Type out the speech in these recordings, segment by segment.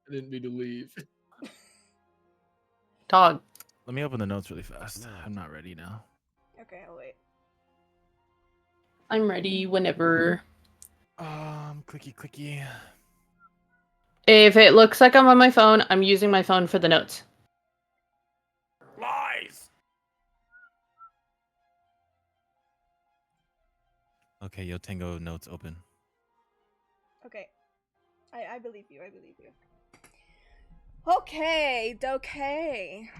I didn't mean to leave. Dog. Let me open the notes really fast. I'm not ready now. Okay, I'll wait. I'm ready whenever. Clicky. If it looks like I'm on my phone, I'm using my phone for the notes. Lies! Okay, Yo Tango notes open. Okay. I believe you, I believe you. Okay.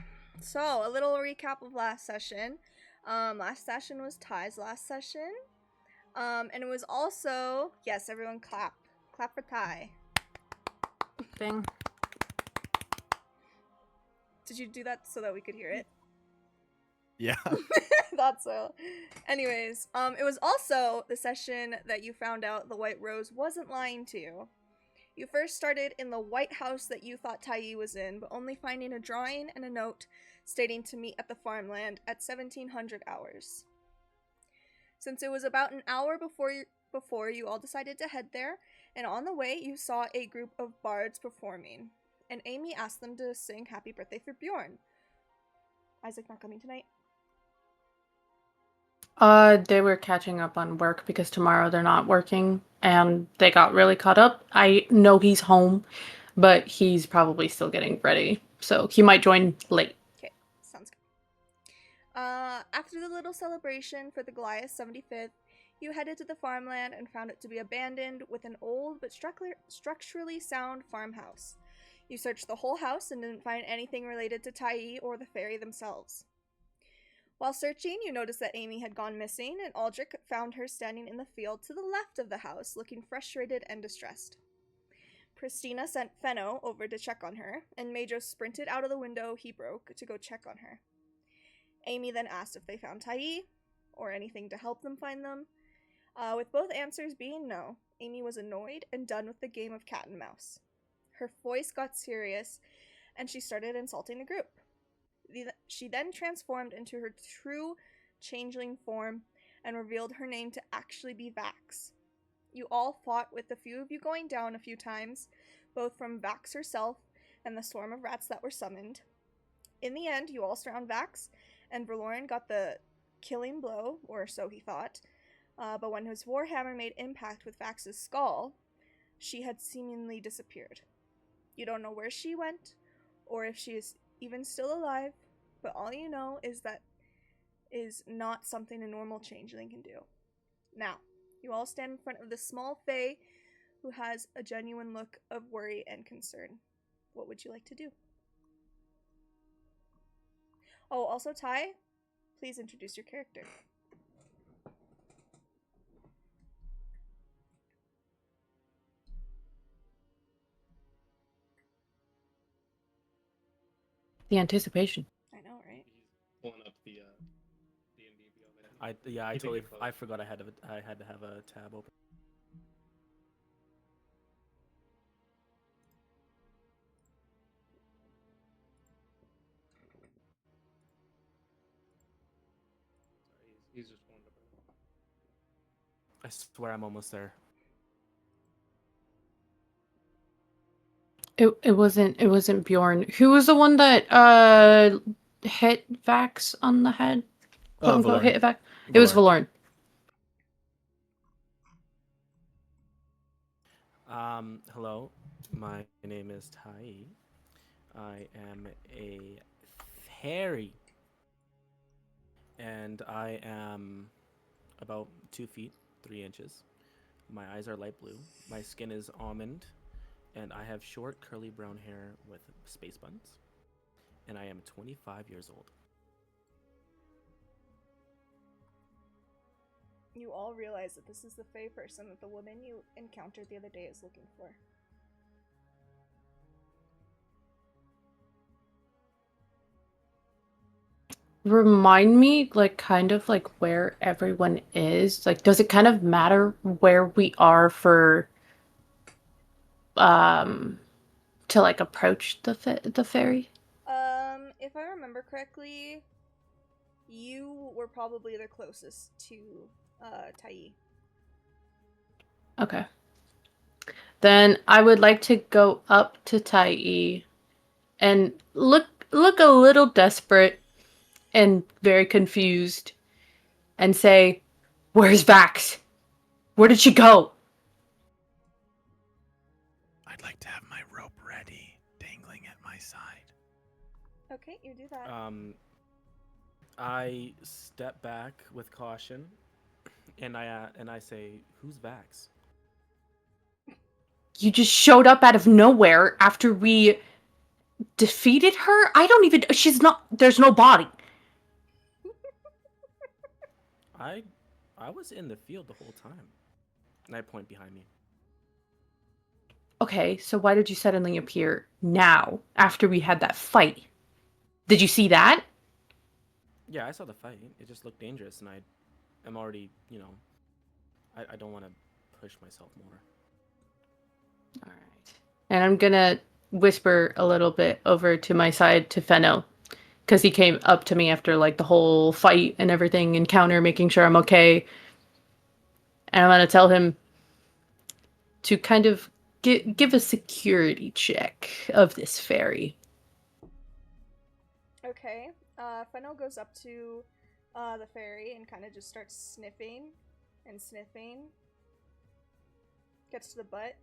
So, a little recap of last session. Last session was Ty's last session. And it was also... Yes, everyone clap. Clap for Ty. Thing. Did you do that so that we could hear it? Yeah. Thought so. Anyways, it was also the session that you found out the White Rose wasn't lying to you. You first started in the White House that you thought Tai was in, but only finding a drawing and a note stating to meet at the farmland at 1700 hours. Since it was about an hour before you all decided to head there, and on the way you saw a group of bards performing, and Amy asked them to sing Happy Birthday for Bjorn. Isaac not coming tonight? They were catching up on work because tomorrow they're not working and they got really caught up. I know he's home, but he's probably still getting ready. So he might join late. Okay, sounds good. After the little celebration for the Goliath's 75th, you headed to the farmland and found it to be abandoned with an old but structurally sound farmhouse. You searched the whole house and didn't find anything related to Tai or the fairy themselves. While searching, you noticed that Amy had gone missing, and Aldrich found her standing in the field to the left of the house, looking frustrated and distressed. Pristina sent Fenno over to check on her, and Majo sprinted out of the window he broke to go check on her. Amy then asked if they found Tai, or anything to help them find them. With both answers being no, Amy was annoyed and done with the game of cat and mouse. Her voice got serious, and she started insulting the group. She then transformed into her true changeling form and revealed her name to actually be Vax. You all fought, with a few of you going down a few times, both from Vax herself and the swarm of rats that were summoned. In the end, you all surround Vax, and Verloren got the killing blow, or so he thought, but when his warhammer made impact with Vax's skull, she had seemingly disappeared. You don't know where she went, or if she is even still alive, but all you know is that is not something a normal changeling can do. Now, you all stand in front of the small fae who has a genuine look of worry and concern. What would you like to do? Oh, also Tai, please introduce your character. The anticipation. I know, right? He's pulling up the D&D Beyond. I forgot I had to have a tab open. He's just pulling up. I swear I'm almost there. It wasn't Bjorn. Who was the one that hit Vax on the head? Quote unquote hit Vax. It was Valorn. Hello, my name is Tai. I am a fairy, and I am about 2 feet 3 inches. My eyes are light blue. My skin is almond, and I have short curly brown hair with space buns. And I am 25 years old. You all realize that this is the fae person that the woman you encountered the other day is looking for. Remind me, like, kind of like where everyone is. Like, does it kind of matter where we are for to like approach the ferry? If I remember correctly, you were probably the closest to Tai. Okay. Then I would like to go up to Tai and look a little desperate and very confused and say, "Where's Vax? Where did she go?" I'd like to have my rope ready, dangling at my side. Okay, you do that. I step back with caution, and I say, "Who's Vax?" You just showed up out of nowhere after we defeated her? I don't even. She's not. There's no body. I was in the field the whole time. And I point behind me. Okay, so why did you suddenly appear now after we had that fight? Did you see that? Yeah, I saw the fight. It just looked dangerous, and I'm already, I don't want to push myself more. All right. And I'm gonna whisper a little bit over to my side to Fenno, because he came up to me after like the whole fight and everything encounter, making sure I'm okay. And I'm gonna tell him to kind of give a security check of this ferry. Okay. Fennel goes up to the fairy and kind of just starts sniffing and sniffing. Gets to the butt.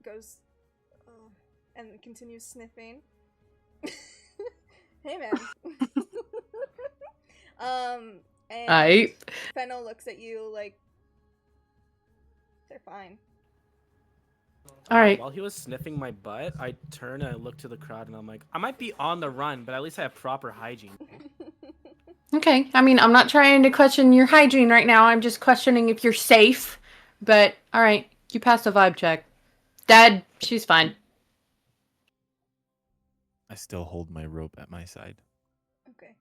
Goes and continues sniffing. Hey man. And Aight. Fennel looks at you like they're fine. All right. While he was sniffing my butt, I turn and I look to the crowd, and I'm like, I might be on the run, but at least I have proper hygiene. Okay. I mean, I'm not trying to question your hygiene right now. I'm just questioning if you're safe. But all right, you passed a vibe check. Dad, she's fine. I still hold my rope at my side. Okay.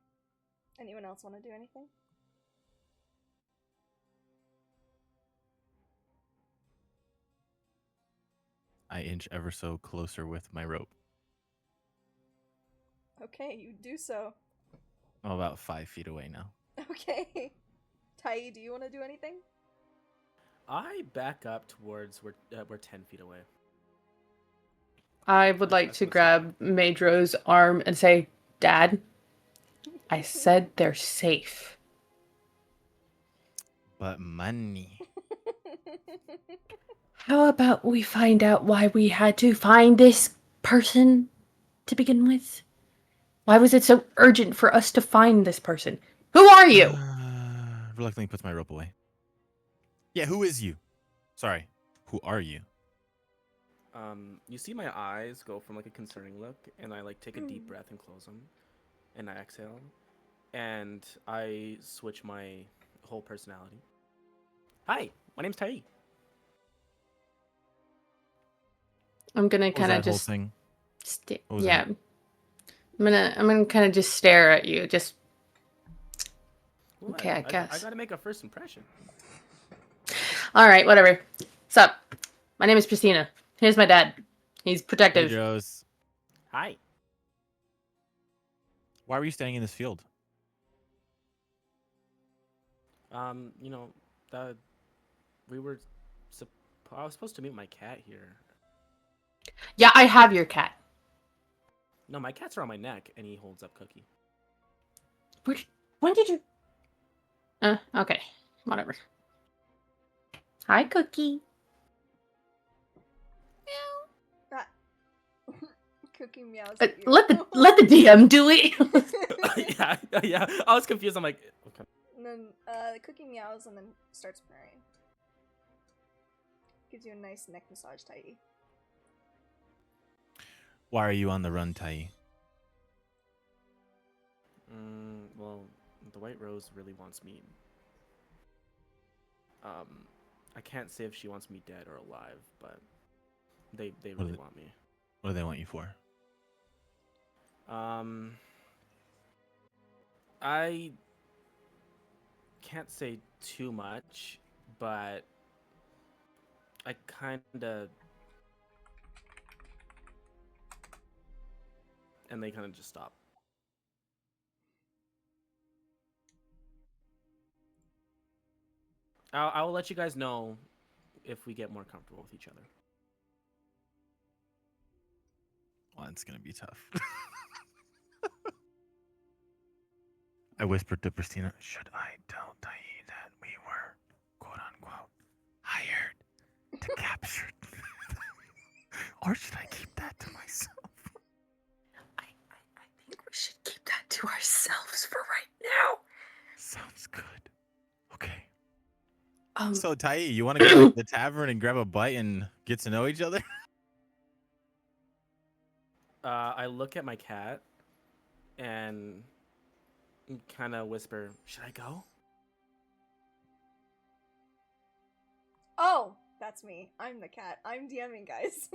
Anyone else want to do anything? I inch ever so closer with my rope. Okay, you do so. I'm about 5 feet away now. Okay. Tai, do you want to do anything? I back up towards we're 10 feet away. I would like That's to what's grab Madro's arm and say, Dad, I said they're safe. But money. How about we find out why we had to find this person to begin with? Why was it so urgent for us to find this person? Who are you? Reluctantly puts my rope away. Yeah, who is you? Sorry, who are you? You see my eyes go from like a concerning look, and I like take a deep breath and close them, and I exhale, and I switch my whole personality. Hi, my name's Tai. I'm gonna What was kind of that whole just thing? What was yeah. that? I'm gonna kind of just stare at you. Just Well, okay, I I guess. gotta make a first impression. All right, whatever. Sup? My name is Christina. Here's my dad. He's protective. Pedro's. Hi. Why were you staying in this field? You know, that we were. I was supposed to meet my cat here. Yeah, I have your cat. No, my cat's around my neck, and he holds up Cookie. When did you? Okay, whatever. Hi, Cookie. Ah. Cookie meows at you. Let the DM do it. yeah. I was confused. I'm like, okay. And then the Cookie meows and then starts purring. Gives you a nice neck massage, Tai. Why are you on the run, Tai? Well, the White Rose really wants me. I can't say if she wants me dead or alive, but they really want me. What do they want you for? I can't say too much, but I kinda, and they kind of just stop. I will let you guys know if we get more comfortable with each other. Well, it's gonna be tough. I whispered to Christina, should I tell Tahi that we were, quote unquote, hired to capture? Or should I keep that to myself? I think we should keep that to ourselves for right now. Sounds good. Okay. Um, So, Tahi, you want to go to the tavern and grab a bite and get to know each other? I look at my cat and kind of whisper, "Should I go?" Oh, that's me. I'm the cat. I'm DMing, guys.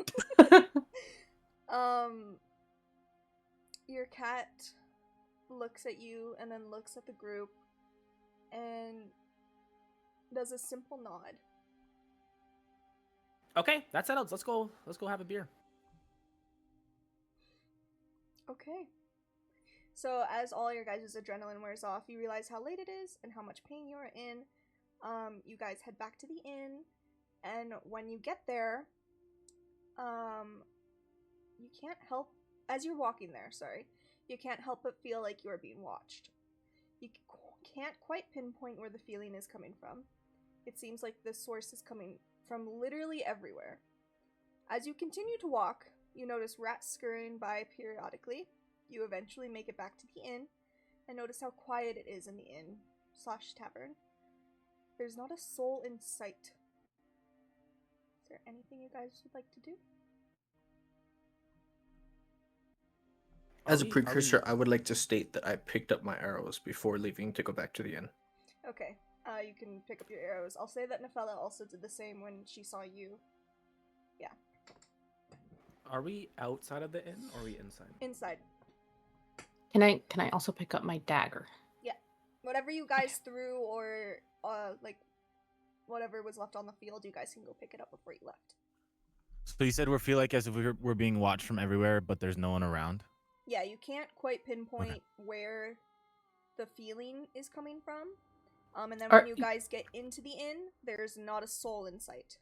Your cat looks at you and then looks at the group and does a simple nod. Okay, that settles. Let's go. Let's go have a beer. Okay. So as all your guys' adrenaline wears off, you realize how late it is and how much pain you are in. You guys head back to the inn, and when you get there, you can't help, as you're walking there, you can't help but feel like you are being watched. You can't quite pinpoint where the feeling is coming from. It seems like the source is coming from literally everywhere. As you continue to walk, you notice rats scurrying by periodically. You eventually make it back to the inn and notice how quiet it is in the inn/tavern. There's not a soul in sight. Is there anything you guys would like to do? As a precursor, I would like to state that I picked up my arrows before leaving to go back to the inn. Okay, you can pick up your arrows. I'll say that Nefella also did the same when she saw you. Yeah. Are we outside of the inn or are we inside? Inside. Can I also pick up my dagger? Yeah. Whatever you guys threw or like whatever was left on the field, you guys can go pick it up before you left. So you said we feel like as if we're being watched from everywhere, but there's no one around? Yeah, you can't quite pinpoint where the feeling is coming from. And then when you guys get into the inn, there's not a soul in sight.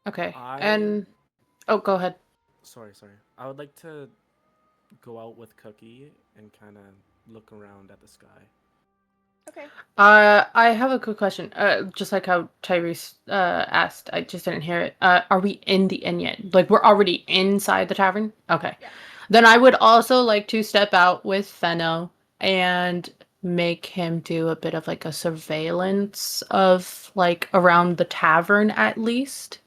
Okay. And oh, go ahead. Sorry. I would like to go out with Cookie and kind of look around at the sky. Okay. I have a quick question. Just like how Tyrese asked, I just didn't hear it. Are we in the inn yet? Like we're already inside the tavern? Okay. Yeah. Then I would also like to step out with Fenno and make him do a bit of like a surveillance of like around the tavern at least.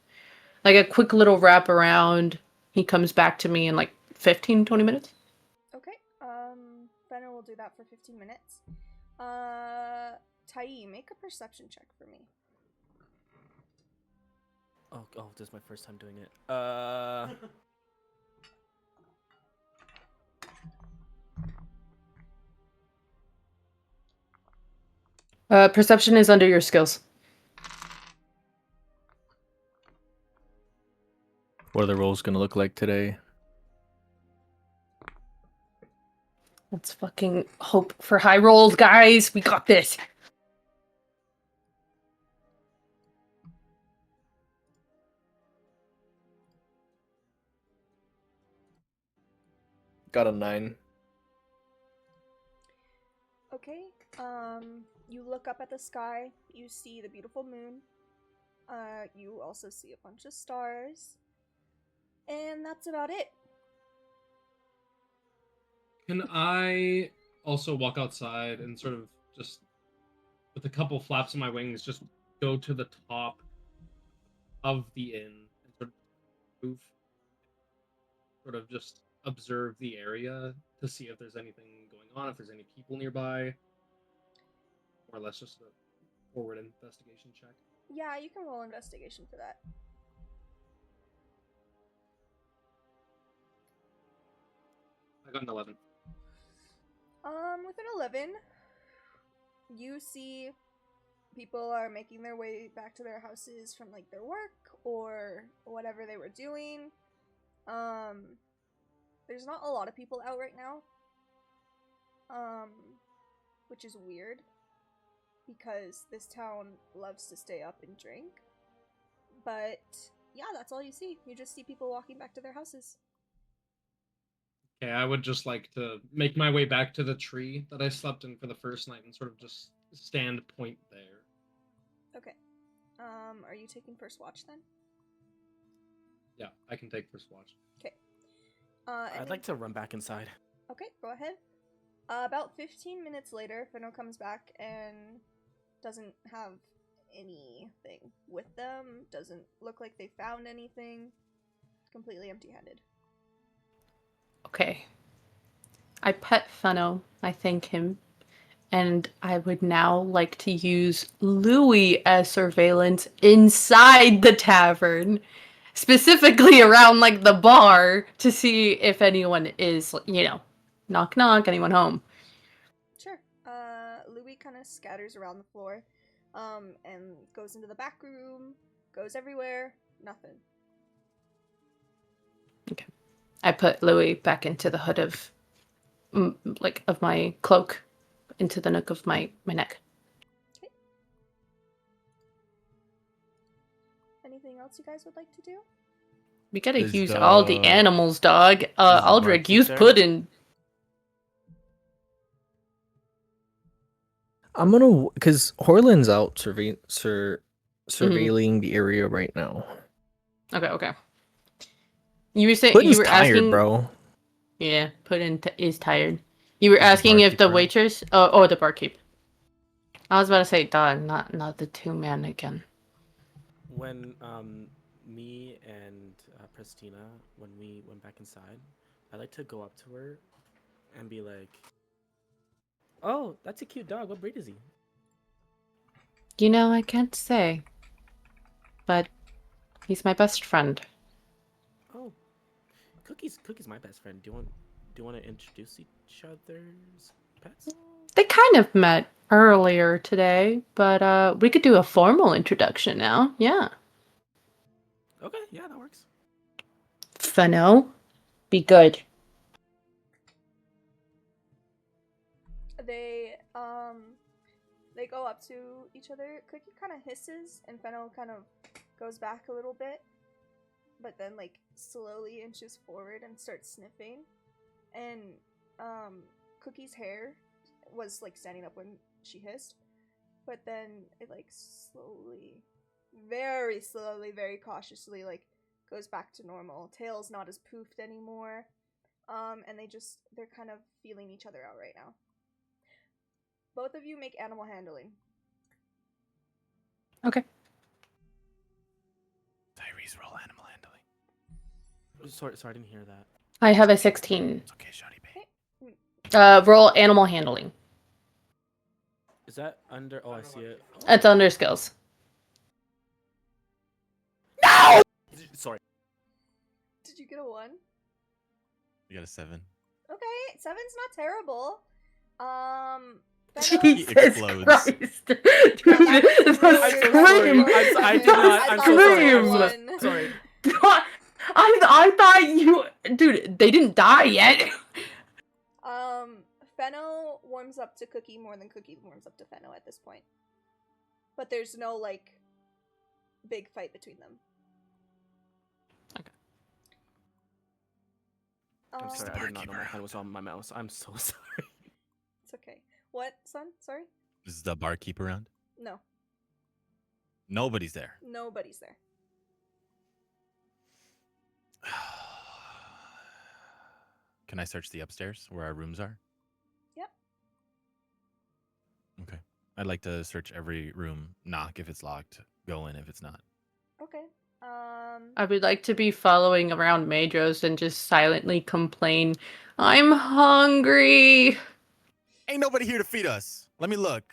Like a quick little wrap around. He comes back to me in like 15, 20 minutes. Okay. Fenno will do that for 15 minutes. Tai, make a perception check for me. Oh, this is my first time doing it. Perception is under your skills. What are the rolls gonna look like today? Let's fucking hope for high rolls, guys. We got this. Got a 9. Okay. You look up at the sky. You see the beautiful moon. You also see a bunch of stars. And that's about it. Can I also walk outside and sort of just, with a couple flaps of my wings, just go to the top of the inn and sort of move, sort of just observe the area to see if there's anything going on, if there's any people nearby? More or less just a forward investigation check. Yeah, you can roll investigation for that. I got an 11. With an 11, you see people are making their way back to their houses from like their work or whatever they were doing. There's not a lot of people out right now. Which is weird because this town loves to stay up and drink. But yeah, that's all you see. You just see people walking back to their houses. Okay, I would just like to make my way back to the tree that I slept in for the first night and sort of just stand point there. Okay. Are you taking first watch then? Yeah, I can take first watch. Okay. I'd like to run back inside. Okay, go ahead. About 15 minutes later, Finno comes back and doesn't have anything with them. Doesn't look like they found anything. Completely empty-handed. Okay. I pet Fenno. I thank him. And I would now like to use Louis as surveillance inside the tavern, specifically around like the bar, to see if anyone is, knock knock, anyone home. Sure. Louis kind of scatters around the floor, and goes into the back room, goes everywhere, nothing. Okay. I put Louis back into the hood of, of my cloak, into the nook of my neck. Okay. Anything else you guys would like to do? We gotta Is use all the the- animals, dog. the Aldrich, barkeep use there? pudding. I'm gonna because Horland's out surveilling the area right now. Okay. You were saying Puddin's you were tired, asking. bro. Yeah, Puddin is tired. You were Is the asking if barkeep the around? waitress, or the barkeep. I was about to say, dog, not the 2-man again. When me and Pristina, when we went back inside, I like to go up to her and be like, "Oh, that's a cute dog. What breed is he?" I can't say, but he's my best friend. Oh, Cookie's my best friend. Do you want to introduce each other's pets? They kind of met earlier today, but we could do a formal introduction now. Yeah. Okay, yeah, that works. Fenno, be good. They go up to each other. Cookie kind of hisses, and Fennel kind of goes back a little bit, but then like slowly inches forward and starts sniffing. And Cookie's hair was like standing up when she hissed, but then it like slowly, very slowly, very cautiously like goes back to normal. Tail's not as poofed anymore. And they're kind of feeling each other out right now. Both of you make animal handling. Okay. Tyrese, roll animal handling. Sorry, I didn't hear that. I have a 16. It's okay, Shawty Bay. Roll animal handling. Is that under? Oh, I see it. It's under skills. Sorry. Did you get a 1? You got a 7. Okay, 7's not terrible. Jesus explodes. Christ. Dude, that's the really scream. weird. I did not. I'm so sorry. I'm Scream. so sorry. I thought you... Dude, they didn't die yet. Fenno warms up to Cookie more than Cookie warms up to Fenno at this point. But there's no, like, big fight between them. Okay. I'm sorry. I did not know my hand was on my mouse. I'm so sorry. It's okay. What, son? Sorry? Is the barkeep around? No. Nobody's there. Nobody's there. Can I search the upstairs where our rooms are? Yep. Okay. I'd like to search every room, knock if it's locked, go in if it's not. Okay. I would like to be following around Madros and just silently complain, I'm hungry. Ain't nobody here to feed us. Let me look.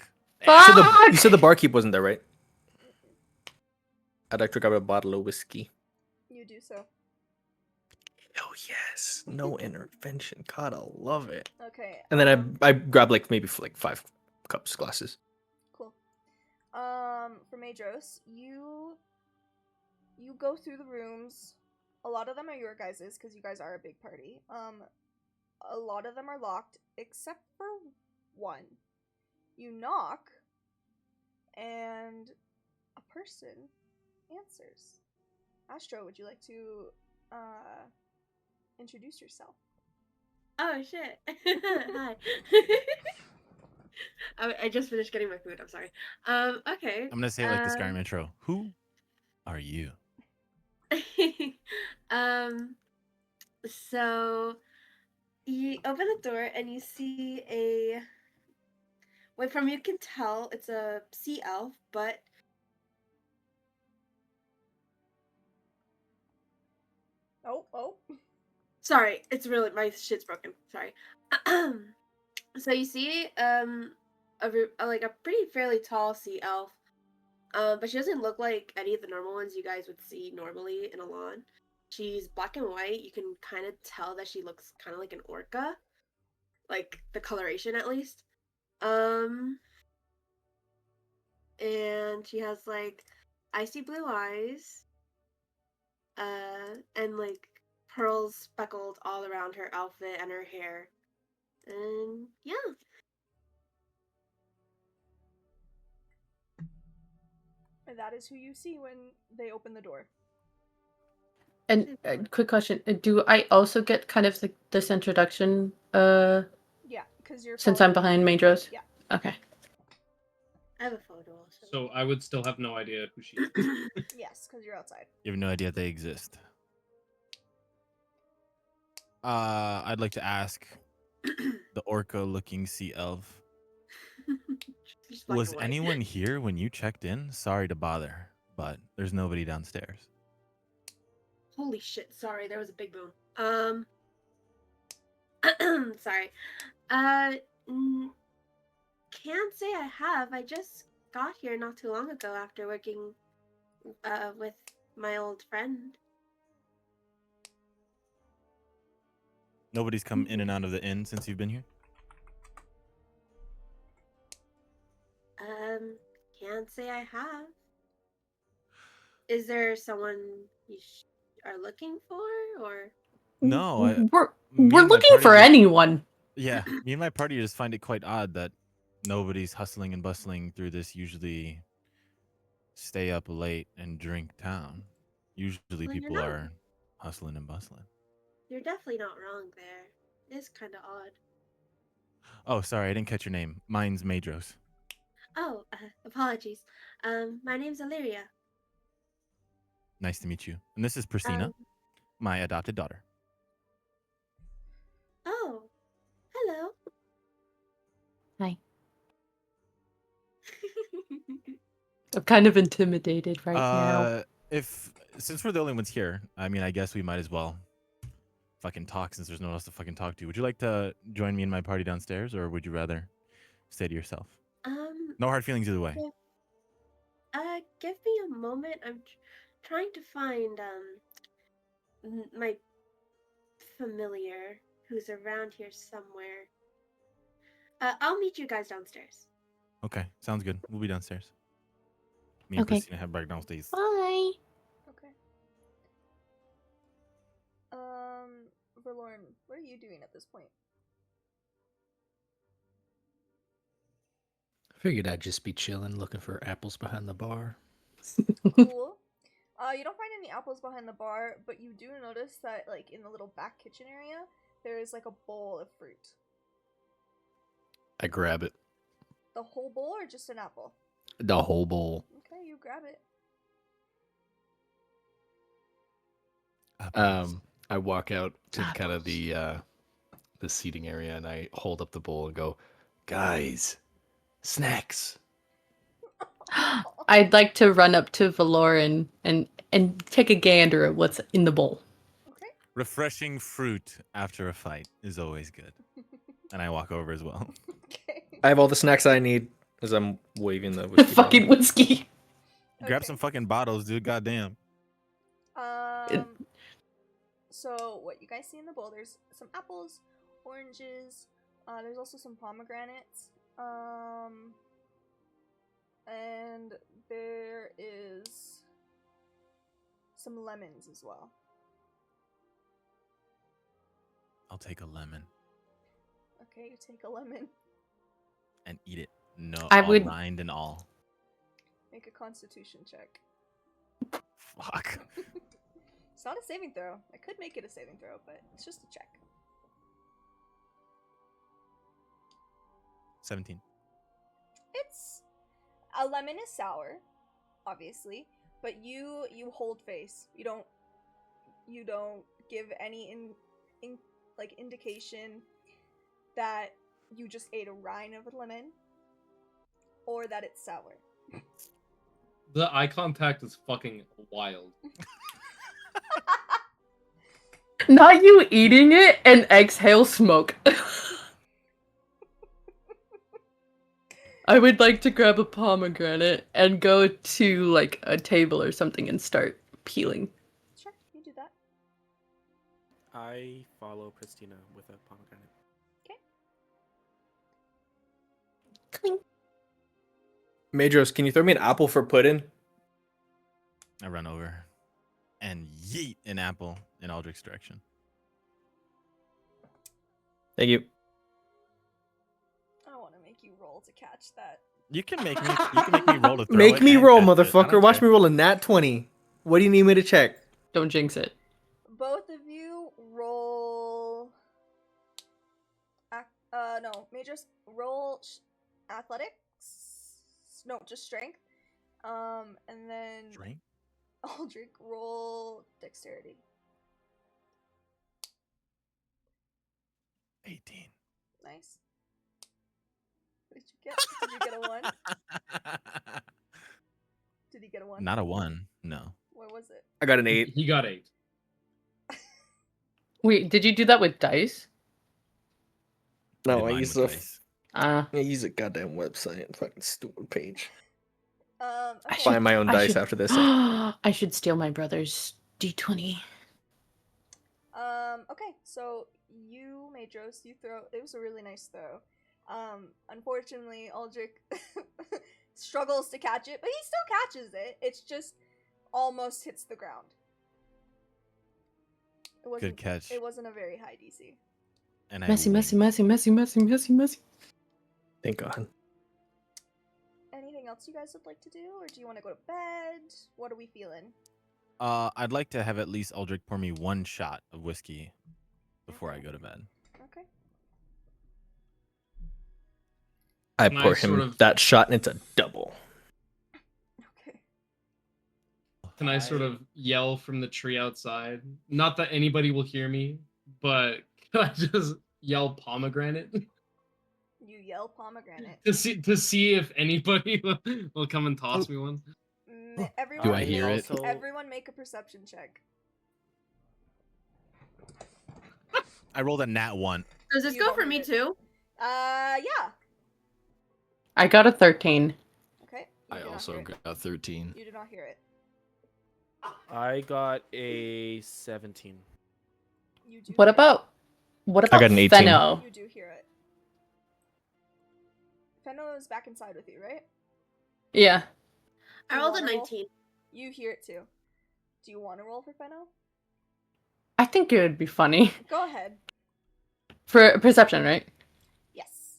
Fuck! You said the barkeep wasn't there, right? I'd like to grab a bottle of whiskey. You do so. Oh yes, no intervention. God, I love it. Okay. And then I grab like maybe 5 cups, glasses. Cool. For Madros, you go through the rooms. A lot of them are your guys's because you guys are a big party. A lot of them are locked except for one. You knock, and a person answers. Astro, would you like to introduce yourself? Oh shit. Hi. I just finished getting my food. I'm sorry. Okay. I'm gonna say it like the Skyrim intro. Who are you? um. So you open the door and you see a. Well, from you can tell it's a sea elf, but Oh. sorry, it's really my shit's broken. Sorry. So you see like a pretty fairly tall sea elf. But she doesn't look like any of the normal ones you guys would see normally in a lawn. She's black and white. You can kind of tell that she looks kind of like an orca, like the coloration at least. Um, and she has like icy blue eyes, and like pearls speckled all around her outfit and her hair. And yeah, And that is who you see when they open the door. And quick question: do I also get kind of this introduction? Yeah, because you're. Since I'm behind Madros. Yeah. Okay. I have a photo also. So I would still have no idea who she is. Yes, because you're outside. You have no idea they exist. I'd like to ask the orca-looking sea elf. She's black Was and white. anyone here when you checked in? Sorry to bother, but there's nobody downstairs. Holy shit! Sorry, there was a big boom. Sorry. Can't say I have. I just got here not too long ago after working with my old friend. Nobody's come in and out of the inn since you've been here? Can't say I have. Is there someone you are looking for, or? No, we're me and my looking party for just- anyone. Yeah, me and my party just find it quite odd that nobody's hustling and bustling through this usually stay up late and drink town. Usually Well, people are hustling and bustling. You're definitely not wrong there. It is kind of odd. Oh, sorry, I didn't catch your name. Mine's Madros. Oh, apologies. My name's Illyria. Nice to meet you. And this is Priscina, my adopted daughter. Oh, hello. Hi. I'm kind of intimidated right now. Since we're the only ones here, I mean, I guess we might as well fucking talk since there's no one else to fucking talk to. Would you like to join me in my party downstairs, or would you rather stay to yourself? No hard feelings either way. Give me a moment. I'm trying to find my familiar who's around here somewhere. I'll meet you guys downstairs. Okay, sounds good. We'll be downstairs. Me and Okay. Christina head back downstairs. Bye. Okay. Verlorn, what are you doing at this point? Figured I'd just be chilling, looking for apples behind the bar. Cool. You don't find any apples behind the bar, but you do notice that, like, in the little back kitchen area, there is, like, a bowl of fruit. I grab it. The whole bowl or just an apple? The whole bowl. Okay, you grab it. I walk out to kind of the seating area and I hold up the bowl and go, guys, snacks. I'd like to run up to Valoran and take a gander at what's in the bowl. Okay. Refreshing fruit after a fight is always good. And I walk over as well. Okay. I have all the snacks I need as I'm waving the whiskey. Fucking whiskey. Grab Okay. some fucking bottles, dude. Goddamn. So what you guys see in the bowl, there's some apples, oranges, there's also some pomegranates, and there is some lemons as well. I'll take a lemon Okay, you take a lemon. and eat it. No, I all would- rind and all. Make a constitution check. Fuck. It's not a saving throw. I could make it a saving throw, but it's just a check. 17. It's a lemon is sour, obviously, but you hold face. You don't give any like indication that you just ate a rind of a lemon or that it's sour. The eye contact is fucking wild. Not you eating it and exhale smoke. I would like to grab a pomegranate and go to like a table or something and start peeling. Sure, you do that. I follow Pristina with a pomegranate. Madros, can you throw me an apple for pudding? I run over and yeet an apple in Aldrich's direction. Thank you. I want to make you roll to catch that. You can make me roll to throw Make it me and roll, catch it. I motherfucker. don't Watch care. me roll a nat 20. What do you need me to check? Don't jinx it. Both of you roll. No, Majors roll athletics. No, just strength. And then Drink? Aldrich roll dexterity. 18. Nice. What did you get? Did you get a 1? Did he get a 1? Not a 1. No. What was it? I got an 8. He got 8. Wait, did you do that with dice? No, Did I mine use with the dice. Ah. I use a goddamn website. Fucking stupid page. Okay. Find my own I dice should- after this. I should steal my brother's d20. Okay, so you, Madros, you throw. It was a really nice throw. Unfortunately, Aldrich struggles to catch it, but he still catches it. It's just almost hits the ground. It wasn't, Good catch. It wasn't a very high DC. And I Messy, messy, wink. messy, messy, messy, messy, messy. Thank God. Anything else you guys would like to do, or do you want to go to bed? What are we feeling? I'd like to have at least Aldrich pour me 1 shot of whiskey before I go to bed. Okay. I Can I pour him sort of- that shot and it's a double. Okay. Can I sort of yell from the tree outside? Not that anybody will hear me, but can I just yell pomegranate You yell pomegranate. to see if anybody will come and toss me one? Everyone, Do I hear it? Also- Everyone make a perception check. I rolled a nat 1. Does this You go don't for hear me it. too? Yeah. I got a 13. Okay. You I do not also hear it. got 13. You do not hear it. I got a 17. You do. What hear about I got an 18. Fenno? it. You do hear it. Fenno is back inside with you, right? Yeah. I You rolled a wanna roll? 19. You hear it too. Do you want to roll for Fenno? I think it would be funny. Go ahead. For perception, right? Yes.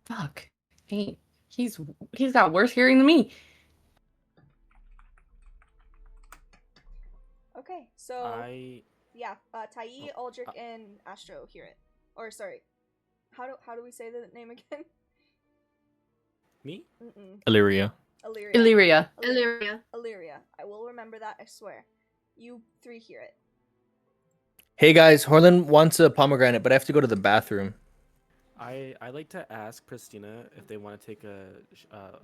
Fuck. He's got worse hearing than me. Okay. So yeah, Tai, Aldrich, and Astro hear it. Or sorry, how do we say the name again? Me? Illyria. Illyria. Illyria. Illyria. Illyria. I will remember that. I swear. You 3 hear it. Hey guys, Horlin wants a pomegranate, but I have to go to the bathroom. I like to ask Pristina if they want to take a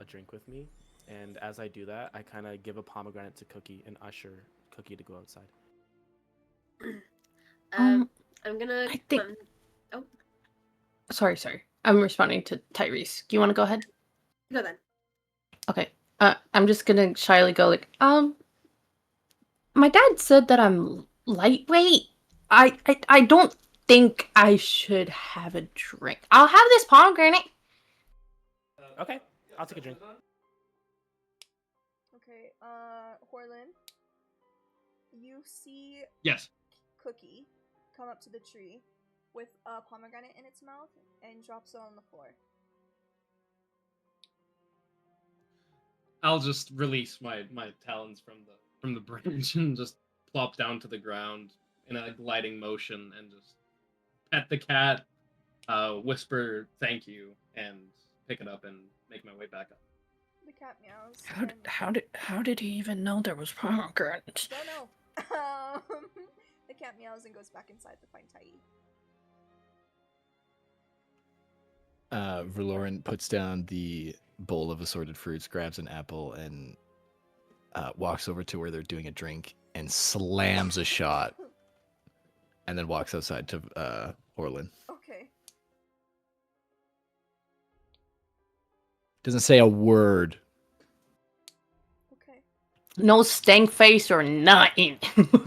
drink with me, and as I do that, I kind of give a pomegranate to Cookie and usher Cookie to go outside. Um, I'm gonna. I think- Sorry. I'm responding to Tyrese. Do you want to go ahead? Go then. Okay. I'm just gonna shyly go like, my dad said that I'm lightweight. I don't think I should have a drink. I'll have this pomegranate. Okay, I'll take a drink. Okay. Horlin. You see Yes. Cookie come up to the tree with a pomegranate in its mouth and drops it on the floor. I'll just release my talons from the branch and just plop down to the ground, in a gliding motion and just pet the cat, whisper thank you, and pick it up and make my way back up. The cat meows. How did he even know there was pomegranates? Don't know. The cat meows and goes back inside to find Tai. Verloren puts down the bowl of assorted fruits, grabs an apple, and walks over to where they're doing a drink and slams a shot, and then walks outside to Orlin. Okay. Doesn't say a word. Okay. No stank face or nothing. Okay.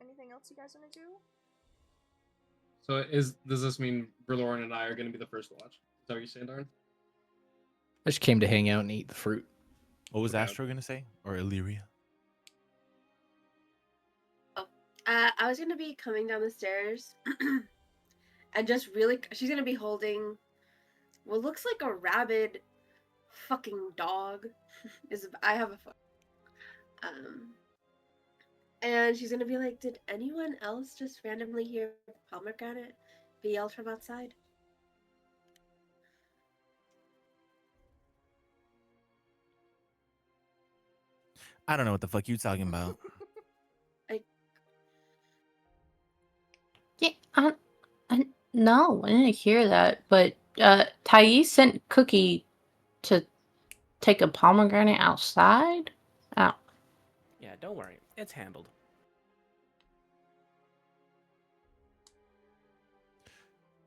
Anything else you guys want to do? So does this mean Verloren and I are going to be the first to watch? Is that what you're saying, Darn? I just came to hang out and eat the fruit. What was Okay. Astro gonna say? Or Illyria? I was gonna be coming down the stairs, and just really, she's gonna be holding what looks like a rabid fucking dog. I have a and she's gonna be like, "Did anyone else just randomly hear pomegranate be yelled from outside?" I don't know what the fuck you talking about. Yeah, no, I didn't hear that. But Thais sent Cookie to take a pomegranate outside. Oh, Yeah, don't worry. It's handled.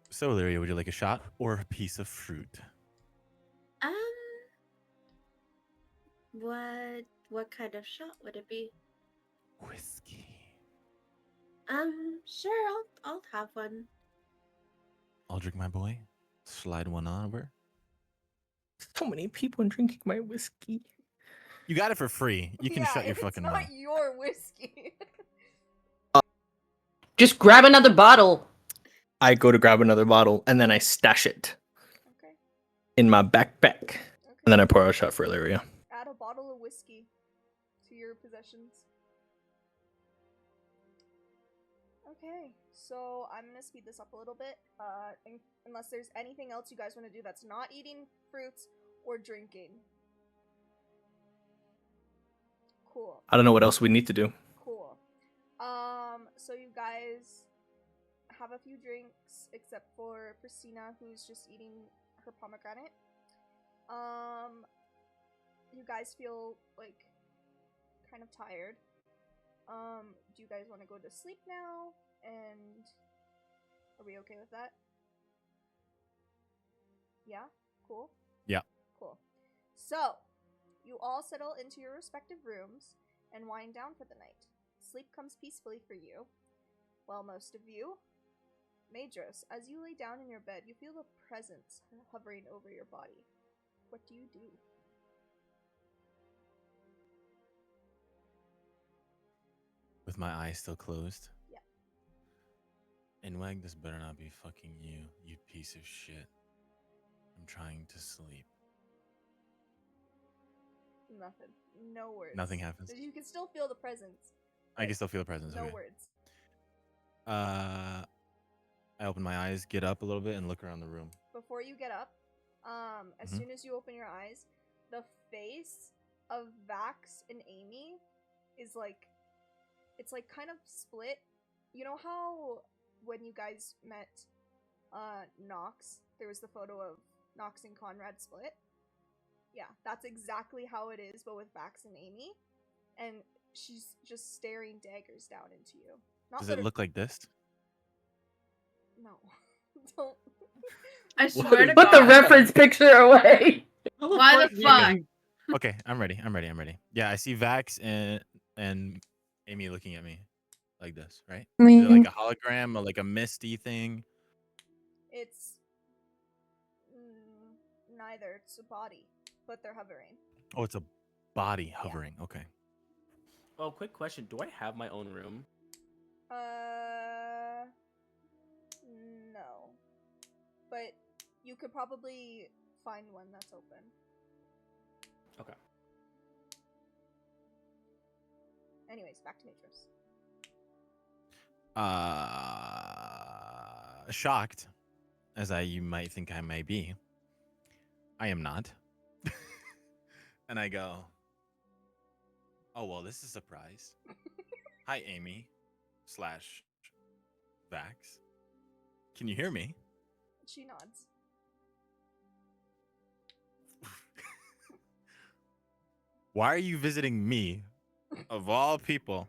So, Illyria, would you like a shot or a piece of fruit? What kind of shot would it be? Whiskey. Sure, I'll have one. Aldrich, my boy, slide one on over. So many people drinking my whiskey. You got it for free. You can shut your it's fucking not mouth. your whiskey. just grab another bottle. I go to grab another bottle and then I stash it Okay. in my backpack. Okay. And then I pour out a shot for Illyria. Add a bottle of whiskey to your possessions. Okay, so I'm gonna speed this up a little bit. Unless there's anything else you guys want to do that's not eating fruits or drinking. Cool. I don't know what else we need to do. Cool. So you guys have a few drinks, except for Priscina, who's just eating her pomegranate. You guys feel like kind of tired. Do you guys want to go to sleep now? And are we okay with that? Yeah? Cool? Yeah. Cool. So, you all settle into your respective rooms and wind down for the night. Sleep comes peacefully for you. Well, most of you. Madros, as you lay down in your bed, you feel the presence hovering over your body. What do you do? With my eyes still closed? Yeah. And Wag, this better not be fucking you, you piece of shit. I'm trying to sleep. Nothing. No words. Nothing happens. You can still feel the presence. I can still feel the presence. No Okay. words. I open my eyes, get up a little bit, and look around the room. Before you get up, as soon as you open your eyes, the face of Vax and Amy is like, it's like kind of split. You know how when you guys met Nox, there was the photo of Nox and Conrad split? Yeah, that's exactly how it is, but with Vax and Amy. And she's just staring daggers down into you. Not Does it look like this? No. Don't. I swear to Put the God. reference picture away. Why the fuck? Okay, I'm ready. Yeah, I see Vax and Amy looking at me like this, right? Is it like a hologram or like a misty thing? It's neither. It's a body, but they're hovering. Oh, it's a body hovering. Okay. Oh, quick question. Do I have my own room? No. But you could probably find one that's open. Okay. Anyways, back to Matros. Shocked, as you might think I may be. I am not. And I go, oh, well, this is a surprise. Hi, Amy / Vax. Can you hear me? She nods. Why are you visiting me, of all people,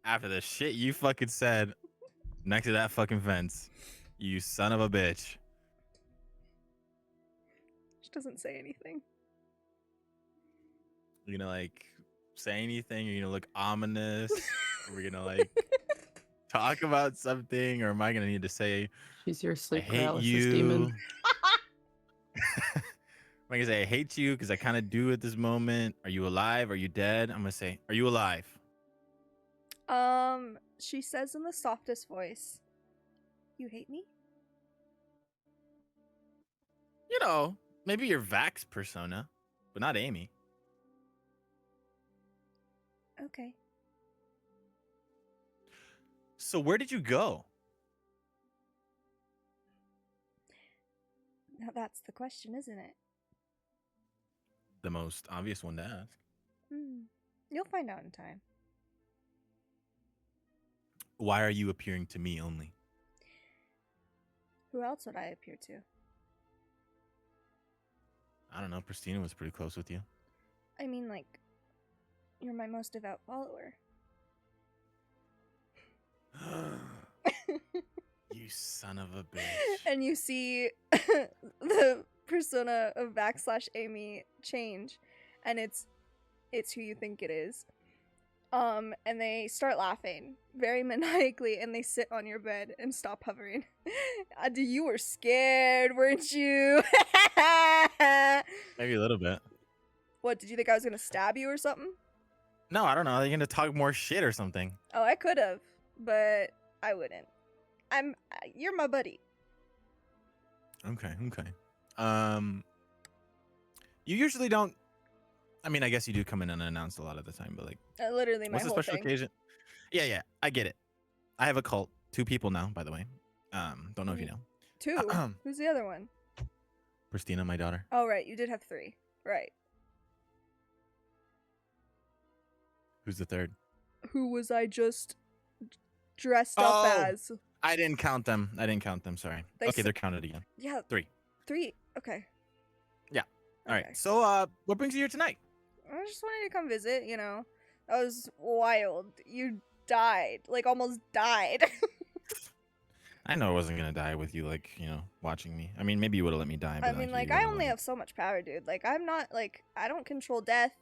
after the shit you fucking said next to that fucking fence? You son of a bitch. She doesn't say anything. You gonna like say anything? You're gonna look ominous? Are we gonna like talk about something? Or am I gonna need to say, She's your I sleep hate paralysis you? demon. I'm gonna say I hate you because I kind of do at this moment. Are you alive? Are you dead? I'm gonna say, are you alive? She says in the softest voice, "You hate me?" You know, maybe your Vax persona, but not Amy. Okay. So where did you go? Now that's the question, isn't it? The most obvious one to ask. You'll find out in time. Why are you appearing to me only? Who else would I appear to? I don't know. Pristina was pretty close with you. I mean, like, you're my most devout follower. You son of a bitch. And you see the persona of Vax / Amy change, and it's who you think it is. And they start laughing very maniacally, and they sit on your bed and stop hovering. You were scared, weren't you? Maybe a little bit. What, did you think I was gonna stab you or something? No, I don't know. Are you gonna talk more shit or something? Oh, I could have, but I wouldn't. You're my buddy. Okay. You usually don't. I mean, I guess you do come in unannounced a lot of the time, but like, Literally my what's the whole special thing. occasion? Yeah, I get it. I have a cult. 2 people now, by the way. Don't know if you know. 2? Who's the other one? Pristina, my daughter. Oh, right. You did have 3. Right. Who's the third? Who was I just dressed up as? I didn't count them. Sorry. Okay, they're counted again. Yeah. 3. 3. Okay. Yeah. All Okay. right. So, what brings you here tonight? I just wanted to come visit, you know. That was wild. You died. Like, almost died. I know I wasn't gonna die with you, like, watching me. I mean, maybe you would have let me die. But I mean, you like, would've, I only have so much power, dude. Like, I'm not, like, I don't control death.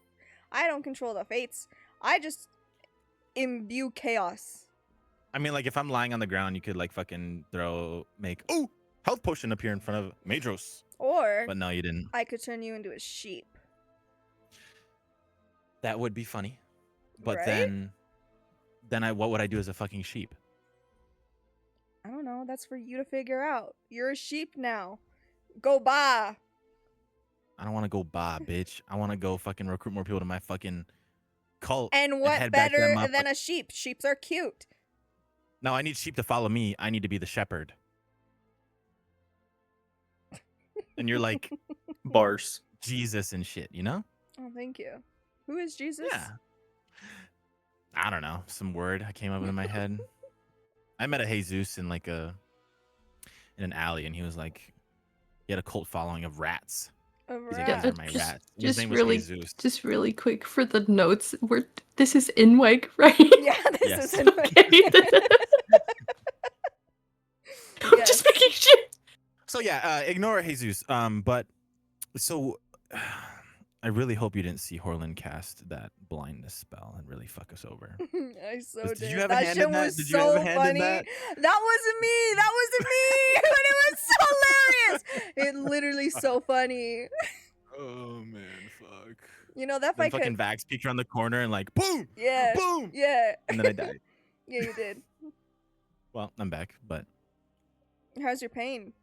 I don't control the fates. I just imbue chaos. I mean, like, if I'm lying on the ground, you could, like, fucking health potion appear in front of Madros. Or But no, you didn't. I could turn you into a sheep. That would be funny. But Right? then what would I do as a fucking sheep? I don't know. That's for you to figure out. You're a sheep now. Go bah. I don't want to go bitch. I want to go fucking recruit more people to my fucking cult. And what head back better them up. than a sheep? Sheeps are cute. No, I need sheep to follow me. I need to be the shepherd. And you're like Bars. Jesus and shit, you know? Oh, thank you. Who is Jesus? Yeah. I don't know. Some word I came up in my head. I met a Jesus in like in an alley, and he was like, he had a cult following of rats. A He's rat. like, these are my rats. His name was Jesus. Just really quick for the notes. This is Inweg, right? Yeah, this Yes. is anyway. I'm just making sure. So yeah, ignore Jesus. But so I really hope you didn't see Horlin cast that blindness spell and really fuck us over. I so Did did. you have a That hand shit in that? was Did you have so a hand in funny. that? That wasn't me. That wasn't me. But it was so hilarious. It literally so funny. Oh man, fuck. You know that Then fight fucking could. Vax peeked around the corner and like boom, Yeah. boom, Yeah. and then I died. Yeah, you did. Well, I'm back, but How's your pain?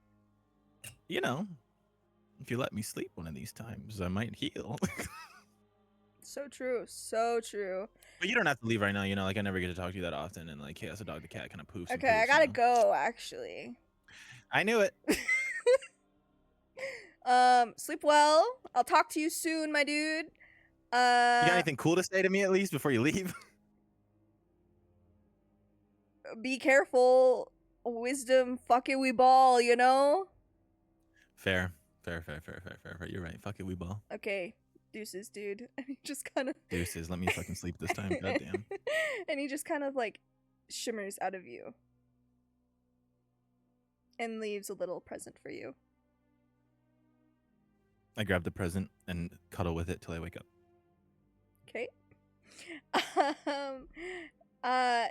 if you let me sleep one of these times, I might heal. So true. So true. But you don't have to leave right now. You know, like I never get to talk to you that often, and like Chaos the dog, the cat kind of poofs. And Okay, I poofs, gotta you know? go, actually. I knew it. Sleep well. I'll talk to you soon, my dude. You got anything cool to say to me at least before you leave? Be careful. Wisdom, fuck it, we ball, you know? Fair. You're right. Fuck it, we ball. Okay, deuces, dude. And he just kind of. Deuces. Let me fucking sleep this time. Goddamn. And he just kind of like shimmers out of you and leaves a little present for you. I grab the present and cuddle with it till I wake up. Okay.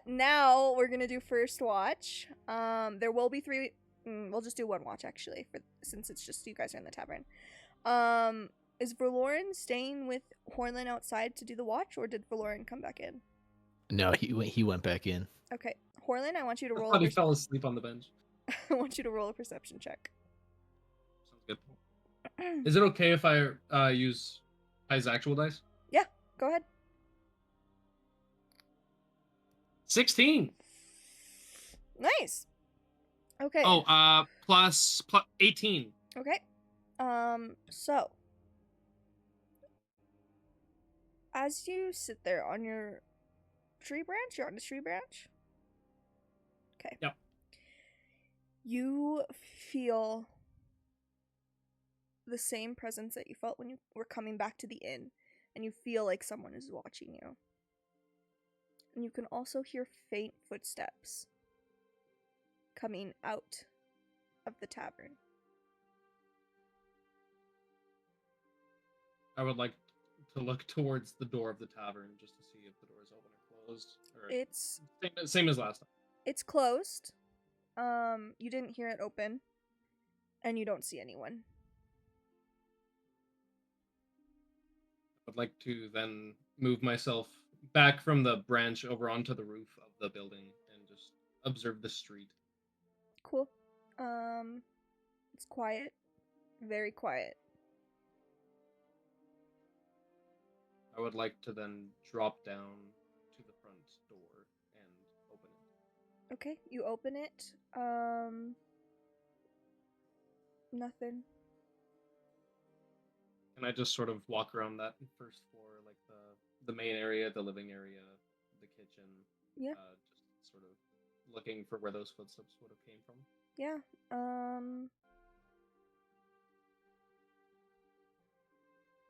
Now we're gonna do first watch. There will be 3. We'll just do 1 watch actually, since it's just you guys are in the tavern. Is Verloren staying with Horlin outside to do the watch, or did Verloren come back in? No, he went back in. Okay, Horlin, I want you to I roll. thought he fell asleep on the bench. I want you to roll a perception check. Sounds good. Is it okay if I use his actual dice? Yeah, go ahead. 16. Nice. Okay. Oh, plus 18. Okay. So as you sit there on your tree branch, you're on a tree branch. Okay. Yep. You feel the same presence that you felt when you were coming back to the inn, and you feel like someone is watching you. And you can also hear faint footsteps coming out of the tavern. I would like to look towards the door of the tavern just to see if the door is open or closed. Or It's same as last time. It's closed. You didn't hear it open, and you don't see anyone. I would like to then move myself back from the branch over onto the roof of the building and just observe the street. Cool. It's quiet. Very quiet. I would like to then drop down to the front door and open it. Okay, you open it. Nothing. And I just sort of walk around that first floor, like the main area, the living area, the kitchen. Yeah. Just sort of looking for where those footsteps would have came from. Yeah.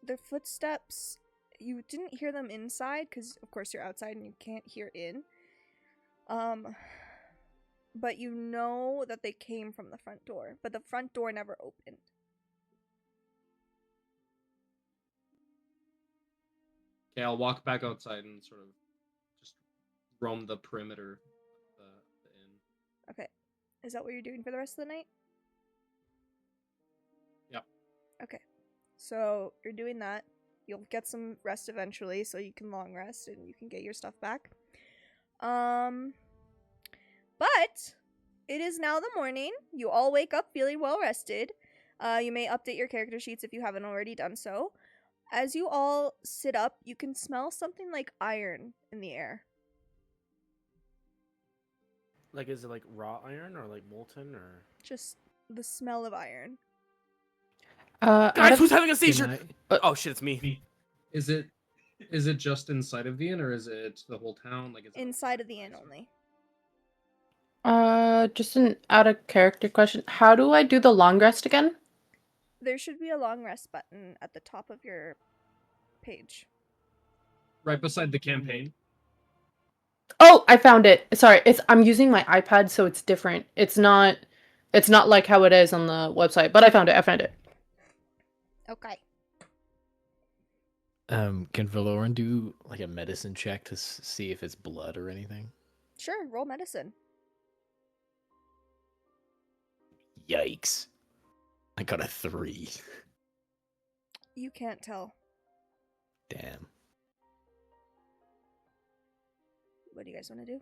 The footsteps, you didn't hear them inside because of course you're outside and you can't hear in. But you know that they came from the front door, but the front door never opened. Okay, I'll walk back outside and sort of just roam the perimeter of the inn. Okay. Is that what you're doing for the rest of the night? Yep. Okay. So you're doing that. You'll get some rest eventually, so you can long rest and you can get your stuff back. But it is now the morning. You all wake up feeling well rested. You may update your character sheets if you haven't already done so. As you all sit up, you can smell something like iron in the air. Like, is it like raw iron or like molten or? Just the smell of iron. Guys, who's having a Good seizure? night. Oh shit, it's me. Is it just inside of the inn, or is it the whole town? Like, is it Inside of the inn only. Just an out of character question. How do I do the long rest again? There should be a long rest button at the top of your page. right beside the campaign? Oh, I found it. Sorry, I'm using my iPad, so it's different. It's not like how it is on the website, but I found it. Okay. Can Valoran do like a medicine check to see if it's blood or anything? Sure, roll medicine. Yikes. I got a 3. You can't tell. Damn. What do you guys want to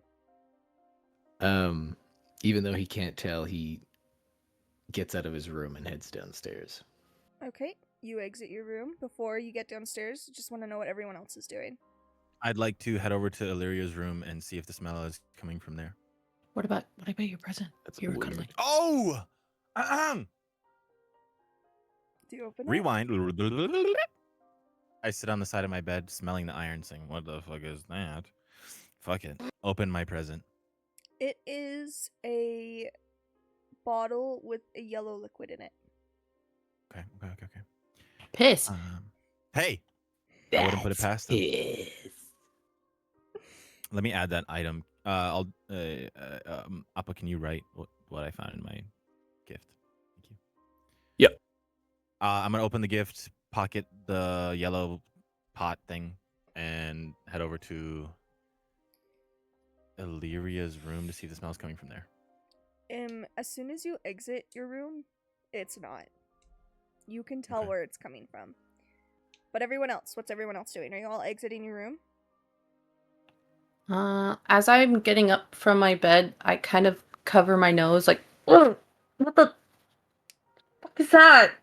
do? Even though he can't tell, he gets out of his room and heads downstairs. Okay. you exit your room before you get downstairs. Just want to know what everyone else is doing. I'd like to head over to Illyria's room and see if the smell is coming from there. What about your present? That's You were weird. cuddling. Oh! Do you open it? Rewind. I sit on the side of my bed, smelling the iron, saying, "What the fuck is that?" Fuck it. Open my present. It is a bottle with a yellow liquid in it. Okay. Piss. Hey, I wouldn't put it past them. Piss. Let me add that item. Appa, can you write what I found in my gift? Thank you. Yep. I'm gonna open the gift, pocket the yellow pot thing, and head over to Illyria's room to see if the smell's coming from there. As soon as you exit your room, it's not. You can tell Okay. where it's coming from. But everyone else, what's everyone else doing? Are you all exiting your room? As I'm getting up from my bed, I kind of cover my nose, like, "Ugh, what the fuck is that?"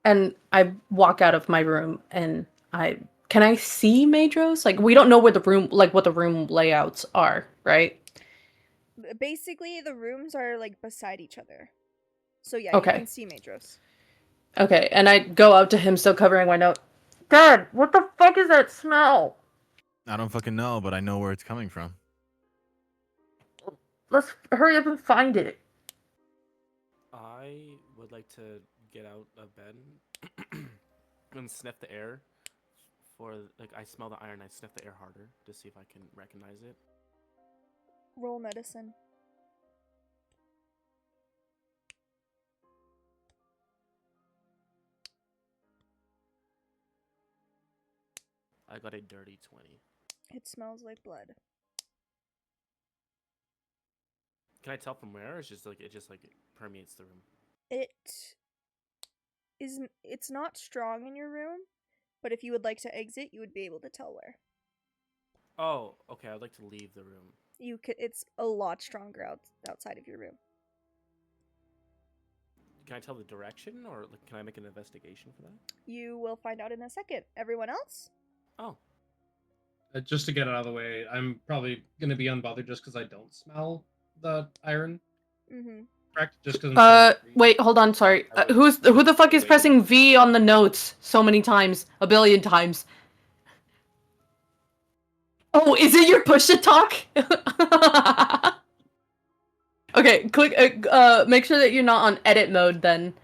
And I walk out of my room, and can I see Madros? Like, we don't know where the room, like, what the room layouts are, right? Basically, the rooms are like beside each other. So yeah, Okay. you can see Madros. Okay, and I go out to him, still covering my nose. Dad, what the fuck is that smell? I don't fucking know, but I know where it's coming from. Let's hurry up and find it. I would like to get out of bed and sniff the air I smell the iron. I sniff the air harder to see if I can recognize it. Roll medicine. I got a dirty 20. It smells like blood. Can I tell from where? Or it's just like it permeates the room. It's not strong in your room, but if you would like to exit, you would be able to tell where. Oh, okay. I'd like to leave the room. It's a lot stronger outside of your room. Can I tell the direction, or can I make an investigation for that? You will find out in a second. Everyone else? Oh, Just to get it out of the way, I'm probably gonna be unbothered just because I don't smell the iron. Mm-hmm. Correct? Just because. Wait, hold on, sorry. I would Who the fuck is wait. pressing V on the notes so many times? A billion times. Oh, is it your push to talk? Okay, click, make sure that you're not on edit mode then.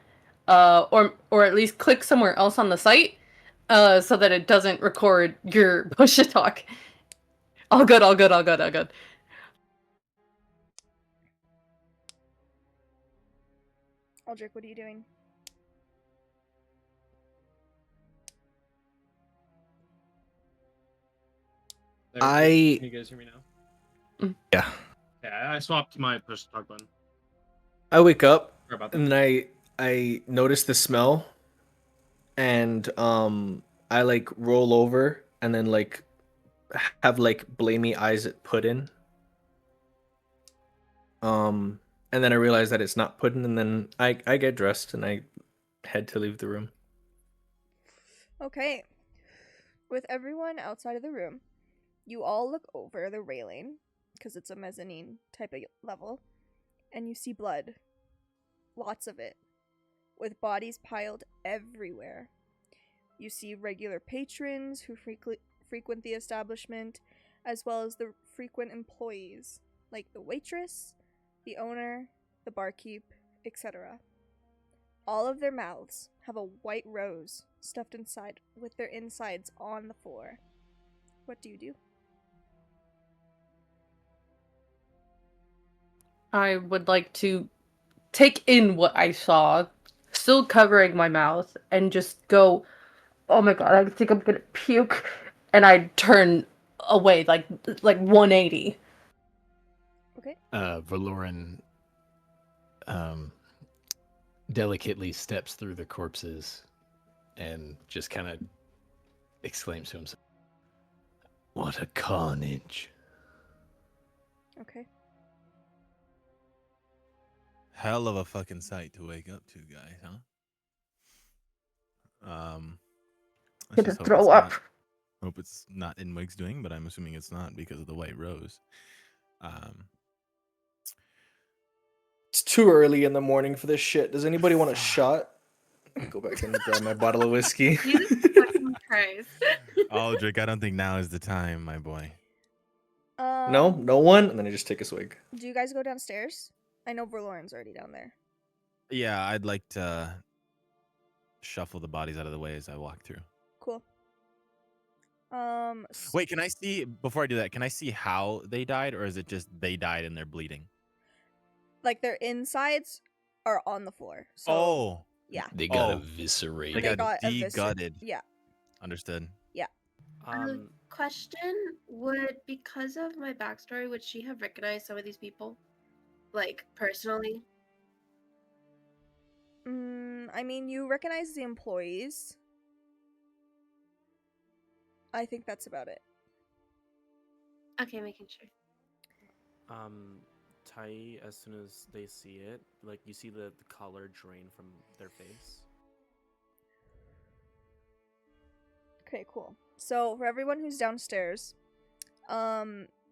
Or at least click somewhere else on the site, so that it doesn't record your push to talk. All good. Aldrich, what are you doing? Can you guys hear me now? Yeah. Yeah, I swapped my push to talk button. I wake up Sorry about that. and then I notice the smell, and I like roll over and then like have like blamey eyes put in. And then I realize that it's not pudding, and then I get dressed and I head to leave the room. Okay. With everyone outside of the room, you all look over the railing, because it's a mezzanine type of level, and you see blood. Lots of it. With bodies piled everywhere. You see regular patrons who frequent the establishment, as well as the frequent employees, like the waitress, the owner, the barkeep, etc. All of their mouths have a white rose stuffed inside, with their insides on the floor. What do you do? I would like to take in what I saw, still covering my mouth, and just go, "Oh my god, I think I'm gonna puke," and I turn away, like 180. Okay. Valoran delicately steps through the corpses and just kind of exclaims to himself, "What a carnage." Okay. Hell of a fucking sight to wake up to, guys, huh? Let's Gonna just hope throw it's up. hope it's not Inwig's doing, but I'm assuming it's not because of the white rose. It's too early in the morning for this shit. Does anybody want a shot? Go back and grab my bottle of whiskey. Jesus fucking Christ. Aldrich, I don't think now is the time, my boy. No one? And then I just take a swig. Do you guys go downstairs? I know Verloren's already down there. Yeah, I'd like to shuffle the bodies out of the way as I walk through. Cool. Wait, can I see, before I do that, can I see how they died, or is it just they died and they're bleeding? Like their insides are on the floor. So Oh, yeah. They got Oh. eviscerated. they got eviscerated. de-gutted. Yeah. Understood. Question: would, because of my backstory, would she have recognized some of these people, like personally? I mean, you recognize the employees. I think that's about it. Okay, making sure. Tai, as soon as they see it, like you see the color drain from their face. Okay, cool. So for everyone who's downstairs,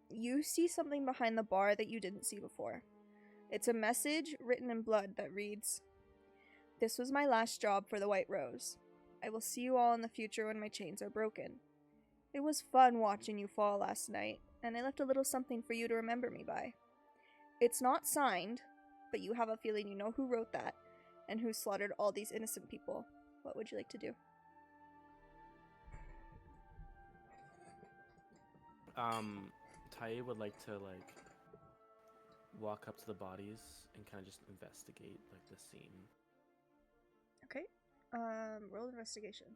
you see something behind the bar that you didn't see before. It's a message written in blood that reads, "This was my last job for the White Rose. I will see you all in the future when my chains are broken. It was fun watching you fall last night, and I left a little something for you to remember me by. It's not signed, but you have a feeling you know who wrote that, and who slaughtered all these innocent people. What would you like to do?" Tai would like to walk up to the bodies and kind of just investigate the scene. Okay. Roll investigation.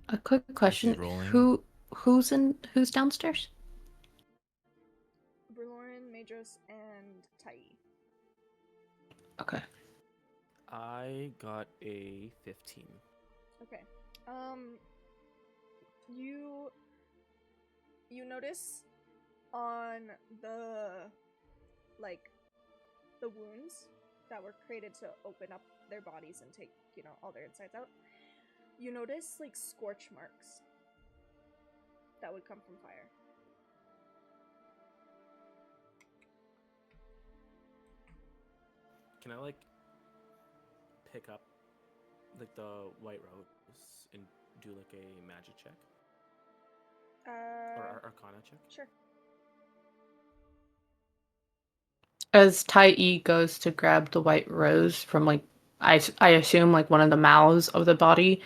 A quick question: rolling. who's downstairs? Verloren, Madros, and Tai. Okay. I got a 15. Okay. You notice on the the wounds that were created to open up their bodies and take, all their insides out. You notice scorch marks that would come from fire. Can I pick up the white rose and do a magic check or arcana check? Sure. As Tai goes to grab the white rose from I assume one of the mouths of the body,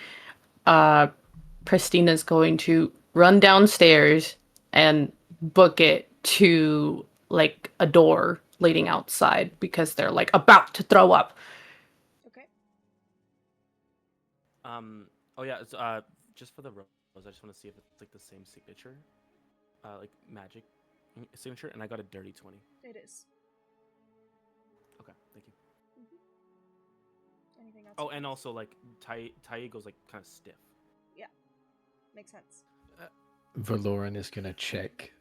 Christina's going to run downstairs and book it to a door leading outside because they're about to throw up. Okay. Oh yeah, it's, just for the rose, I just want to see if it's the same signature, magic signature, and I got a dirty 20. It is. Okay, thank you. Anything else? Oh, and also Tai goes kind of stiff. Yeah, makes sense. Verloren is gonna check,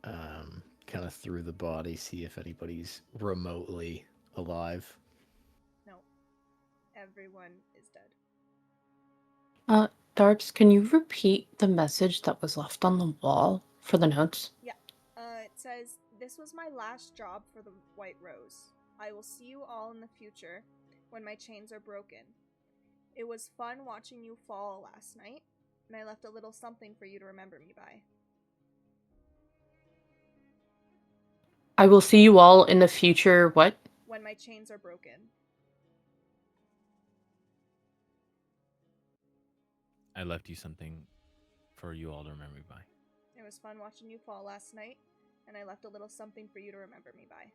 kind of through the body, see if anybody's remotely alive. No, everyone is dead. Darbs, can you repeat the message that was left on the wall for the notes? Yeah. It says, "This was my last job for the White Rose. I will see you all in the future when my chains are broken. It was fun watching you fall last night, and I left a little something for you to remember me by." I will see you all in the future. What? When my chains are broken. I left you something for you all to remember me by. It was fun watching you fall last night, and I left a little something for you to remember me by.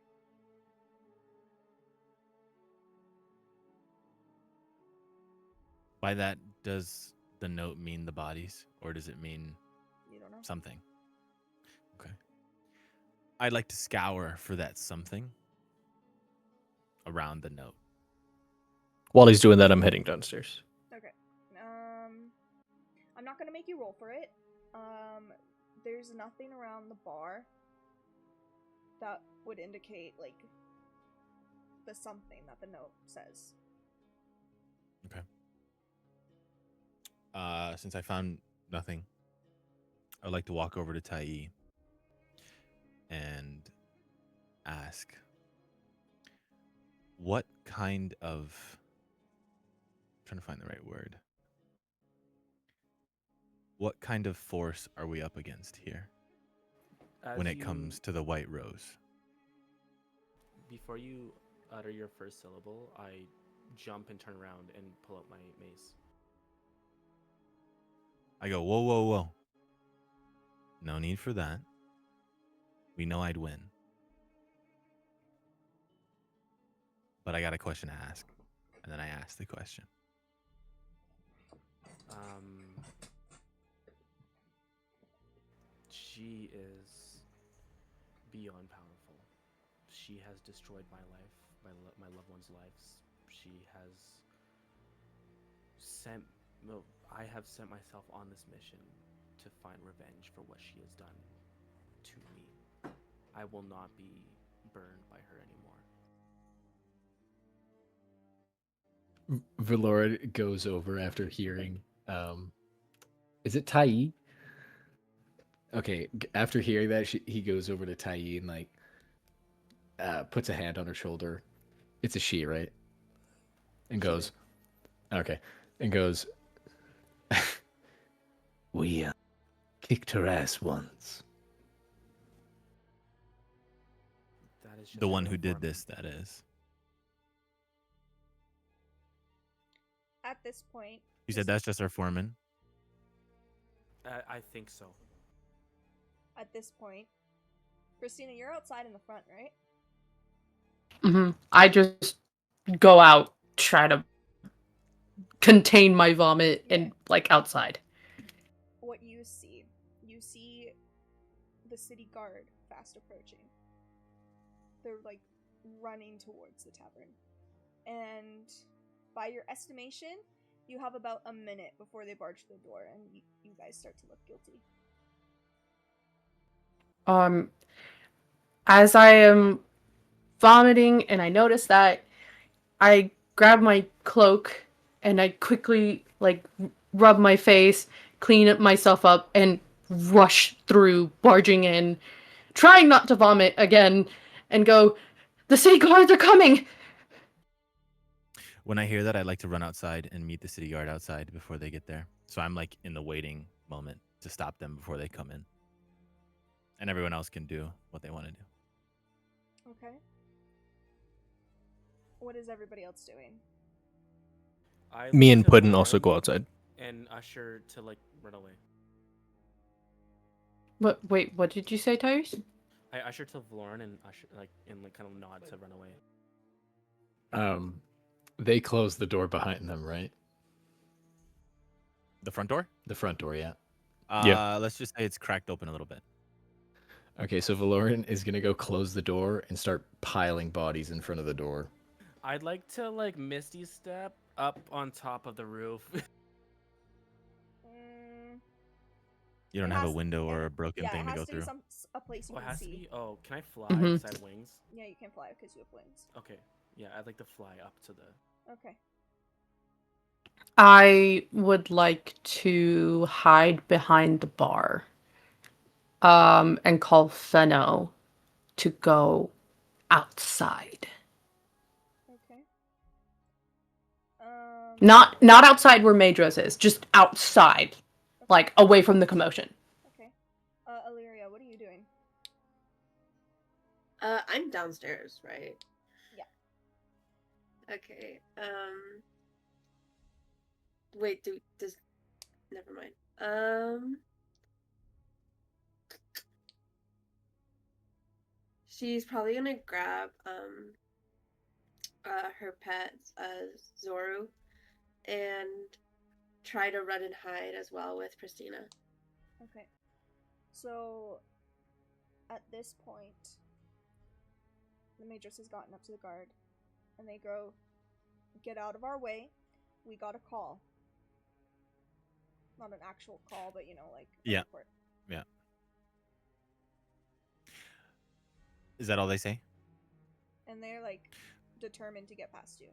By that, does the note mean the bodies, or does it mean You don't know. something? Okay. I'd like to scour for that something around the note. While he's doing that, I'm heading downstairs. Okay. I'm not gonna make you roll for it. There's nothing around the bar that would indicate the something that the note says. Okay. since I found nothing, I'd like to walk over to Tai and ask, what kind of, I'm trying to find the right word. What kind of force are we up against here when it comes to the White Rose? Before you utter your first syllable, I jump and turn around and pull out my mace. I go, whoa, whoa, whoa. No need for that. We know I'd win. But I got a question to ask. And then I ask the question. She is beyond powerful. She has destroyed my life, my loved ones' lives. She has sent. No, I have sent myself on this mission to find revenge for what she has done to me. I will not be burned by her anymore. Valora goes over after hearing. Is it Tai? Okay, after hearing that, he goes over to Tai and like puts a hand on her shoulder. It's a she, right? And goes, okay, and goes, we kicked her ass once. That is just The one who a did foreman. this, that is. At this point, You said that's just our foreman? I think so. at this point, Christina, you're outside in the front, right? I just go out, try to contain my vomit, and like outside. What you see the city guard fast approaching. They're like running towards the tavern. And by your estimation, you have about a minute before they barge through the door and you guys start to look guilty. As I am vomiting and I notice that, I grab my cloak and I quickly like rub my face, clean it myself up, and rush through, barging in, trying not to vomit again, and go, "The city guards are coming!" When I hear that, I'd like to run outside and meet the city guard outside before they get there. So I'm like in the waiting moment to stop them before they come in. And everyone else can do what they want to do. Okay. What is everybody else doing? Me look and to Puddin also Valoran go outside. and Usher to like run away. What? Wait, what did you say, Tyrese? I usher to Valoran and Usher like kind of nod to run away. They close the door behind them, right? The front door? The front door, yeah. Yeah. Let's just say it's cracked open a little bit. Okay, so Valoran is gonna go close the door and start piling bodies in front of the door. I'd like to like Misty step up on top of the roof. You don't It have a has- window or a broken Yeah, thing it to has go to be through. a place you Oh, it can has to see. be. Oh, can I fly? Mhm. Because I have wings. Yeah, you can fly because you have wings. Okay. Yeah, I'd like to fly up to the. Okay. I would like to hide behind the bar. And call Fenno to go outside. Okay. Not outside where Madros is, just outside. Like away from the commotion. Okay. Illyria, what are you doing? I'm downstairs, right? Yeah. Okay. Wait, never mind. She's probably gonna grab her pet, Zoru, and try to run and hide as well with Christina. Okay. So, at this point, the Matrix has gotten up to the guard, and they go, "Get out of our way. We got a call." Not an actual call, but like a Yeah. report. Yeah. Is that all they say? And they're like determined to get past you.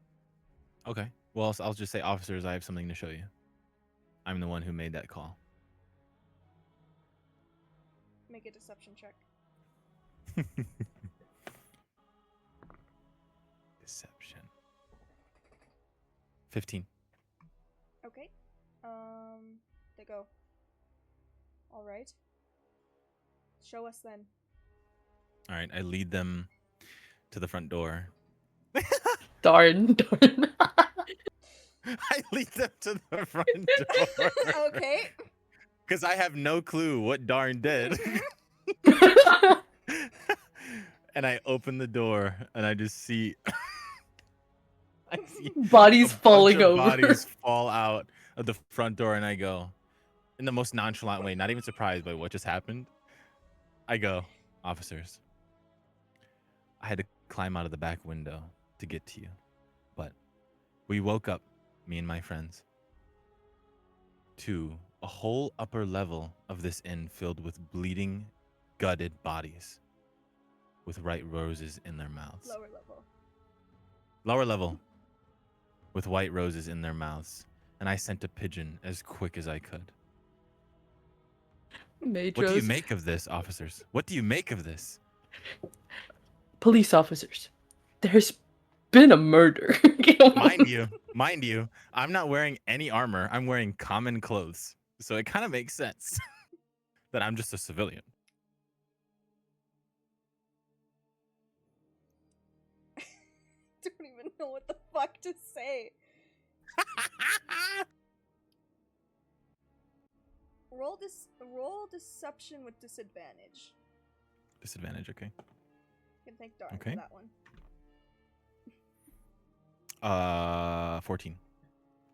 Okay. Well, I'll just say, officers, I have something to show you. I'm the one who made that call. Make a deception check. Deception. 15. Okay. They go. All right. Show us then. All right, I lead them to the front door. Darn. I lead them to the front door. Okay. Because I have no clue what Darn did. And I open the door and I just see I see Bodies a bunch falling of over. bodies fall out of the front door, and I go, in the most nonchalant way, not even surprised by what just happened. I go, officers, I had to climb out of the back window to get to you, but we woke up, me and my friends, to a whole upper level of this inn filled with bleeding, gutted bodies with white roses in their mouths. Lower level. Lower level with white roses in their mouths. And I sent a pigeon as quick as I could. Matros. What do you make of this, officers? What do you make of this? Police officers. There's been a murder. Mind you, I'm not wearing any armor. I'm wearing common clothes. So it kind of makes sense that I'm just a civilian. Don't even know what the fuck to say. Roll deception with disadvantage. Disadvantage, okay. You can thank Darn Okay. for that one. 14.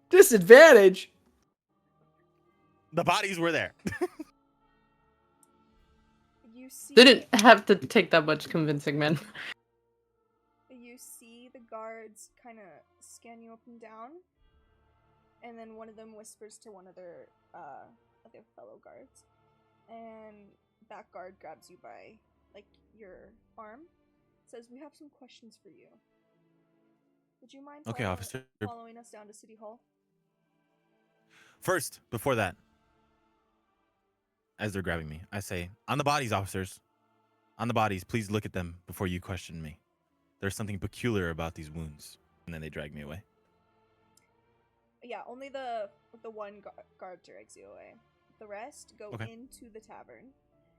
Disadvantage. The bodies were there. You see. Didn't have to take that much convincing, man. You see the guards kind of scan you up and down, and then one of them whispers to one of their fellow guards, and that guard grabs you by like your arm, says, "We have some questions for you. Would you mind Okay, officer. following us down to City Hall?" First, before that, as they're grabbing me, I say, on the bodies, officers. On the bodies, please look at them before you question me. There's something peculiar about these wounds. And then they drag me away. Yeah, only the one guard drags you away. The rest go Okay. into the tavern,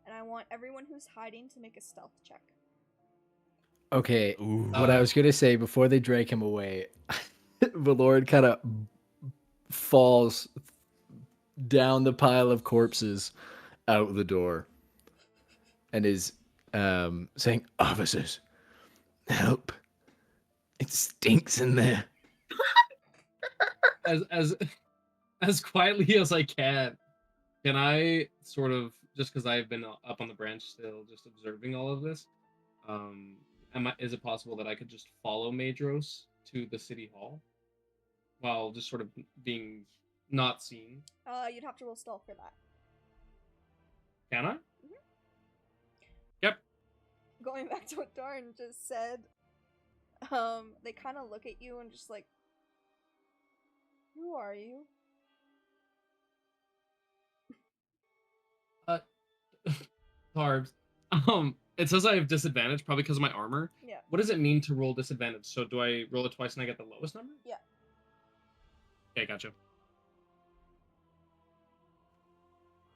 and I want everyone who's hiding to make a stealth check. Okay, Ooh. what I was gonna say before they drag him away, Valord kind of falls down the pile of corpses out the door and is saying, "Officers, help! It stinks in there." As quietly as I can I sort of, just because I've been up on the branch still, just observing all of this, is it possible that I could just follow Madros to the city hall while just sort of being not seen? You'd have to roll stealth for that. Can I? Mm-hmm. Yep. Going back to what Darn just said, they kind of look at you and just like, "Who are you?" Carbs. It says I have disadvantage, probably because of my armor. Yeah. What does it mean to roll disadvantage? So do I roll it twice and I get the lowest number? Yeah. Okay, gotcha.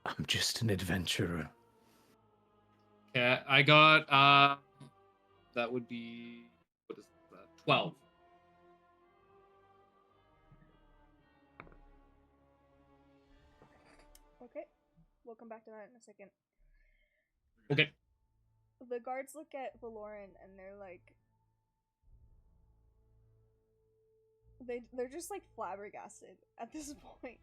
I'm just an adventurer. Okay, I got that would be, what is that? 12. Okay. We'll come back to that in a second. Okay. The guards look at Valoran and they're like, they're just like flabbergasted at this point.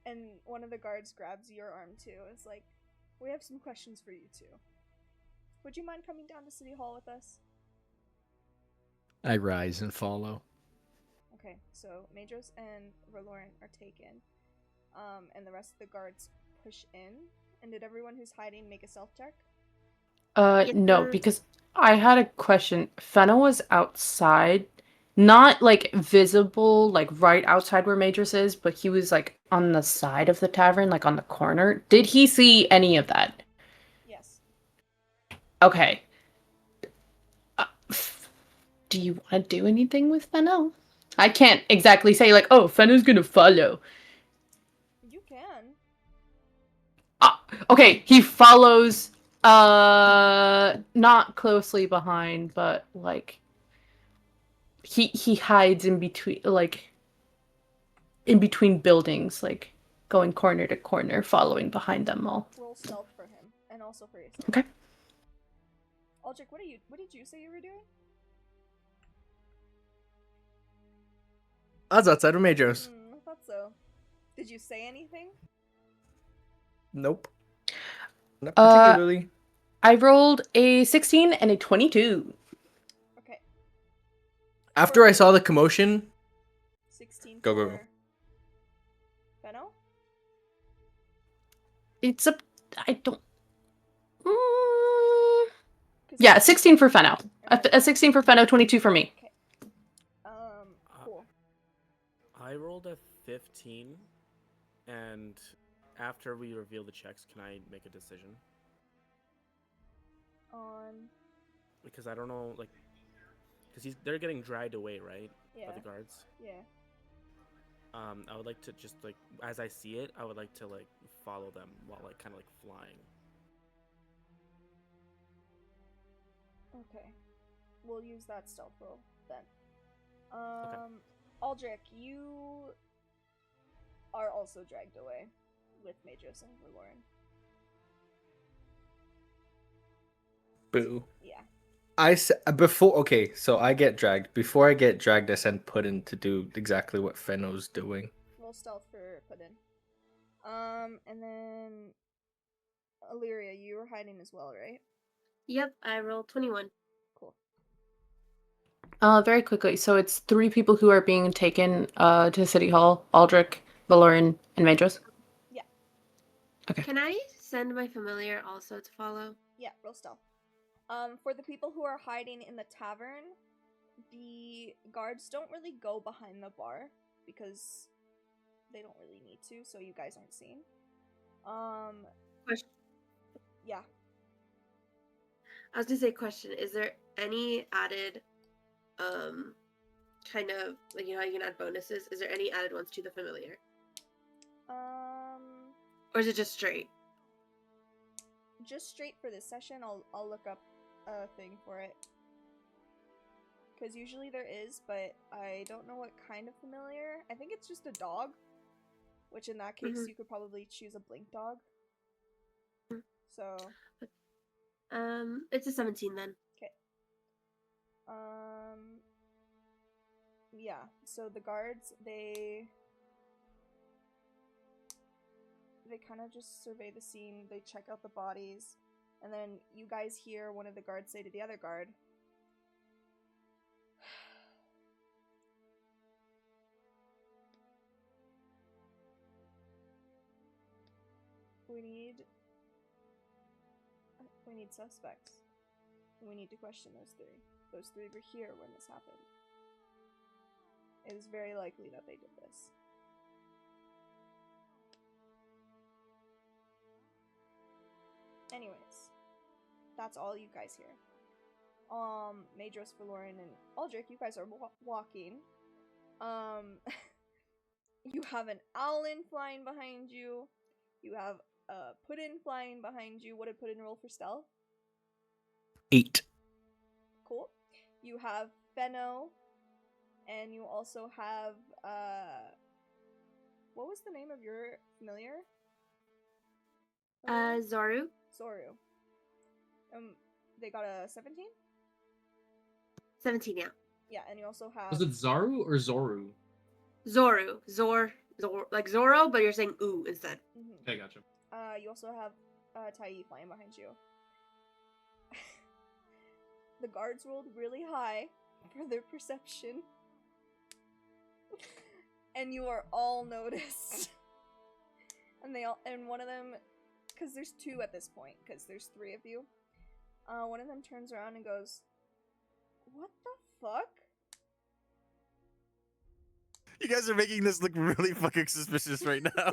And one of the guards grabs your arm too. It's like, "We have some questions for you too. Would you mind coming down to City Hall with us?" I rise and follow. Okay, so Madros and Valoran are taken, and the rest of the guards push in. And did everyone who's hiding make a stealth check? No, because I had a question. Fenna was outside. Not like visible, like right outside where Matrix is, but he was like on the side of the tavern, like on the corner. Did he see any of that? Yes. Okay. Uh, do you want to do anything with Fennel? I can't exactly say like, oh, Fennel's gonna follow. You can. Okay, he follows not closely behind, but like he hides in between, like in between buildings, like going corner to corner, following behind them all. Roll stealth for him, and also for yourself. Okay. Aldrich, what did you say you were doing? I was outside of Majors. I thought so. Did you say anything? Nope. Not Uh, particularly. I rolled a 16 and a 22. Okay. After I saw the commotion, 16 Go, for go, go. Benno? It's a I don't. Yeah, 16 for Fenno. A 16 for Fenno, 22 for me. Okay. Cool. I rolled a 15, and after we reveal the checks, can I make a decision? On. Because I don't know, like, because they're getting dragged away, right? Yeah. By the guards. Yeah. I would like to just like, as I see it, I would like to like follow them while like kind of like flying. Okay. We'll use that stealth roll then. Okay. Aldrich, you are also dragged away with Maedros and Verloren. Boo. Yeah. Okay, so I get dragged. Before I get dragged, I send Puddin to do exactly what Fenno's doing. Roll stealth for Puddin. And then Illyria, you were hiding as well, right? Yep, I rolled 21. Cool. Very quickly. So it's 3 people who are being taken to City Hall: Aldrich, Valoran, and Maedros. Yeah. Okay. Can I send my familiar also to follow? Yeah, roll stealth. For the people who are hiding in the tavern, the guards don't really go behind the bar because they don't really need to, so you guys aren't seen. Question. Yeah. I was gonna say, question: is there any added, kind of like, you know how you can add bonuses? Is there any added ones to the familiar, or is it just straight? Just straight for this session. I'll look up a thing for it. Because usually there is, but I don't know what kind of familiar. I think it's just a dog. Which in that case, you could probably choose a blink dog. So. It's a 17 then. Okay. Yeah. So the guards, they kind of just survey the scene. They check out the bodies, and then you guys hear one of the guards say to the other guard, We need suspects. We need to question those 3. Those 3 were here when this happened. It is very likely that they did this. Anyways, that's all you guys hear. Maedros, Valoran, and Aldrich, you guys are walking. You have an Owlin flying behind you. You have Puddin flying behind you. What did Puddin roll for stealth? 8. Cool. You have Fenno, and you also have what was the name of your familiar? Zoru. Zoru. They got a 17? 17, yeah. Yeah, and you also have. Was it Zaru or Zoru? Zoru. Like Zoro, but you're saying ooh instead. Okay, gotcha. You also have Tai flying behind you. The guards rolled really high for their perception. And you are all noticed. And one of them, because there's 2 at this point, because there's 3 of you. One of them turns around and goes, "What the fuck?" You guys are making this look really fucking suspicious right now.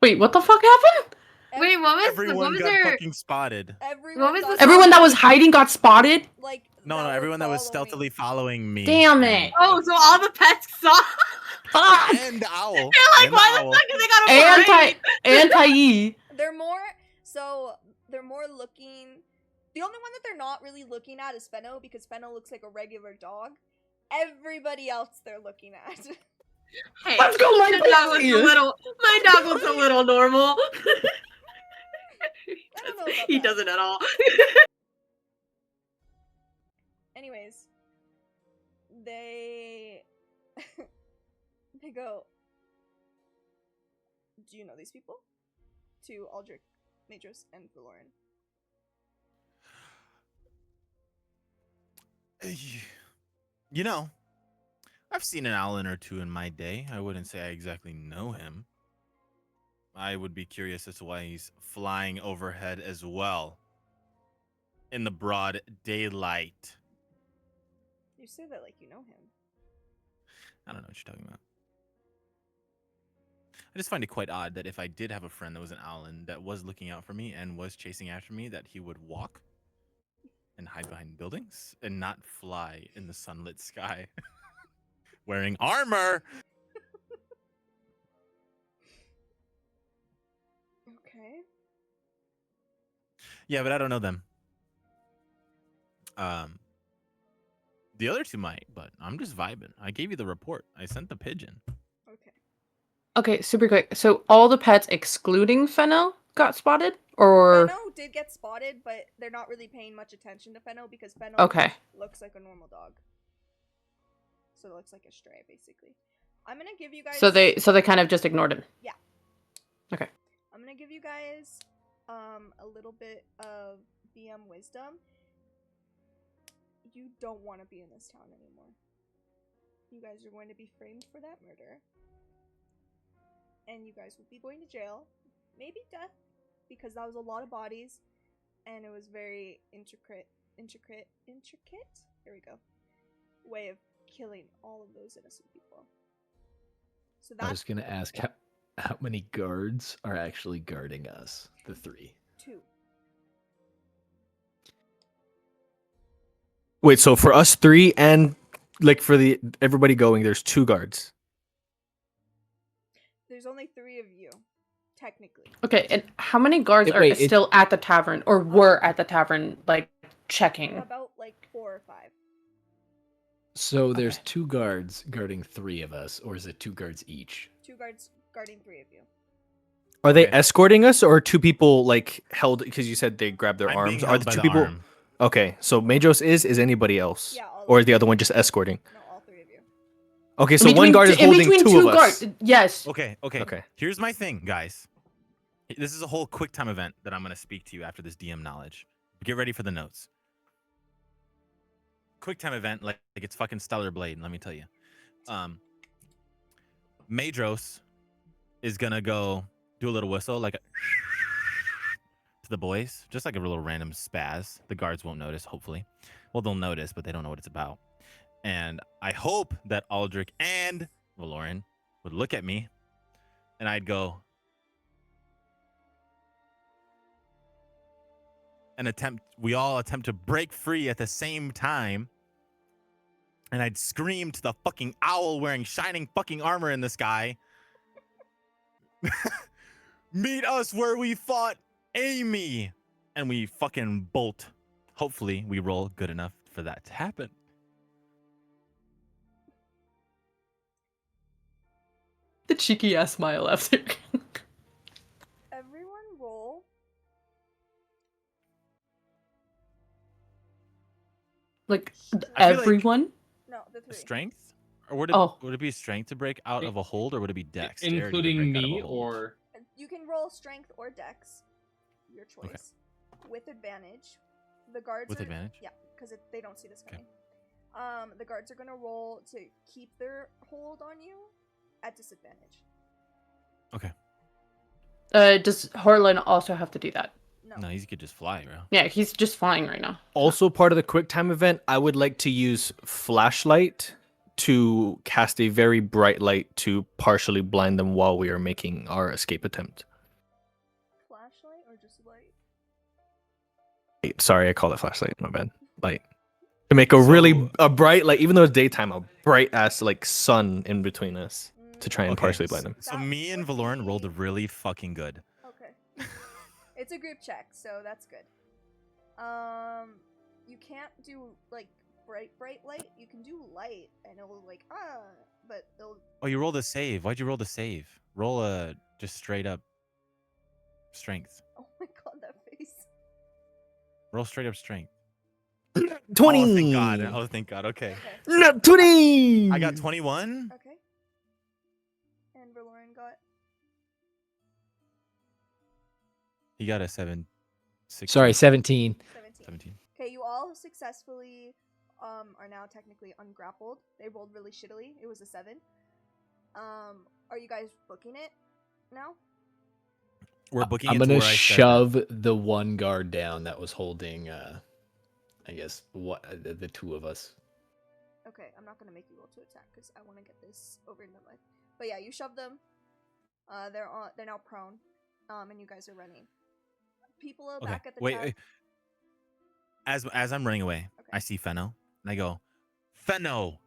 Wait, what the fuck happened? Wait, what was Everyone got their fucking spotted. Everyone, was got the Everyone that was spotted, hiding got spotted? like No, that were everyone that was following. stealthily following me. Damn and- it. Oh, so all the pets saw. Fuck! And the owl. They're like, and why the the owl. fuck did they got a parade? Anti-E. They're more looking. The only one that they're not really looking at is Fenno, because Fenno looks like a regular dog. Everybody else they're looking at. Hey, Let's go, my dog looks pussy. a little. My dog looks a little normal. I don't know about He that. doesn't at all. Anyways, they they go, do you know these people? To Aldrich, Matros, and Valoran. You know, I've seen an owlin or two in my day. I wouldn't say I exactly know him. I would be curious as to why he's flying overhead as well. In the broad daylight. You say that like you know him. I don't know what you're talking about. I just find it quite odd that if I did have a friend that was an owlin that was looking out for me and was chasing after me, that he would walk and hide behind buildings and not fly in the sunlit sky wearing armor. Okay. Yeah, but I don't know them. The other two might, but I'm just vibing. I gave you the report. I sent the pigeon. Okay. Okay, super quick. So all the pets excluding Fennel got spotted? Or Fenno did get spotted, but they're not really paying much attention to Fenno because Fenno okay. looks like a normal dog. So it looks like a stray, basically. I'm gonna give you guys. So they kind of just ignored him. Yeah. Okay. I'm gonna give you guys a little bit of BM wisdom. You don't want to be in this town anymore. You guys are going to be framed for that murder. And you guys will be going to jail. Maybe death, because that was a lot of bodies. And it was very intricate, here we go, way of killing all of those innocent people. So I that's was gonna ask how many guards are actually guarding us? The 3. 2. Wait, so for us 3 and like for the everybody going, there's 2 guards. There's only 3 of you, technically. Okay, and how many guards are still at the tavern or were at the tavern, like checking? About like 4 or 5. So there's Okay. 2 guards guarding 3 of us, or is it 2 guards each? 2 guards guarding 3 of you. Are they Okay. escorting us or 2 people like held because you said they grabbed their I'm arms? being Are held the by 2 the people arm. Okay, so Majos is anybody else? Yeah, all Or of is the you. other one just escorting? No, all 3 of you. Okay, so one guard is holding 2 of us. Yes. Okay. Okay. Here's my thing, guys. This is a whole quick time event that I'm going to speak to you after this DM knowledge. Get ready for the notes. Quick time event, like it's fucking Stellar Blade, let me tell you. Madros is going to go do a little whistle, like to the boys, just like a little random spaz. The guards won't notice, hopefully. Well, they'll notice, but they don't know what it's about. And I hope that Aldrich and Valoran would look at me, and I'd go and we all attempt to break free at the same time. And I'd scream to the fucking owl wearing shining fucking armor in the sky. Meet us where we fought Amy. And we fucking bolt. Hopefully we roll good enough for that to happen. The cheeky ass smile after. Everyone roll. Like I feel like- everyone? No, the 3. Strength? Or would it be strength to break out of a hold, or would it be dexterity to Including break out of me, a hold? or You can roll strength or dex, your choice, with advantage. The guards With are, advantage? Yeah, because they don't see this Okay. coming. The guards are gonna roll to keep their hold on you at disadvantage. Okay. Does Horlin also have to do that? No, he could just fly, bro. Yeah, he's just flying right now. Also, part of the quick time event, I would like to use flashlight to cast a very bright light to partially blind them while we are making our escape attempt. Flashlight or just light? Sorry, I call it flashlight. My bad. Light. To make a bright, like, even though it's daytime, a bright ass like sun in between us to try and partially blind them. So me and Valoran rolled really fucking good. Okay. It's a group check, so that's good. You can't do like bright light. You can do light, and it'll like but it'll. Oh, you rolled a save. Why'd you roll the save? Roll a just straight up strength. Oh my god, that face. Roll straight up strength. 20. Oh, thank God. Oh, thank God. Okay. No, 20. I got 21. Okay. And Verloren got. He got a 7. 16. Sorry, 17. 17. Okay, you all successfully are now technically ungrappled. They rolled really shittily. It was a 7. Are you guys booking it now? We're booking. I'm it to gonna where I said shove the one guard down that was holding. I guess what the two of us. Okay, I'm not gonna make you roll to attack because I want to get this over and done with. But yeah, you shove them. They're now prone. And you guys are running. People are back at the wait. As I'm running away, Okay. I see Fenno, and I go, Fenno,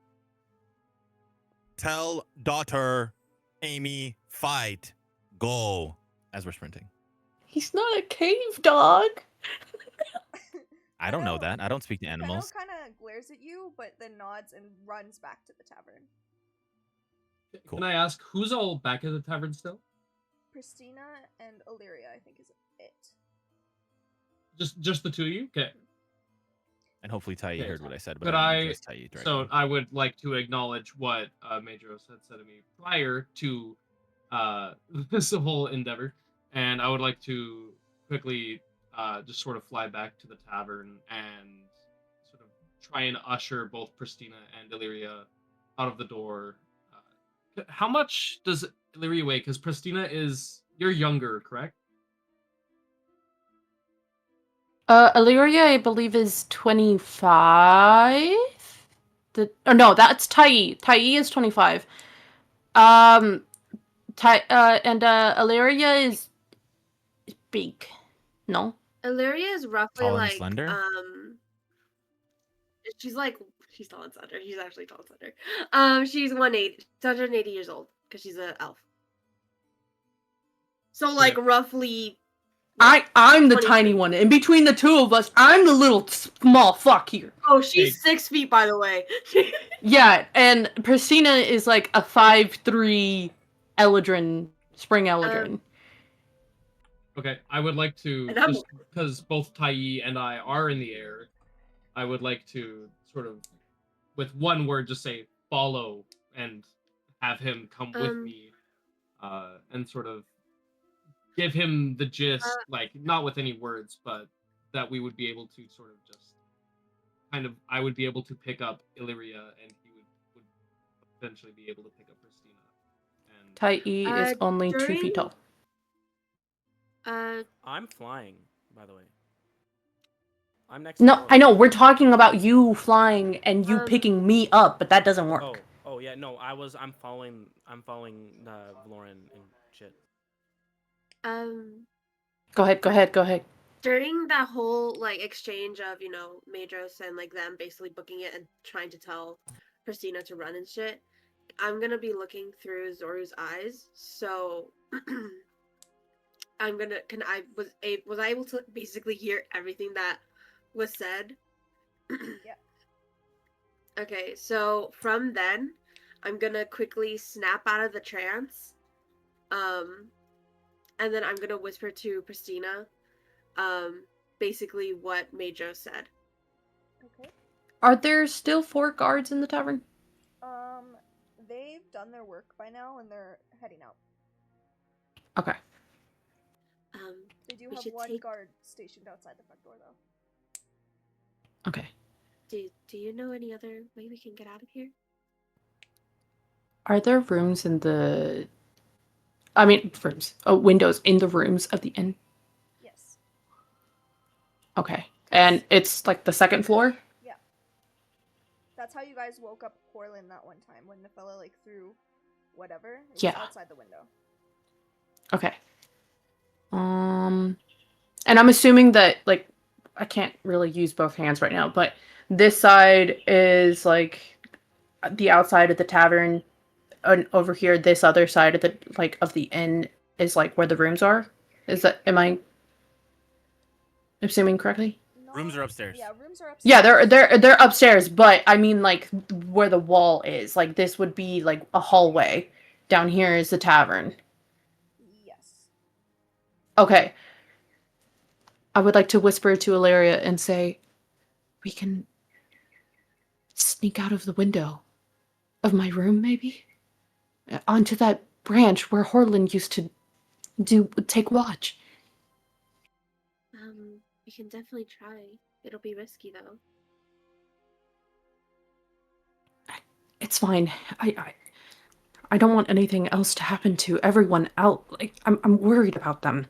tell daughter Amy fight, go. As we're sprinting. He's not a cave dog. I don't know that. I don't speak to animals. Fenno kind of glares at you, but then nods and runs back to the tavern. Cool. Can I ask who's all back at the tavern still? Christina and Illyria, I think, is it. Just the two of you? Okay. And hopefully Tai Okay. heard what I said, but Could I I? didn't address Tai directly. So I would like to acknowledge what Majros had said to me prior to this whole endeavor, and I would like to quickly just sort of fly back to the tavern and sort of try and usher both Pristina and Illyria out of the door. How much does Illyria weigh? Because Pristina you're younger, correct? Illyria, I believe, is 25. No, that's Tai. Tai is 25. And Illyria is big. No? Illyria is roughly Tall and like slender? she's tall and slender. She's actually tall and slender. She's 180 years old because she's an elf. So like roughly. I'm the 23. tiny one. In between the two of us, I'm the little small fuck here. Oh, she's 6 feet, by the way. Yeah, and Pristina is like a 5'3" Eldrin, spring Eldrin. Okay, I would like to, And I'm- just because both Tai and I are in the air, I would like to sort of, with one word, just say follow and have him come with me, and sort of give him the gist, like, not with any words, but that we would be able to sort of just kind of, I would be able to pick up Illyria, and he would eventually be able to pick up Pristina. And Tai is only 2 feet tall. I'm flying, by the way. I'm next. No, to I know. We're talking about you flying and you picking me up, but that doesn't work. Oh yeah, no. I'm following Valoran and shit. Go ahead. During that whole like exchange of Madros and like them basically booking it and trying to tell Christina to run and shit, I'm gonna be looking through Zoru's eyes. So was I able to basically hear everything that was said? Yeah. Okay, so from then, I'm gonna quickly snap out of the trance, and then I'm gonna whisper to Pristina, basically what Major said. Okay. Are there still 4 guards in the tavern? They've done their work by now and they're heading out. Okay. They do have one guard stationed outside the front door, though. Okay. Do you know any other way we can get out of here? Are there rooms in the... windows in the rooms of the inn? Yes. Okay. And it's like the second floor? Yeah. That's how you guys woke up Corlin that one time when the fella like threw whatever. It was Yeah. outside the window. Okay. And I'm assuming that like I can't really use both hands right now, but this side is like the outside of the tavern, and over here this other side of the like of the inn is like where the rooms are. Is that am I assuming correctly? Rooms are upstairs. Yeah, rooms are upstairs. Yeah, they're upstairs, but I mean like where the wall is. Like this would be like a hallway. Down here is the tavern. Yes. Okay. I would like to whisper to Ilaria and say, we can sneak out of the window of my room, maybe? Onto that branch where Horlin used to take watch. We can definitely try. It'll be risky though. It's fine. I don't want anything else to happen to everyone out. Like I'm worried about them.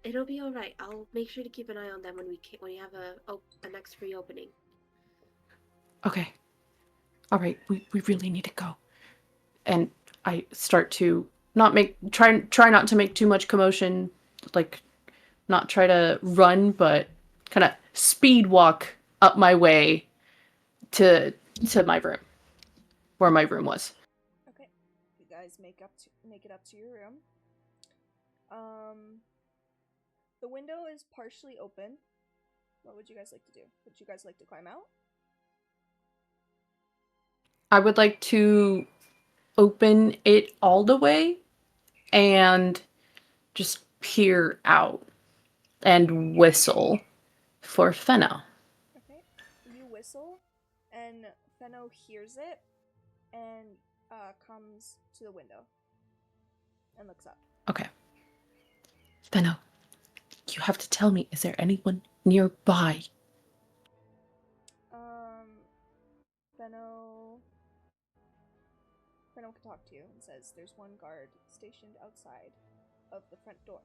It'll be all right. I'll make sure to keep an eye on them when we have a next free opening. Okay. All right. We really need to go. And I start to try not to make too much commotion, like not try to run, but kind of speed walk up my way to my room, where my room was. Okay. You guys make it up to your room. The window is partially open. What would you guys like to do? Would you guys like to climb out? I would like to open it all the way and just peer out and whistle for Fenna. Okay. You whistle, and Fenno hears it, and comes to the window and looks up. Okay. Fenno, you have to tell me, is there anyone nearby? Fenno can talk to you and says there's one guard stationed outside of the front door.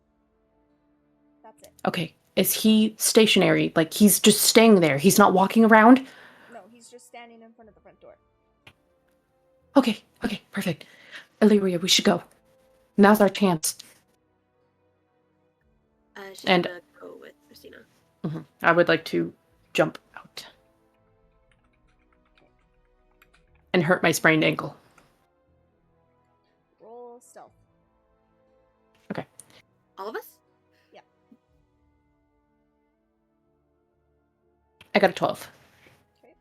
That's it. Okay. Is he stationary? Like he's just staying there? He's not walking around? No, he's just standing in front of the front door. Okay, perfect. Illyria, we should go. Now's our chance. She's And- gonna go with Christina. I would like to jump out. And hurt my sprained ankle. Roll stealth. Okay. All of us? Yeah. I got a 12. Okay.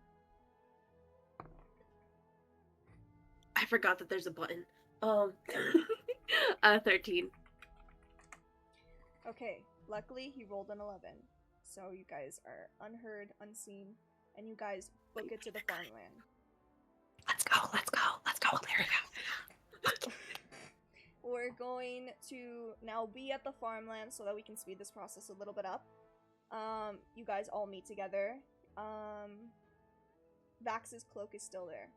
I forgot that there's a button. 13. Okay. Luckily, he rolled an 11. So you guys are unheard, unseen, and you guys book it to the farmland. Let's go, Illyria. We're going to now be at the farmland so that we can speed this process a little bit up. You guys all meet together. Vax's cloak is still there.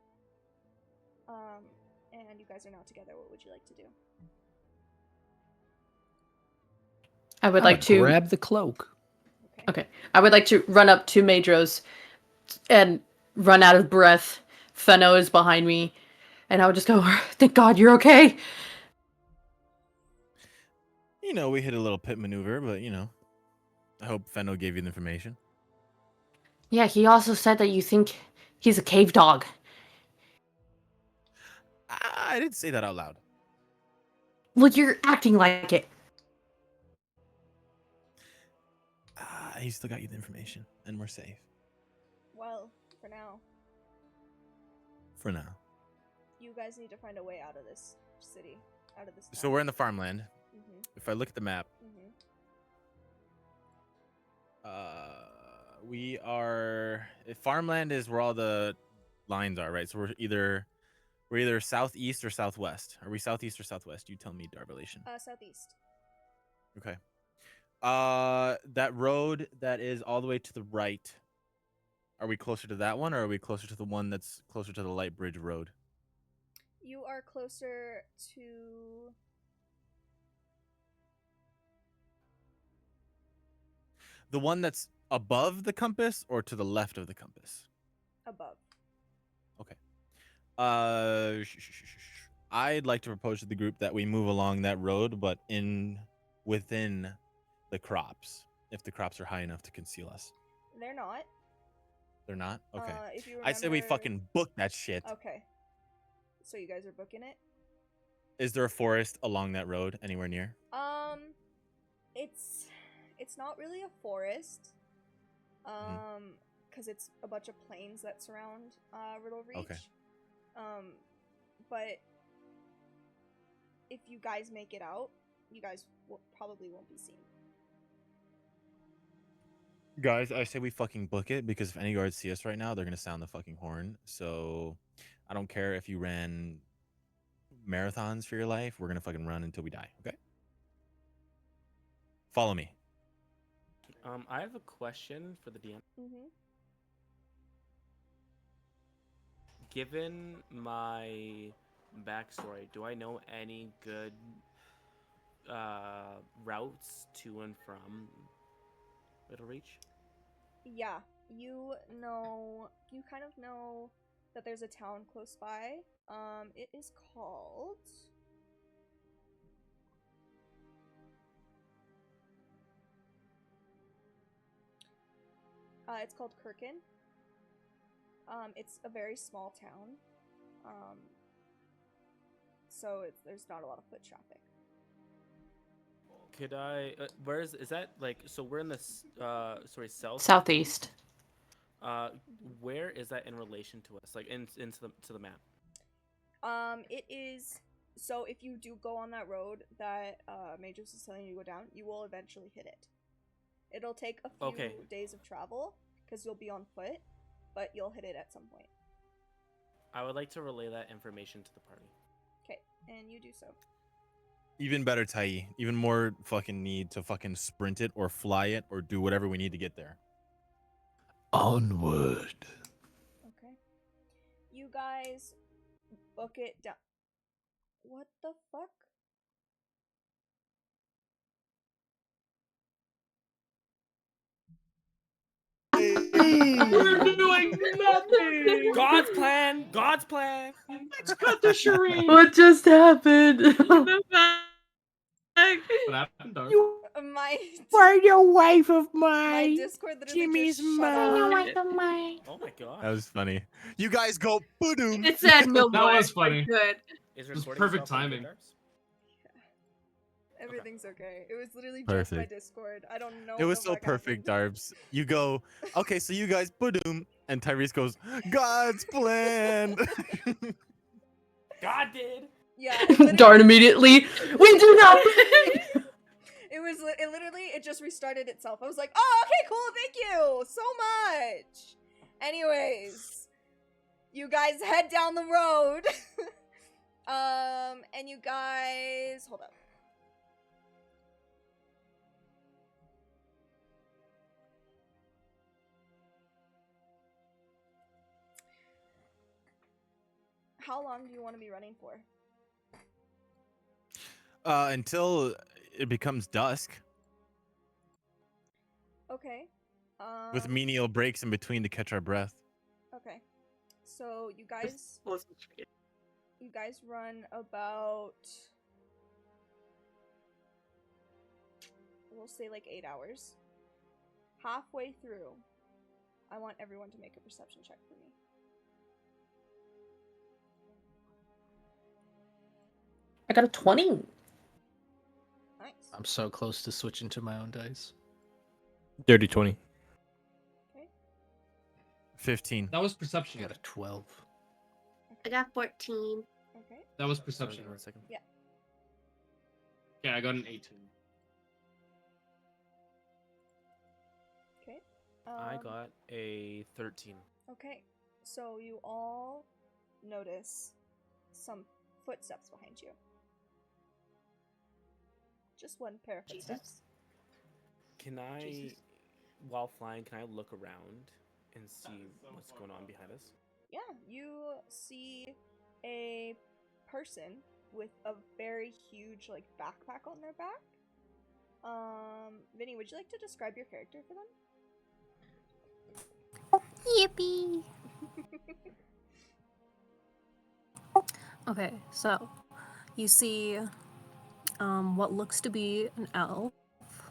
And you guys are now together. What would you like to do? I would like to grab the cloak. Okay. I would like to run up to Madros and run out of breath. Fenno is behind me. And I would just go, thank God you're okay. You know, we hit a little pit maneuver, but I hope Fenno gave you the information. Yeah, he also said that you think he's a cave dog. I didn't say that out loud. Well, you're acting like it. He still got you the information, and we're safe. Well, for now. For now. You guys need to find a way out of this city, out of this town. So we're in the farmland. Mm-hmm. If I look at the map, Mm-hmm. we are. Farmland is where all the lines are, right? So we're either southeast or southwest. Are we southeast or southwest? You tell me, Darvelation. Southeast. Okay. That road that is all the way to the right. Are we closer to that one, or are we closer to the one that's closer to the Light Bridge Road? You are closer to... The one that's above the compass or to the left of the compass? Above. Okay. I'd like to propose to the group that we move along that road, but within the crops, if the crops are high enough to conceal us. They're not. They're not? Okay. If you remember... I say we fucking book that shit. Okay. So you guys are booking it? Is there a forest along that road anywhere near? It's not really a forest. Because it's a bunch of plains that surround Riddle Reach. Okay. But if you guys make it out, you guys probably won't be seen. Guys, I say we fucking book it because if any guards see us right now, they're gonna sound the fucking horn. So I don't care if you ran marathons for your life. We're gonna fucking run until we die. Okay. Follow me. I have a question for the DM. Mm-hmm. Given my backstory, do I know any good routes to and from Middle Reach? Yeah, you kind of know that there's a town close by. It is called... it's called Kirkin. It's a very small town. So there's not a lot of foot traffic. Could I? Where is that? Like, so we're in the south. Southeast. Where is that in relation to us? Like, into the map. It is. So if you do go on that road that Majors is telling you to go down, you will eventually hit it. It'll take a few days of travel because you'll be on foot, but you'll hit it at some point. I would like to relay that information to the party. Okay, and you do so. Even better, Tai. Even more fucking need to fucking sprint it or fly it or do whatever we need to get there. Onward. Okay. You guys book it down. What the fuck? We're doing nothing. God's plan. God's plan. Let's cut the charade. What just happened? What happened, Dark? My Were the wife of my my Discord literally Jimmy's just shut off. Oh my god. That was funny. You guys go boom. It said no That more. was funny. Good. Is It was recording perfect stopped on timing. Darps? Everything's okay. It was literally just my Perfect. Discord. I don't know. It was what the so fuck perfect, happened. Darbs. You go, okay, so you guys boom, and Tyrese goes, God's plan. God did. Yeah. It literally, Darn immediately. We do not. it literally it just restarted itself. I was like, oh, okay, cool, thank you so much. Anyways, you guys head down the road. And you guys hold up. How long do you want to be running for? Until it becomes dusk, Okay. with menial breaks in between to catch our breath. Okay. So you guys run about, we'll say like 8 hours. Halfway through, I want everyone to make a perception check for me. I got a 20. Nice. I'm so close to switching to my own dice. Dirty 20. Okay. 15. That was I perception. got a 12. I got 14. Okay. That was Sorry, perception. give me 1 second. Yeah, I got an 18. Okay. I got a 13. Okay. So you all notice some footsteps behind you. Just one pair of Jesus. footsteps. Can I, Jesus. while flying, can I look around and see what's going on behind us? Yeah, you see a person with a very huge like backpack on their back. Vinny, would you like to describe your character for them? Yippee! Okay, so you see what looks to be an elf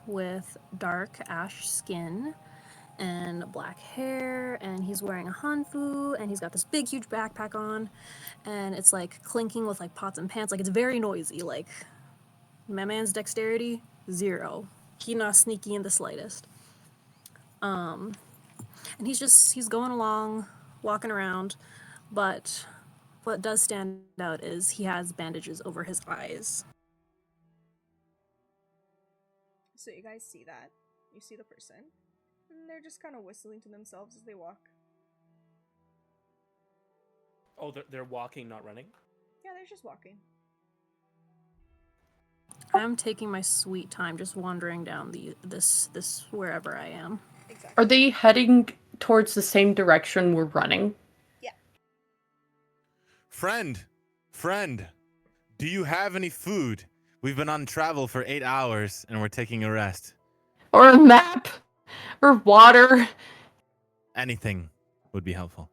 with dark ash skin and black hair, and he's wearing a hanfu, and he's got this big huge backpack on, and it's like clinking with like pots and pans, like it's very noisy. Like my man's dexterity 0. He not sneaky in the slightest. And he's going along, walking around, but what does stand out is he has bandages over his eyes. So you guys see that. You see the person. And they're just kind of whistling to themselves as they walk. Oh, they're walking, not running? Yeah, they're just walking. I'm taking my sweet time just wandering down this wherever I am. Exactly. Are they heading towards the same direction we're running? Yeah. Friend, do you have any food? We've been on travel for 8 hours and we're taking a rest. Or a map? Or water? Anything would be helpful.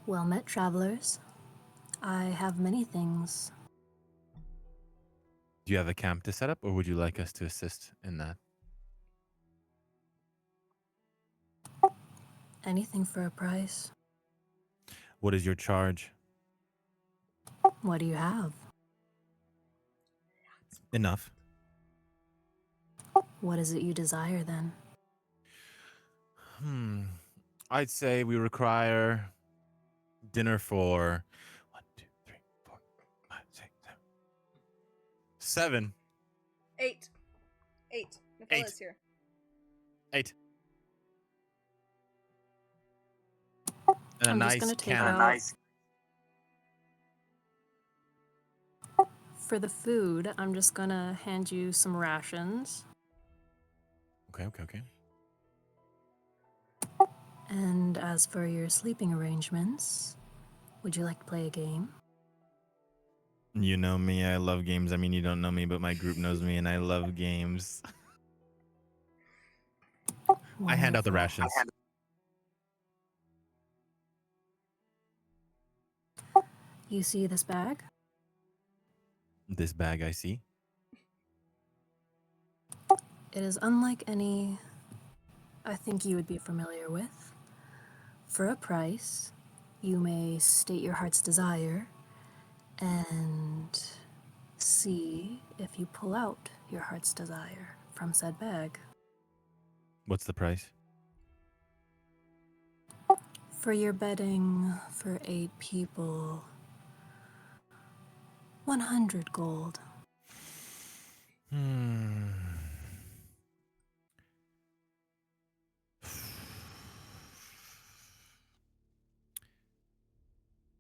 Well met, travelers. I have many things. Do you have a camp to set up, or would you like us to assist in that? Anything for a price. What is your charge? What do you have? Enough. What is it you desire, then? I'd say we require dinner for 1, 2, 3, 4, 5, 6, 7. 8. Nicole's here. 8. And I'm a just nice gonna take can. out... For the food, I'm just gonna hand you some rations. Okay. And as for your sleeping arrangements, would you like to play a game? You know me, I love games. I mean, you don't know me, but my group knows me, and I love games. I hand out the Wonderful. rations. You see this bag? This bag I see. It is unlike any I think you would be familiar with. For a price, you may state your heart's desire and see if you pull out your heart's desire from said bag. What's the price? For your bedding for 8 people, 100 gold. Hmm.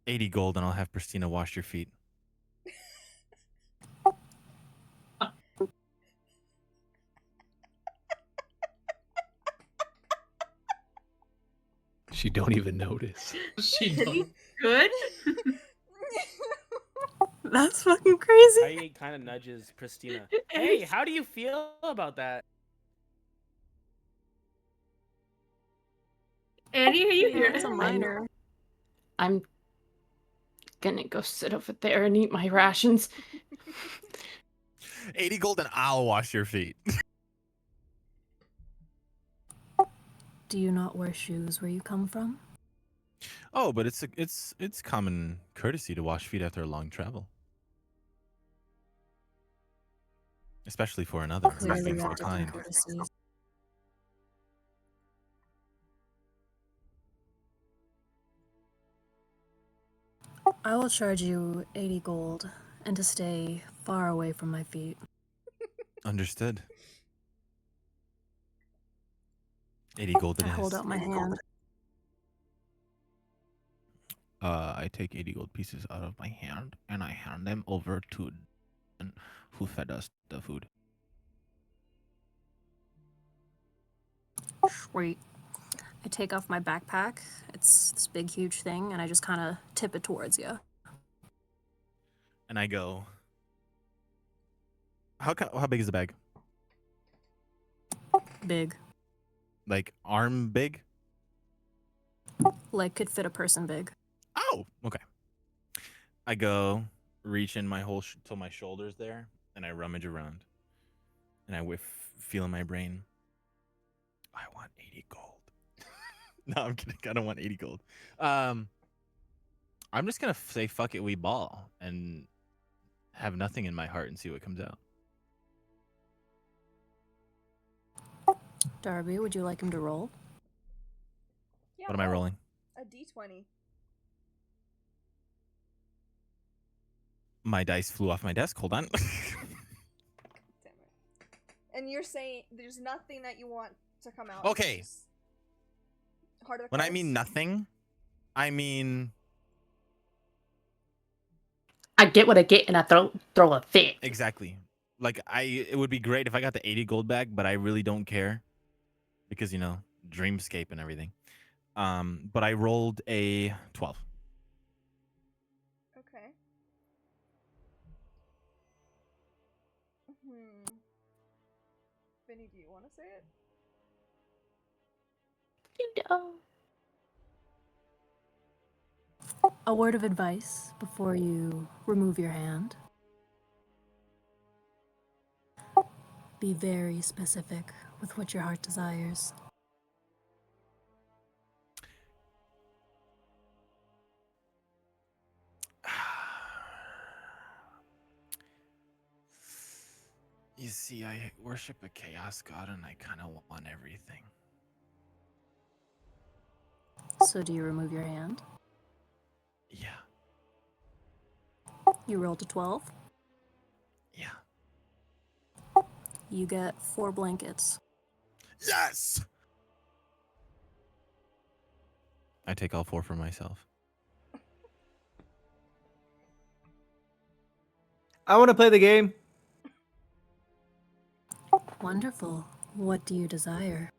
$80 gold, and I'll have Pristina wash your feet. She don't even notice. She don't. Good? That's fucking crazy. I kind of nudges Pristina. Hey, how do you feel about that? Annie, are you here? It's a minor. I'm gonna go sit over there and eat my rations. 80 gold, and I'll wash your feet. Do you not wear shoes where you come from? Oh, but it's common courtesy to wash feet after a long travel, especially for another who's Clearly been you so have different kind. courtesies. I will charge you 80 gold and to stay far away from my feet. Understood. 80 gold it I is. hold out my hand. I take 80 gold pieces out of my hand and I hand them over to who fed us the food. Sweet. I take off my backpack. It's this big, huge thing, and I just kind of tip it towards you. And I go, How big is the bag? Big. Like arm big? Like could fit a person big. Oh, okay. I go reach in my whole till my shoulders there, and I rummage around, and I feel in my brain. I want 80 gold. No, I'm kidding. I don't want 80 gold. I'm just gonna say fuck it, we ball, and have nothing in my heart and see what comes out. Darby, would you like him to roll? Yeah, What am I rolling? A d20. My dice flew off my desk. Hold on. Damn it. And you're saying there's nothing that you want to come out. Okay. Just heart of the When I cards? mean nothing, I mean I get what I get, and I throw a fit. exactly. Like it would be great if I got the 80 gold back, but I really don't care because Dreamscape and everything. But I rolled a 12. Okay. Vinny, do you want to say it? A word of advice before you remove your hand. Be very specific with what your heart desires. You see, I worship a chaos god and I kind of want everything. So do you remove your hand? Yeah. You rolled a 12. Yeah. You get 4 blankets. Yes! I take all 4 for myself. I want to play the game. Wonderful. What do you desire?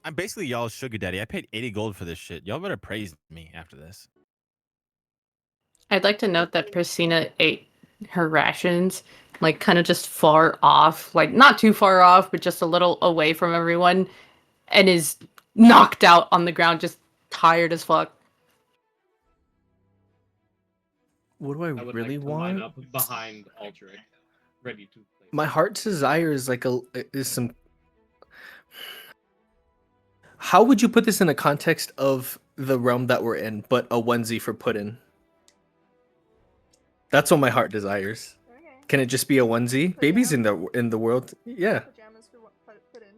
I'm basically y'all's sugar daddy. I paid 80 gold for this shit. Y'all better praise me after this. I'd like to note that Priscilla ate her rations, like kind of just far off, like not too far off, but just a little away from everyone, and is knocked out on the ground, just tired as fuck. What do I I would really like to line want? up behind Aldrich, ready to play. My heart's desire is some. How would you put this in a context of the realm that we're in, but a onesie for Puddin? That's what my heart desires. Okay. Can it just be a onesie? Babies in the world, yeah. Pajamas for put in.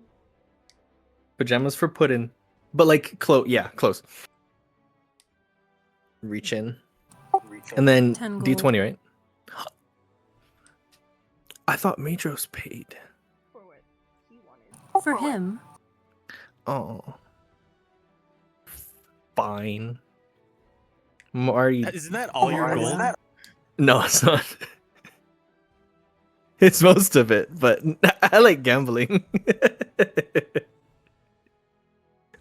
Pajamas for Puddin, but like close. Reach in, and then 10 gold. D20, right? I thought Madros paid. For what he wanted. For him. Oh, fine. Marty. Isn't that all your gold? No, it's not. It's most of it, but I like gambling.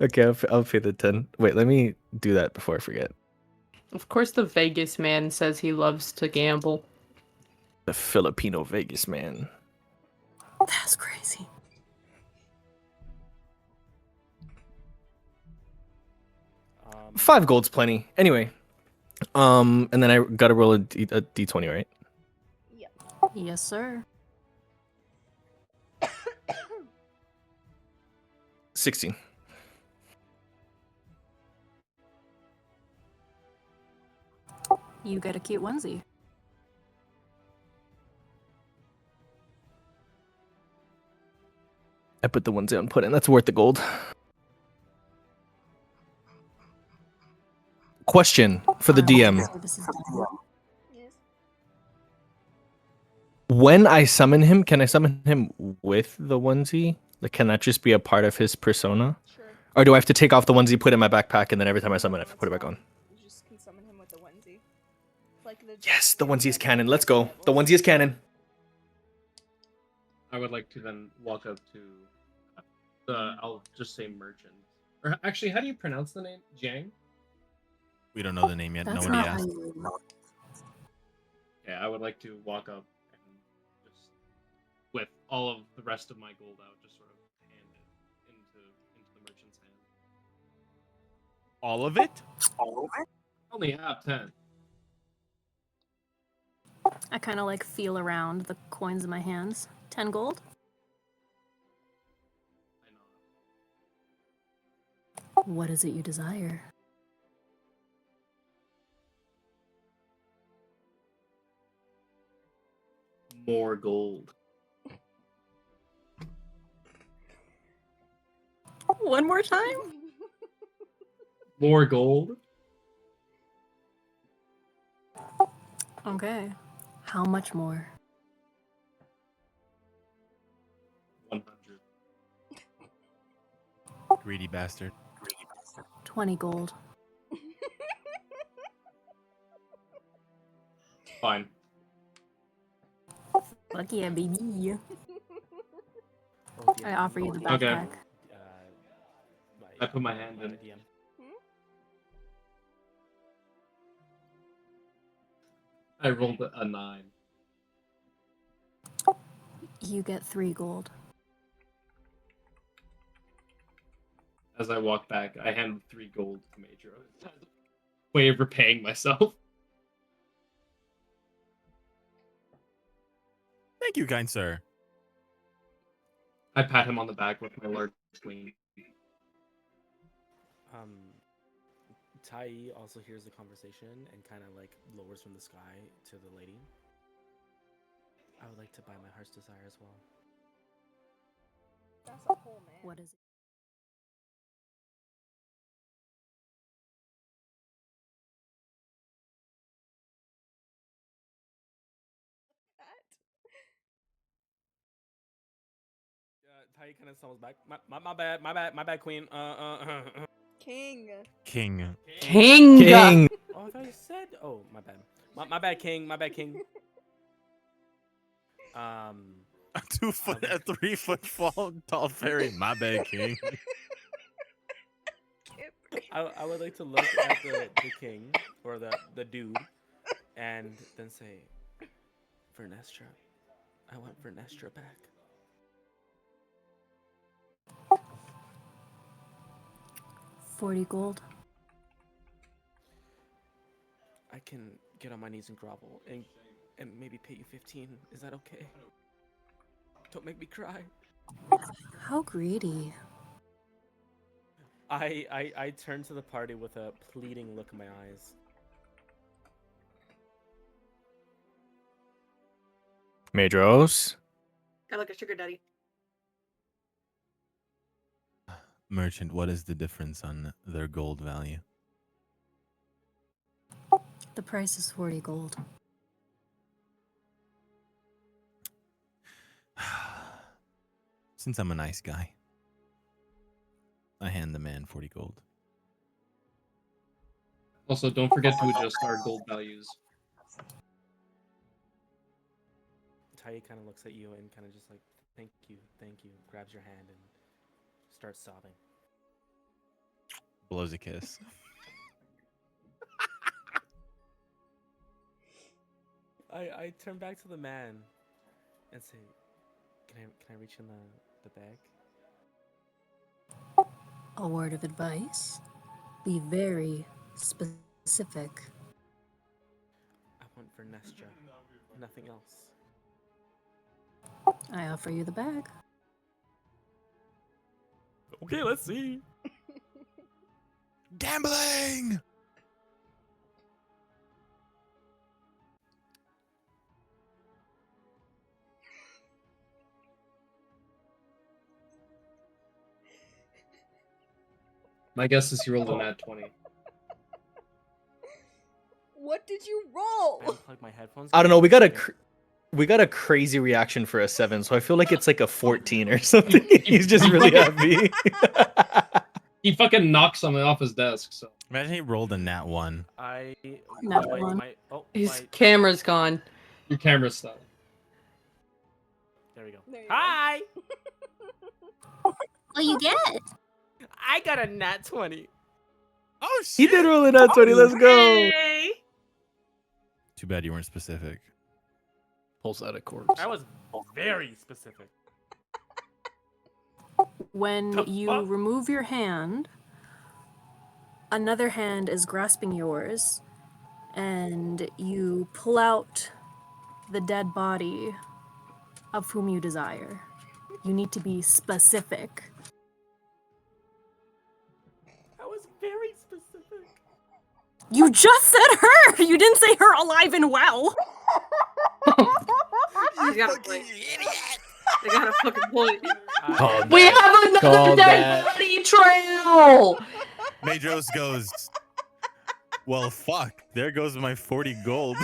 Okay, I'll pay the 10. Wait, let me do that before I forget. Of course, the Vegas man says he loves to gamble. The Filipino Vegas man. That's crazy. Um, 5 gold's plenty. Anyway, and then I gotta roll a D20, right? Yep. Yes, sir. 16. You get a cute onesie. I put the ones on Puddin. That's worth the gold. Question for the DM. Services. Yes. When I summon him, can I summon him with the onesie? Like, can that just be a part of his persona? Sure. Or do I have to take off the onesie, put it in my backpack, and then every time I summon it, I put it back on? You just can summon him with the onesie. Like the Yes, the onesie is canon. Let's go. The onesie is canon. I would like to then walk up to I'll just say merchant. Or actually, how do you pronounce the name? Jiang? We don't know the name yet. That's Nobody not how asked. you roll. Yeah, I would like to walk up and just, with all of the rest of my gold out, just sort of hand it into the merchant's hand. All of it? I only have 10. I kind of like feel around the coins in my hands. 10 gold? I know. What is it you desire? More gold. One more time? More gold? Okay. How much more? 100. Greedy bastard. 20 gold. Fine. Fuck yeah, baby. Oh, I offer you the Okay. backpack. I put my hand in. DM. I rolled a 9. You get 3 gold. As I walk back, I hand 3 gold to Major. Way of repaying myself. Thank you, kind sir. I pat him on the back with my large wing. Tai also hears the conversation and kind of like lowers from the sky to the lady. I would like to buy my heart's desire as well. That's a whole man. What is it? Tai kind of stumbles back. My bad, queen. King. King. King. King. Oh, I thought you said. Oh, my bad. My bad, king. My bad, king. A 3 foot tall fairy. My bad, king. I would like to look at the king or the dude and then say, Vernestra. I want Vernestra back. $40 gold. I can get on my knees and grovel and maybe pay you 15. Is that okay? Don't make me cry. How greedy. I turn to the party with a pleading look in my eyes. Medros. I look at sugar daddy. Merchant, what is the difference on their gold value? The price is 40 gold. Since I'm a nice guy, I hand the man 40 gold. Also, don't forget to adjust our gold values. Tai kind of looks at you and kind of just like, thank you, grabs your hand and starts sobbing. Blows a kiss. I turn back to the man and say, can I reach in the bag? A word of advice. Be very specific. I want Vernestra, nothing else. I offer you the bag. Okay, let's see. Gambling! My guess is he rolled a nat 20. What did you roll? I unplugged my headphones. I don't know. We got a crazy reaction for a 7, so I feel like it's like a 14 or something. He's just really happy. He fucking knocked something off his desk, so. Imagine he rolled a nat 1. Nat 1. His camera's gone. Your camera's stuck. There we go. There you Hi! What you get? I got a nat 20. Oh He shit! did roll it out 20. Let's go. Hey! Too bad you weren't specific. Pulls out a corpse. I was very specific. When The you fuck? remove your hand, another hand is grasping yours, and you pull out the dead body of whom you desire. You need to be specific. I was very specific. You just said her! You didn't say her alive and well! She's got a point. They got a fucking point. Called We that. have another Called dead that. body trail. Medros goes, well, fuck. There goes my 40 gold.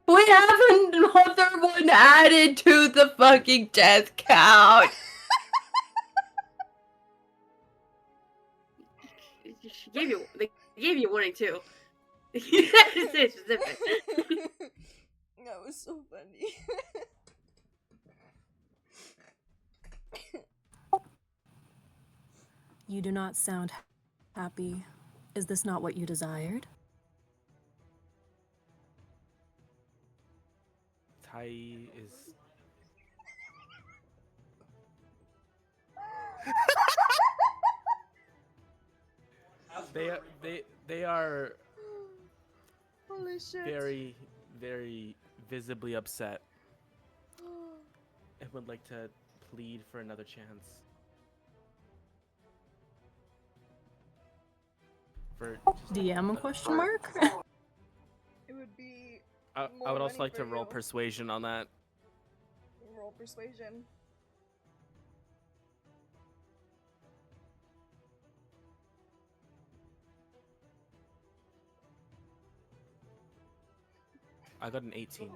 We have another one added to the fucking death count. They gave you a warning too. You had to say specific. That was so funny. You do not sound happy. Is this not what you desired? Tai is. They are Holy shit. very, very visibly upset and would like to plead for another chance. For just DM question mark? It would be I more would also money like to for roll you. persuasion on that. Roll persuasion. I got an 18.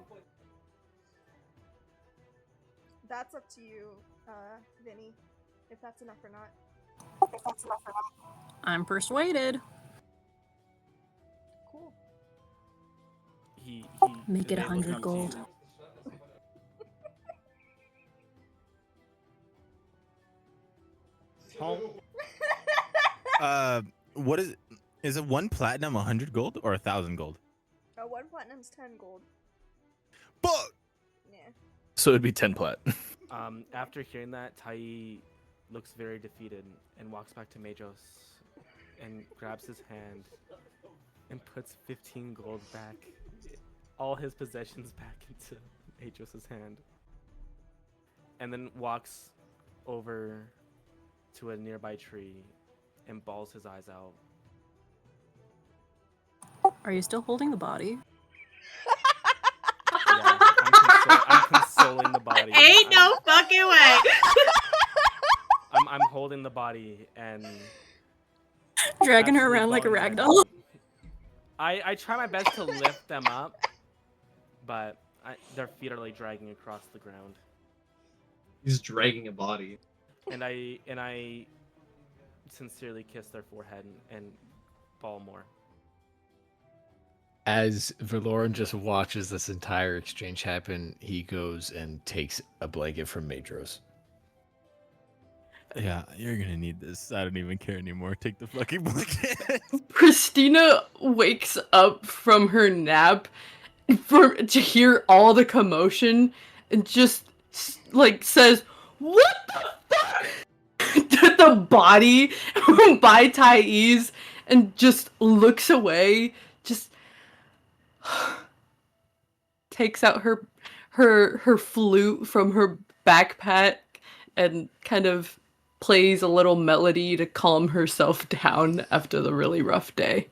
That's up to you, Vinny, if that's enough or not. I'm persuaded. Cool. He Make it they look 100 up to gold. you. What is it 1 platinum 100 gold or 1,000 gold? One platinum's 10 gold. Fuck! Yeah. So it'd be 10 plat. After hearing that, Tai looks very defeated and walks back to Majos and grabs his hand and puts 15 gold back, all his possessions back into Majos' hand, and then walks over to a nearby tree and bawls his eyes out. Are you still holding the body? Yeah, I'm consoling the body. Ain't no fucking way. I'm holding the body and Dragging her absolutely around like a bawling rag my doll. eyes out. I try my best to lift them up, but their feet are like dragging across the ground. He's dragging a body. And I sincerely kiss their forehead and bawl more. As Verloren just watches this entire exchange happen, he goes and takes a blanket from Medros. Yeah, you're gonna need this. I don't even care anymore. Take the fucking blanket. Christina wakes up from her nap to hear all the commotion and just like says, "What the fuck?" to the body by Thais and just looks away. Just takes out her flute from her backpack and kind of plays a little melody to calm herself down after the really rough day.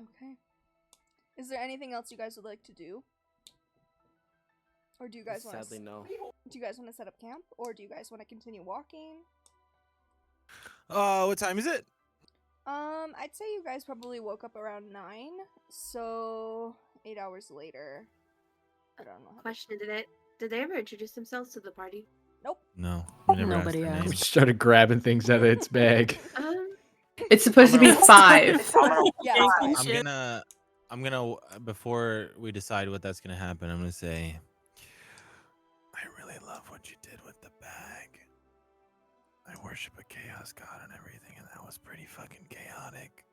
Okay. Is there anything else you guys would like to do? Or do you guys want Sadly, no. Do you guys want to set up camp, or do you guys want to continue walking? What time is it? I'd say you guys probably woke up around 9, so 8 hours later. I don't know. Question: Did they ever introduce themselves to the party? Nope. No, we never Nobody asked their asked. names. Started grabbing things out of its bag. It's supposed to be 5. Yeah. I'm gonna before we decide what that's gonna happen, I'm gonna say I really love what you did with the bag. I worship a chaos god and everything, and that was pretty fucking chaotic.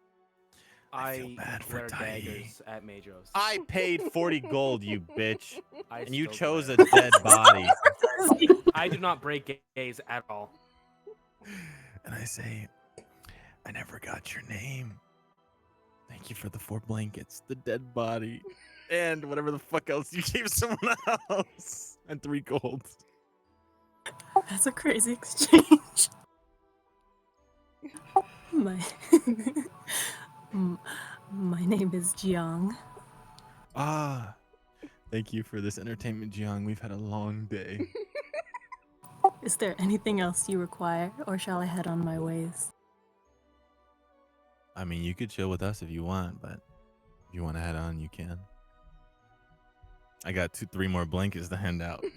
I feel bad for glare Tai. daggers at Majos. I paid 40 gold, you bitch, I and you still chose a glare. dead body. I do not break gaze at all. And I say, I never got your name. Thank you for the 4 blankets, the dead body, and whatever the fuck else you gave someone else, and 3 gold. That's a crazy exchange. My my name is Jiang. Ah, thank you for this entertainment, Jiang. We've had a long day. Is there anything else you require, or shall I head on my ways? I mean, you could chill with us if you want, but if you want to head on, you can. I got 3 more blankets to hand out. I'm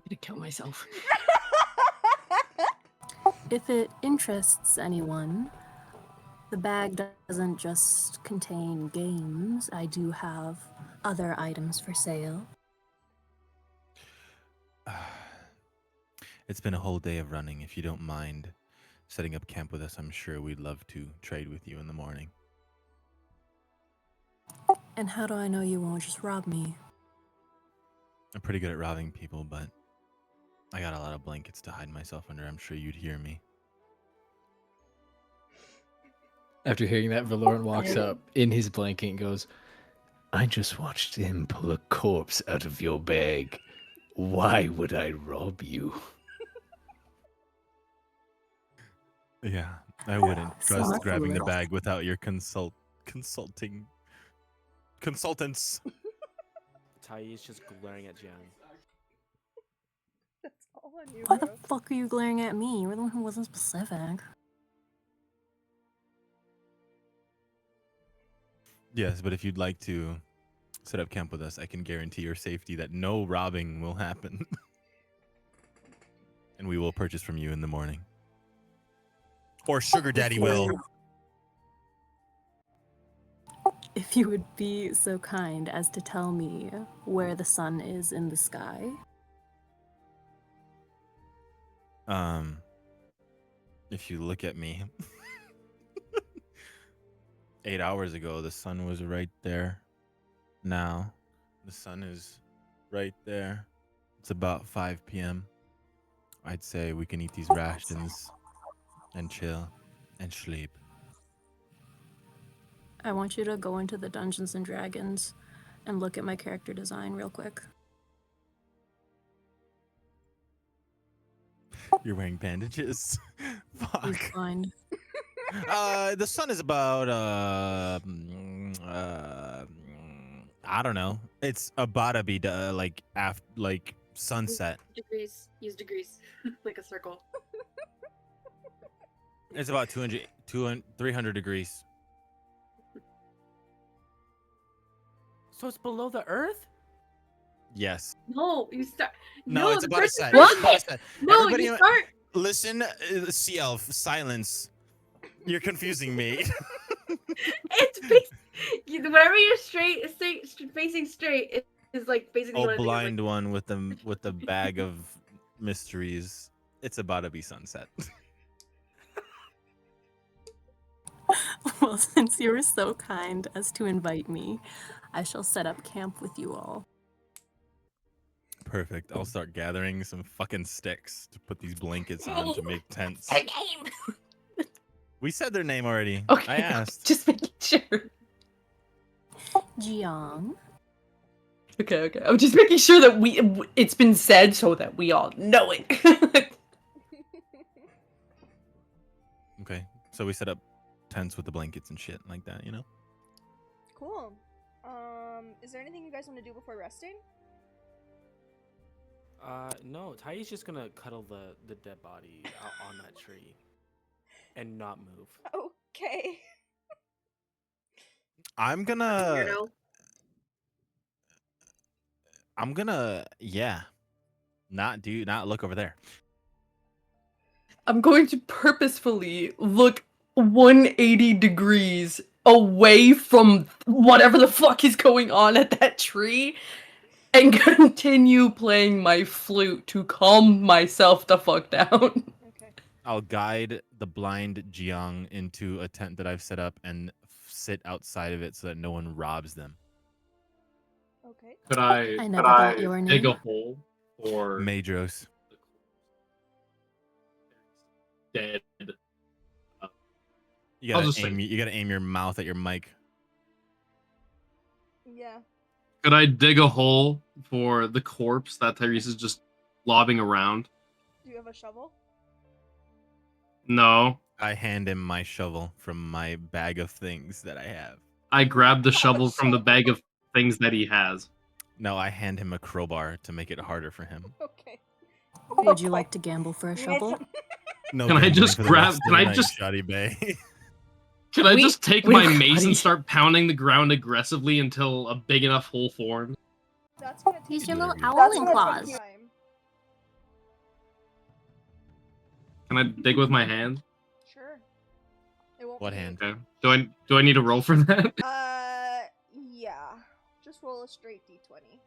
gonna kill myself. If it interests anyone, the bag doesn't just contain games. I do have other items for sale. It's been a whole day of running. If you don't mind setting up camp with us, I'm sure we'd love to trade with you in the morning. And how do I know you won't just rob me? I'm pretty good at robbing people, but I got a lot of blankets to hide myself under. I'm sure you'd hear me. After hearing that, Valoran walks up in his blanket and goes, I just watched him pull a corpse out of your bag. Why would I rob you? Yeah, I wouldn't trust So grabbing the foolish. bag without your consultants. Tai is just glaring at Jiang. That's all on you, Why bro. the fuck are you glaring at me? You're the one who wasn't specific. Yes, but if you'd like to set up camp with us, I can guarantee your safety that no robbing will happen. And we will purchase from you in the morning. Or Sugar Daddy will. If you would be so kind as to tell me where the sun is in the sky. If you look at me, 8 hours ago, the sun was right there. Now, the sun is right there. It's about 5 p.m. I'd say we can eat these rations and chill and sleep. I want you to go into the Dungeons and Dragons and look at my character design real quick. You're wearing bandages? Fuck. He's blind. The sun is about I don't know. It's about to be like sunset. Degrees. Use degrees. Like a circle. It's about 300 degrees. So it's below the earth? Yes. No, you start. No, it's the about a person- set. What? It's about a set. No, Everybody you start. listen, Sea Elf, silence. You're confusing me. It's wherever you're facing straight is like basically. Oh, what I think of, blind one with the bag of mysteries. It's about to be sunset. Well, since you were so kind as to invite me, I shall set up camp with you all. Perfect. I'll start gathering some fucking sticks to put these blankets on to make tents. Her name. We said their name already. Okay, I asked. just making sure. Jiang. Okay. I'm just making sure that it's been said so that we all know it. Okay. So we set up tents with the blankets and shit like that, you know? Cool. Is there anything you guys want to do before resting? No. Tai's just gonna cuddle the dead body out on that tree, and not move. Okay. I'm gonna not look over there. I'm going to purposefully look 180 degrees away from whatever the fuck is going on at that tree and continue playing my flute to calm myself the fuck down. Okay. I'll guide the blind Jiang into a tent that I've set up and sit outside of it so that no one robs them. Okay. Could I I never got your dig a name. hole for Madros. the dead? You I'll gotta just say, aim. You gotta aim your mouth at your mic. Yeah. could I dig a hole for the corpse that Tyrese is just lobbing around? Do you have a shovel? No. I hand him my shovel from my bag of things that I have. I grab the Have a shovel from the shovel. bag of things that he has. No, I hand him a crowbar to make it harder for him. Okay. Would you like to gamble for a shovel? No Can I gambling just for the rest grab- of can the I night, just- Shoddy Bay. Can I We- just take we my don't mace got and it. start pounding the ground aggressively until a big enough hole forms? That's gonna take Use your do little whatever you owling That's gonna take claws. time. Can I dig with my hand? Sure. It won't What be- hand? Okay. Do I need to roll for that? Yeah. Just roll a straight d20.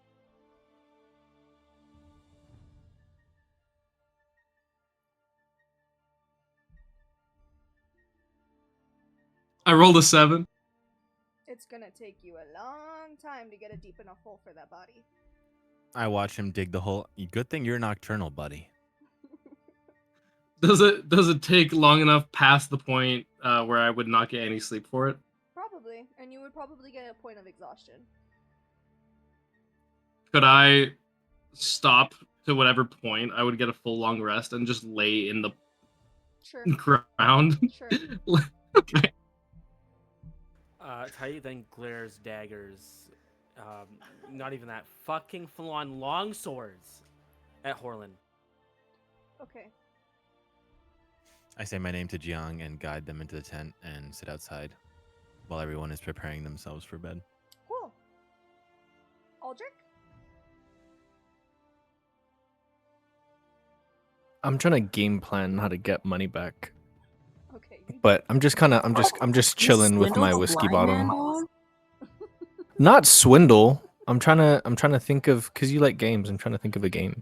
I rolled a 7. It's gonna take you a long time to get a deep enough hole for that body. I watch him dig the hole. Good thing you're nocturnal, buddy. Does it take long enough past the point where I would not get any sleep for it? Probably, and you would probably get a point of exhaustion. Could I stop to whatever point I would get a full long rest and just lay in the Sure. ground? Sure. Okay. Tai then glares daggers, not even that, fucking full-on long swords at Horlin. Okay. I say my name to Jiang and guide them into the tent and sit outside while everyone is preparing themselves for bed. Cool. Aldrich? I'm trying to game plan how to get money back, Okay. but I'm just chilling with my whiskey bottle. Not swindle. I'm trying to think of, because you like games. I'm trying to think of a game.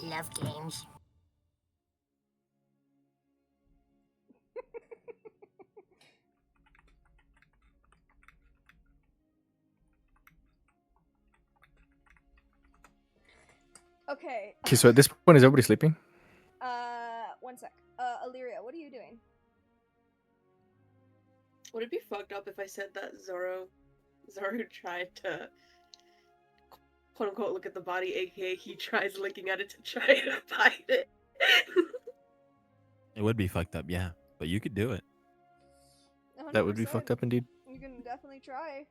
Love games. Okay. Okay, so at this point, is everybody sleeping? One sec. Illyria, what are you doing? Would it be fucked up if I said that Zoro tried to quote unquote look at the body, aka he tries looking at it to try to find it? It would be fucked up, yeah, but you could do it. 100%. That would be fucked up indeed. You can definitely try.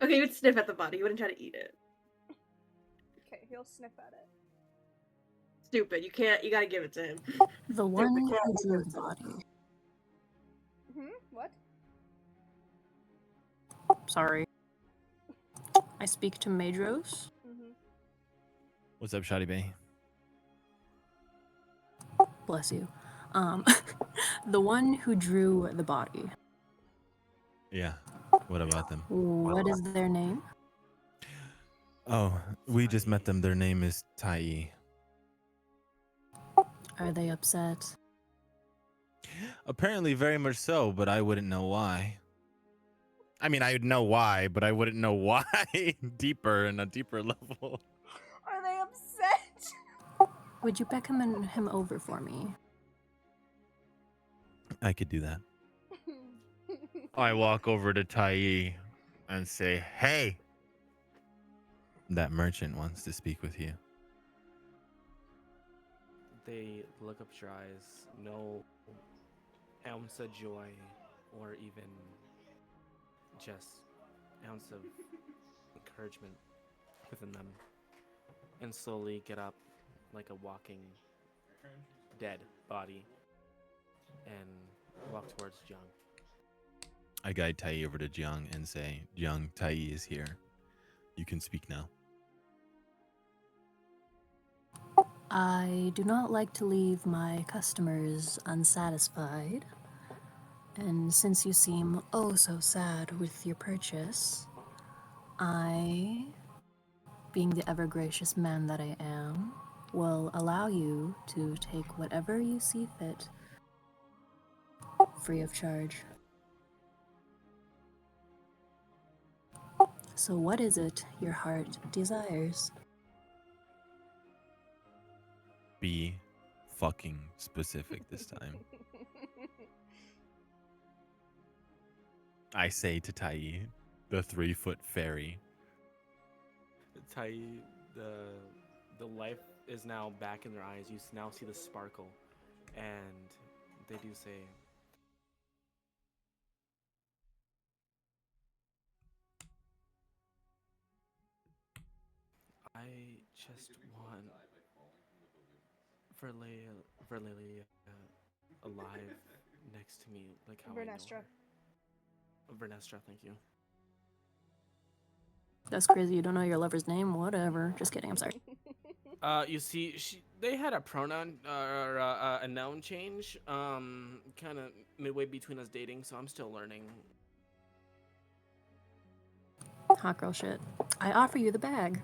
Okay, he would sniff at the body, he wouldn't try to eat it. Okay, he'll sniff at it. Stupid, you gotta give it to him. The one who drew the body. What? Sorry. I speak to Madros. What's up, Shoddy Bay? Bless you. The one who drew the body. Yeah. What about them? What is their name? Oh, we just met them. Their name is Tai. Are they upset? Apparently, very much so, but I wouldn't know why. I mean, I would know why, but I wouldn't know why deeper in a deeper level. Are they upset? Would you beckon him over for me? I could do that. I walk over to Tai and say, "Hey, that merchant wants to speak with you." They look up your eyes, no ounce of joy or even just ounce of encouragement within them, and slowly get up like a walking dead body and walk towards Jiang. I guide Tai over to Jiang and say, "Jiang, Tai is here. You can speak now." I do not like to leave my customers unsatisfied. And since you seem oh so sad with your purchase, I, being the ever gracious man that I am, will allow you to take whatever you see fit, free of charge. So what is it your heart desires? Be fucking specific this time. I say to Tai, the 3-foot fairy. Tai, the life is now back in their eyes. You now see the sparkle, and they do say, "I just want Verlelia alive next to me, like how I know Vernestra. her." Vernestra, thank you. That's crazy, you don't know your lover's name? Whatever. Just kidding, I'm sorry. You see, they had a pronoun or a noun change, kind of midway between us dating, so I'm still learning. Hot girl shit. I offer you the bag.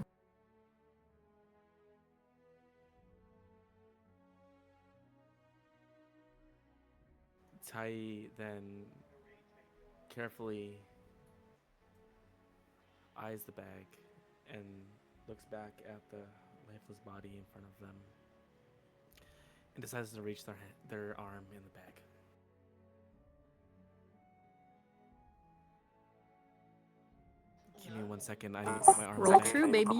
Tai then carefully eyes the bag and looks back at the lifeless body in front of them and decides to reach their arm in the bag. Give me 1 second. I need to put my arm Roll in the true, baby.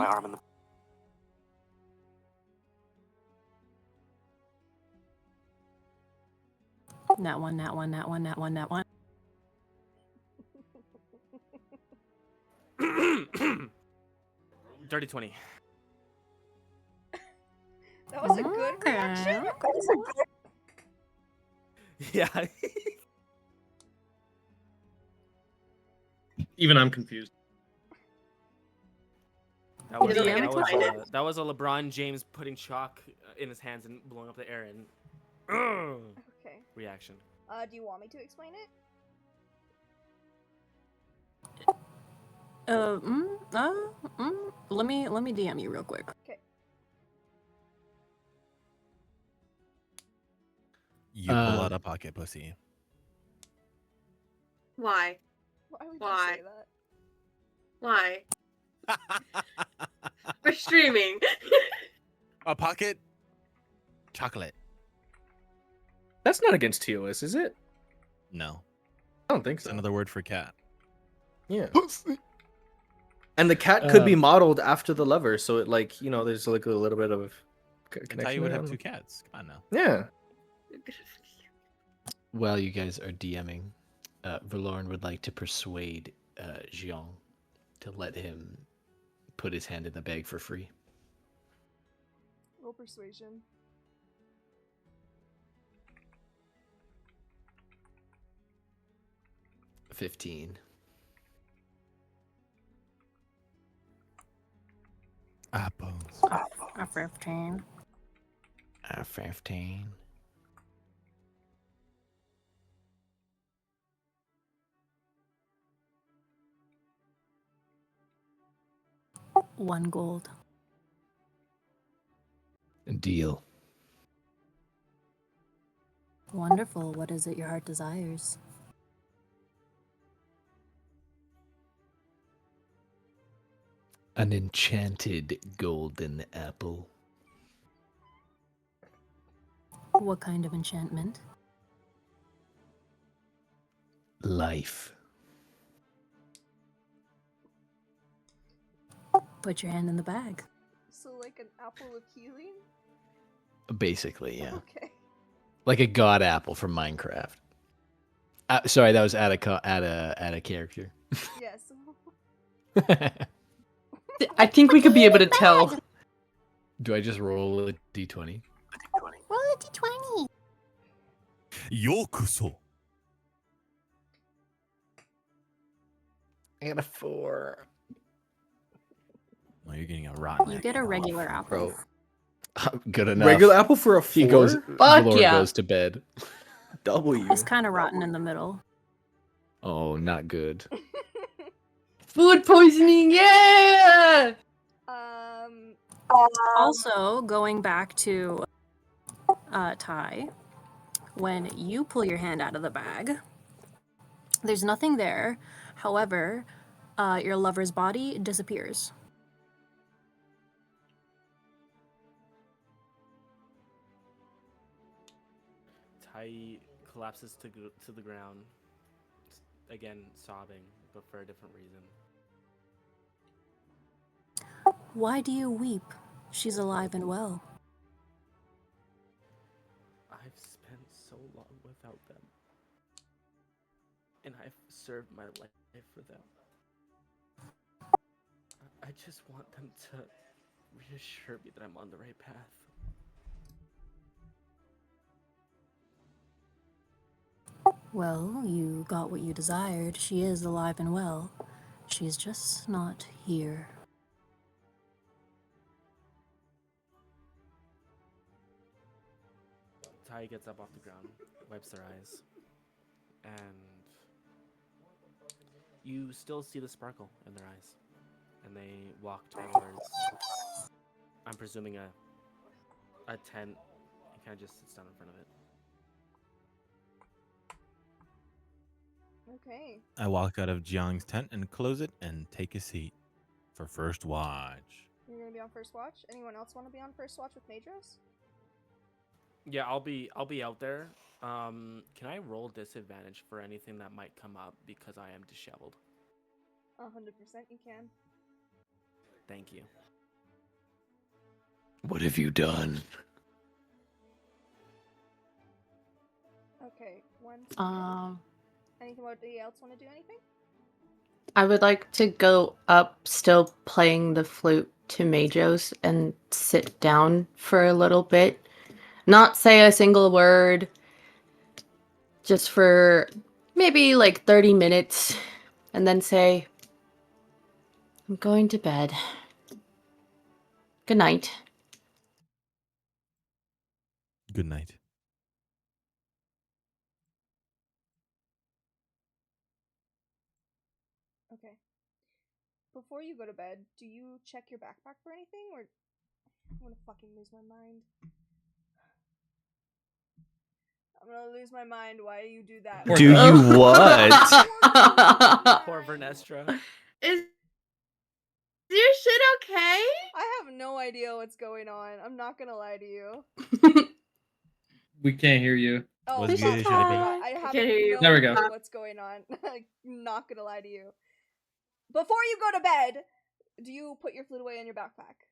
That one. Dirty 20. That was a good reaction. Yeah. Even I'm confused. That was, doesn't make any that was a LeBron James putting chalk in his hands and blowing up the air and Okay. reaction. Do you want me to explain it? Let me DM you real quick. Okay. You pull out a pocket pussy. Why? Why would Why? you say that? Why? We're streaming. A pocket chocolate. That's not against TOS, is it? No. I don't think It's so. another word for cat. Yeah. And the cat could be modeled after the lover, so it like, you know, there's like a little bit of connection. Tai would there. have 2 cats. Come on now. Yeah. While you guys are DMing, Valorn would like to persuade Jean to let him put his hand in the bag for free. Roll persuasion. $15. Apples. A 15. 15. $1 gold. Deal. Wonderful. What is it your heart desires? An enchanted golden apple. What kind of enchantment? Life. Put your hand in the bag. So like an apple of healing? Basically, yeah. Okay. Like a god apple from Minecraft. Sorry, that was at a character. Yes. I think we could be able to tell. Do I just roll a d20? Roll a d20. Yokuso. I got a 4. Well, you're getting a rotten. You get a regular apple. Bro. Good enough. Regular apple for a 4? He goes. Fuck Valor yeah. goes to bed. W. It's kind of rotten in the middle. Oh, not good. Food poisoning, yeah! Also, going back to Ty, when you pull your hand out of the bag, there's nothing there. However, your lover's body disappears. Tai collapses to the ground, again sobbing, but for a different reason. Why do you weep? She's alive and well. I've spent so long without them, and I've served my life for them. I just want them to reassure me that I'm on the right path. Well, you got what you desired. She is alive and well. She's just not here. Tai gets up off the ground, wipes their eyes, and you still see the sparkle in their eyes. And they walk towards, I'm presuming, a tent, and kind of just sits down in front of it. Okay. I walk out of Jiang's tent and close it and take a seat for first watch. You're gonna be on first watch. Anyone else want to be on first watch with Madros? Yeah, I'll be out there. Can I roll disadvantage for anything that might come up because I am disheveled? 100% you can. Thank you. What have you done? Okay, one second. Anybody else want to do anything? I would like to go up, still playing the flute, to Majos and sit down for a little bit. Not say a single word. Just for maybe like 30 minutes. And then say, I'm going to bed. Good night. Good night. Okay. Before you go to bed, do you check your backpack for anything, or I'm gonna fucking lose my mind? I'm gonna lose my mind. Why do you do that? Do you what? Poor Vernestra. Is your shit okay? I have no idea what's going on. I'm not gonna lie to you. We can't hear you. Oh, Was fuck, good, I Shadi Bing? forgot. I have can't hear you. no There we go. idea what's going on. I'm not gonna lie to you. Before you go to bed, do you put your flute away in your backpack?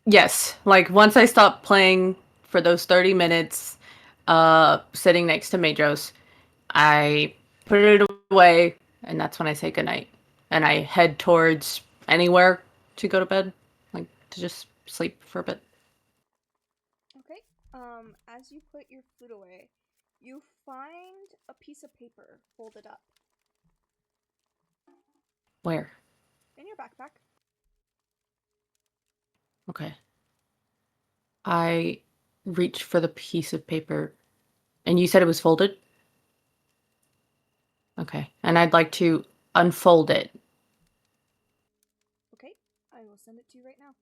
Yes. Like once I stop playing for those 30 minutes, sitting next to Majos, I put it away, and that's when I say goodnight. And I head towards anywhere to go to bed, like to just sleep for a bit. Okay. As you put your flute away, you find a piece of paper folded up Where? in your backpack. Okay. I reach for the piece of paper, and you said it was folded? Okay. And I'd like to unfold it. Okay, I will send it to you right now.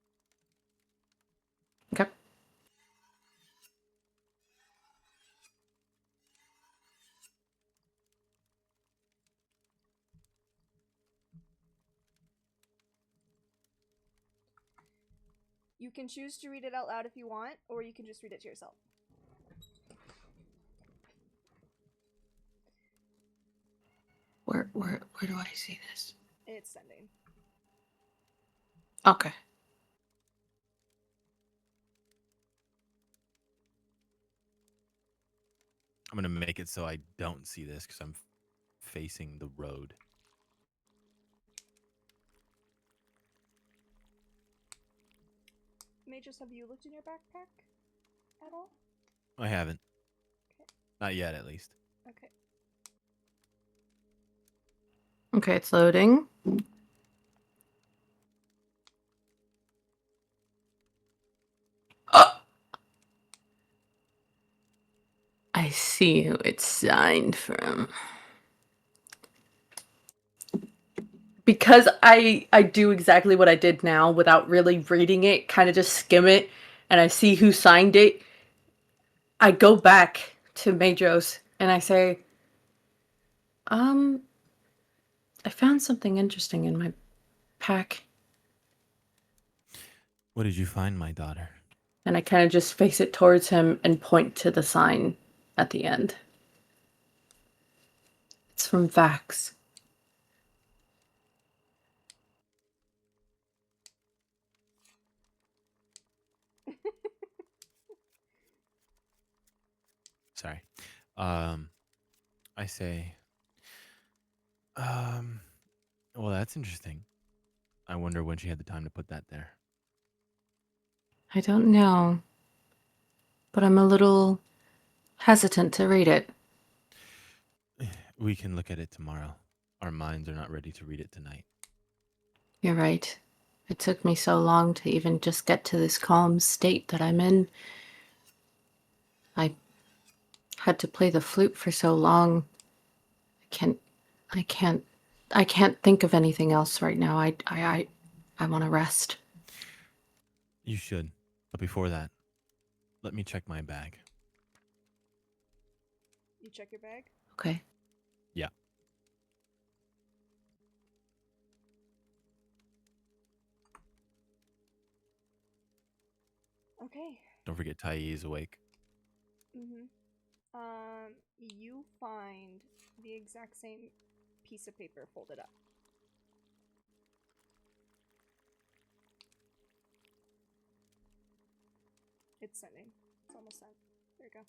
Okay. You can choose to read it out loud if you want, or you can just read it to yourself. Where do I see this? It's sending. Okay. I'm gonna make it so I don't see this because I'm facing the road. Mages, have you looked in your backpack at all? I haven't. Okay. Not yet, at least. Okay. Okay, it's loading. I see who it's signed from. because I do exactly what I did now without really reading it, kind of just skim it, and I see who signed it. I go back to Madros and I say, I found something interesting in my pack. What did you find, my daughter? And I kind of just face it towards him and point to the sign at the end. It's from Vax. Sorry. I say, well, that's interesting. I wonder when she had the time to put that there. I don't know, but I'm a little hesitant to read it. We can look at it tomorrow. Our minds are not ready to read it tonight. You're right. It took me so long to even just get to this calm state that I'm in. I had to play the flute for so long. I can't, I can't think of anything else right now. I want to rest. You should. But before that, let me check my bag. You check your bag? Okay. Yeah. Okay. Don't forget Tai is awake. Mm-hmm. You find the exact same piece of paper folded up. It's sending. It's almost sent. There you go.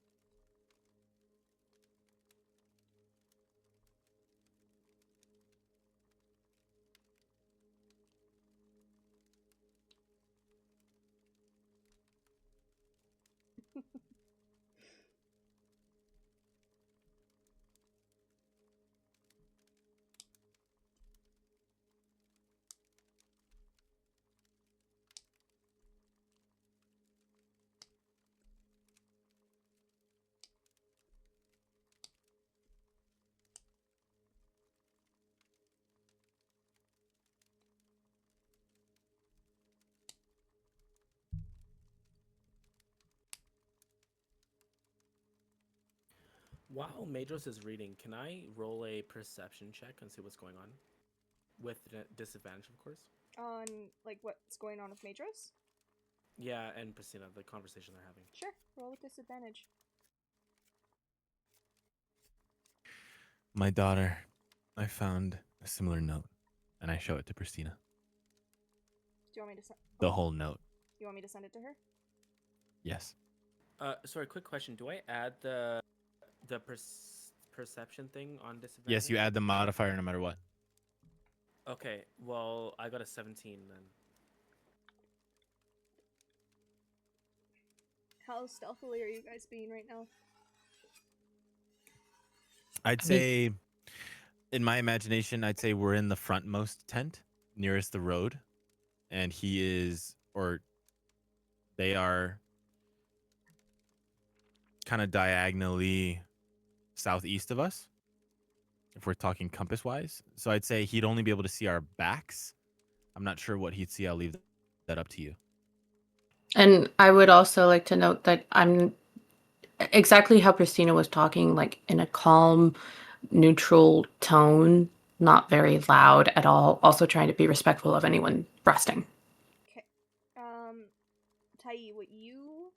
While Madros is reading, can I roll a perception check and see what's going on? With disadvantage, of course. On, like, what's going on with Madros? Yeah, and Priscilla, the conversation they're having. Sure, roll with disadvantage. My daughter, I found a similar note, and I show it to Christina. Do you want me to send The whole note. You want me to send it to her? Yes. Sorry, quick question. Do I add the perception thing on disadvantage? Yes, you add the modifier no matter what. Okay, well, I got a 17 then. How stealthily are you guys being right now? I'd say, in my imagination, I'd say we're in the frontmost tent, nearest the road, and he is, or they are kind of diagonally southeast of us, if we're talking compass-wise. So I'd say he'd only be able to see our backs. I'm not sure what he'd see. I'll leave that up to you. And I would also like to note that I'm exactly how Christina was talking, like in a calm, neutral tone, not very loud at all. Also trying to be respectful of anyone resting. Okay. Tai, what you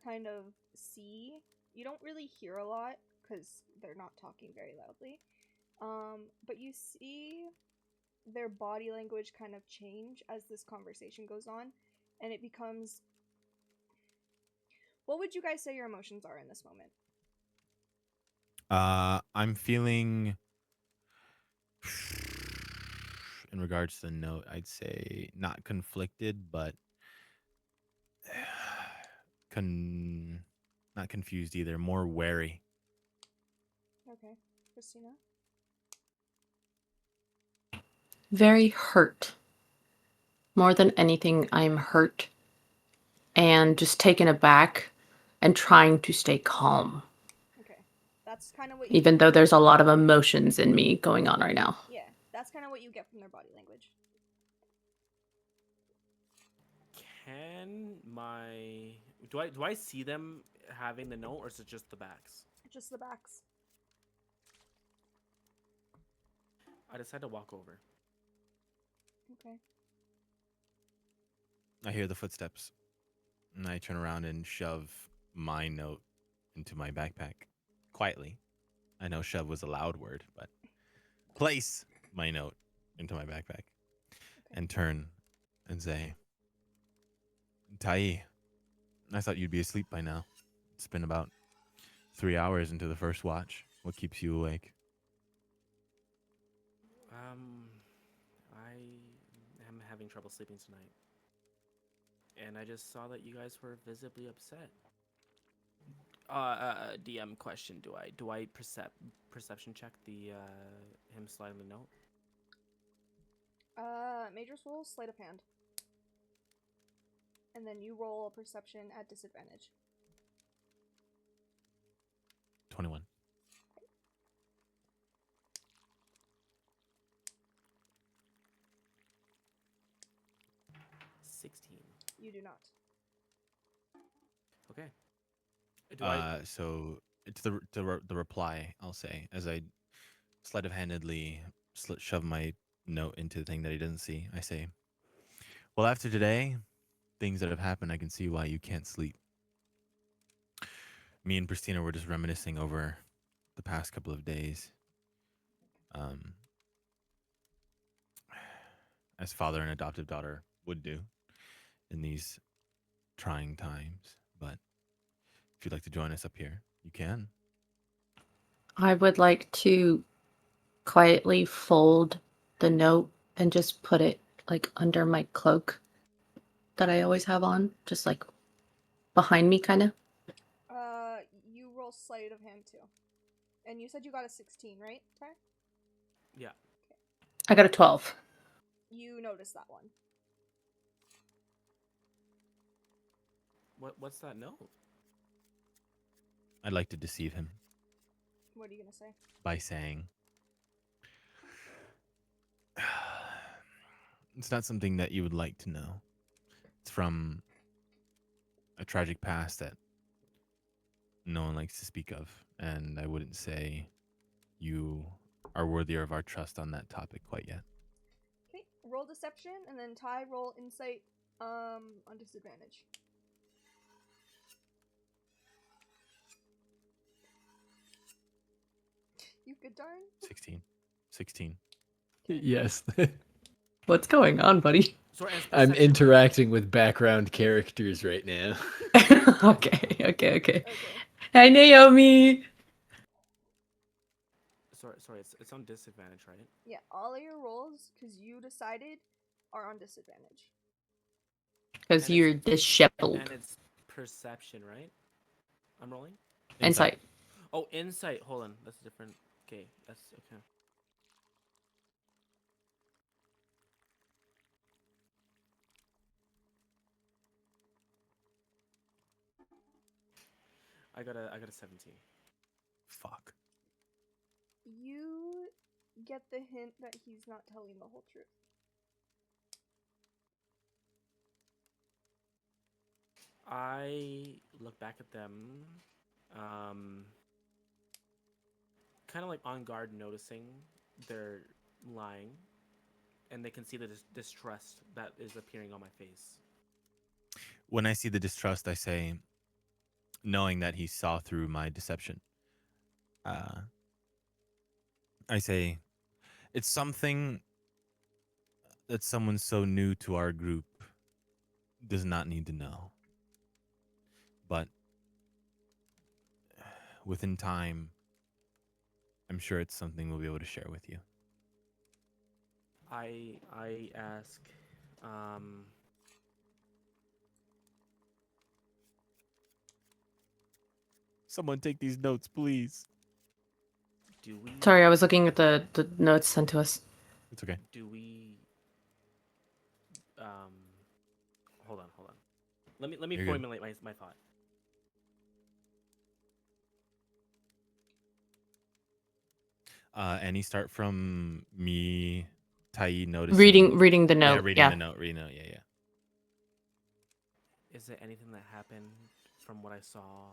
kind of see, you don't really hear a lot because they're not talking very loudly. But you see their body language kind of change as this conversation goes on, and it becomes. What would you guys say your emotions are in this moment? I'm feeling, in regards to the note, I'd say not conflicted, but not confused either. More wary. Okay, Christina? Very hurt. More than anything, I'm hurt and just taken aback and trying to stay calm. Okay, that's kind of what you. Even though there's a lot of emotions in me going on right now. Yeah, that's that's kind of what you get from their body language. Can my do I see them having the note, or is it just the backs? Just the backs. I decide to walk over. Okay. I hear the footsteps, and I turn around and shove my note into my backpack quietly. I know shove was a loud word, but place my note into my backpack and turn and say, Tai, I thought you'd be asleep by now. It's been about 3 hours into the first watch. What keeps you awake? I am having trouble sleeping tonight, and I just saw that you guys were visibly upset. DM question: Do I perception check the him sliding the note? Major roll sleight of hand, and then you roll a perception at disadvantage. 21. You do not. Okay. So it's the reply, I'll say, as I sleight of handedly shove my note into the thing that he doesn't see. I say, well, after today, things that have happened, I can see why you can't sleep. Me and Pristina were just reminiscing over the past couple of days. As father and adoptive daughter would do in these trying times. But if you'd like to join us up here, you can. I would like to quietly fold the note and just put it like under my cloak that I always have on, just like behind me, kind of. You roll sleight of hand too, and you said you got a 16, right, Ty? Yeah. I got a 12. You notice that one. What's that note? I'd like to deceive him. What are you gonna say? By saying, it's not something that you would like to know. It's from a tragic past that no one likes to speak of, and I wouldn't say you are worthier of our trust on that topic quite yet. Okay, roll deception, and then Ty roll insight on disadvantage. You good, darn? 16. Yes. What's going on, buddy? I'm interacting with background characters right now. Okay. Hi, Naomi. Sorry, it's on disadvantage, right? Yeah, all of your rolls, because you decided, are on disadvantage. Because you're disheveled. And it's perception, right? I'm rolling? Insight. Oh, insight. Hold on. That's different. Okay, that's okay. I got a 17. Fuck. You get the hint that he's not telling the whole truth. I look back at them, kind of like on guard, noticing they're lying, and they can see the distrust that is appearing on my face. When I see the distrust, I say, knowing that he saw through my deception, I say, it's something that someone so new to our group does not need to know. But within time, I'm sure it's something we'll be able to share with you. I ask, someone take these notes, please. Do we? Sorry, I was looking at the notes sent to us. It's okay. Do we? Hold on. Let me You're formulate my thought. Any start from me Tai noticing. Reading the note. Yeah, reading Yeah. the note. Reading the note. Yeah. Is there anything that happened from what I saw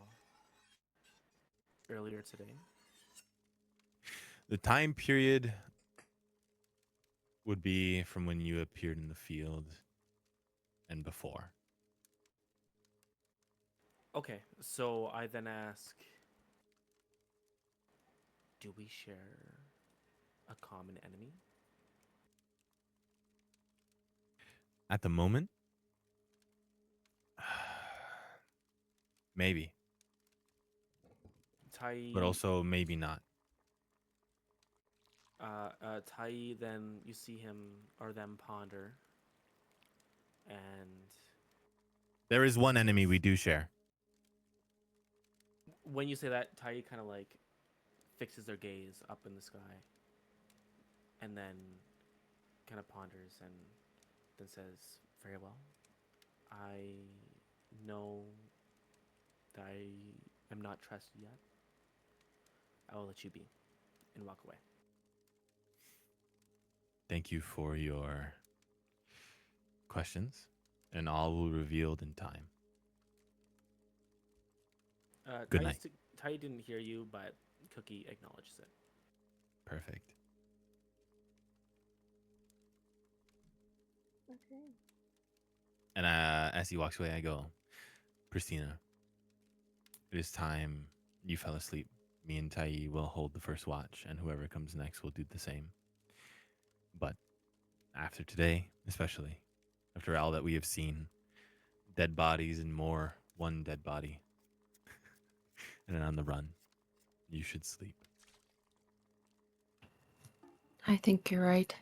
earlier today? The time period would be from when you appeared in the field and before. Okay, so I then ask, do we share a common enemy? At the moment, maybe, Tai, but also maybe not. Tai, then you see him or them ponder, and There is one enemy we do share. when you say that, Tai kind of like fixes their gaze up in the sky, and then kind of ponders and then says, "Very well. I know that I am not trusted yet. I will let you be," and walk away. Thank you for your questions, and all will be revealed in time. Good night. Tai didn't hear you, but Cookie acknowledges it. Perfect. Okay. And as he walks away, I go, Christina, it is time you fell asleep. Me and Tai will hold the first watch, and whoever comes next will do the same. But after today, especially, after all that we have seen, dead bodies and more, one dead body, and on the run, you should sleep. I think you're right.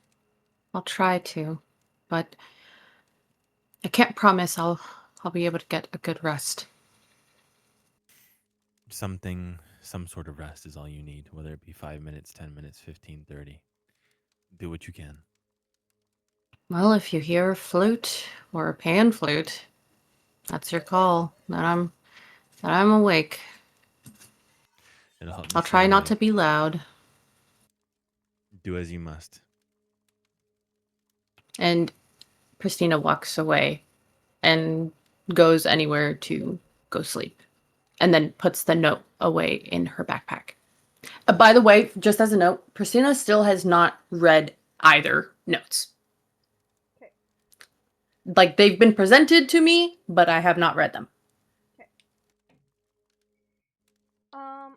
I'll try to, but I can't promise I'll be able to get a good rest. Some sort of rest is all you need, whether it be 5 minutes, 10 minutes, 15, 30. Do what you can. Well, if you hear a flute or a pan flute, that's your call. That I'm awake. It'll help me I'll stay try not to awake. be loud. Do as you must. And Christina walks away and goes anywhere to go sleep, and then puts the note away in her backpack. By the way, just as a note, Christina still has not read either notes. Okay. Like, they've been presented to me, but I have not read them.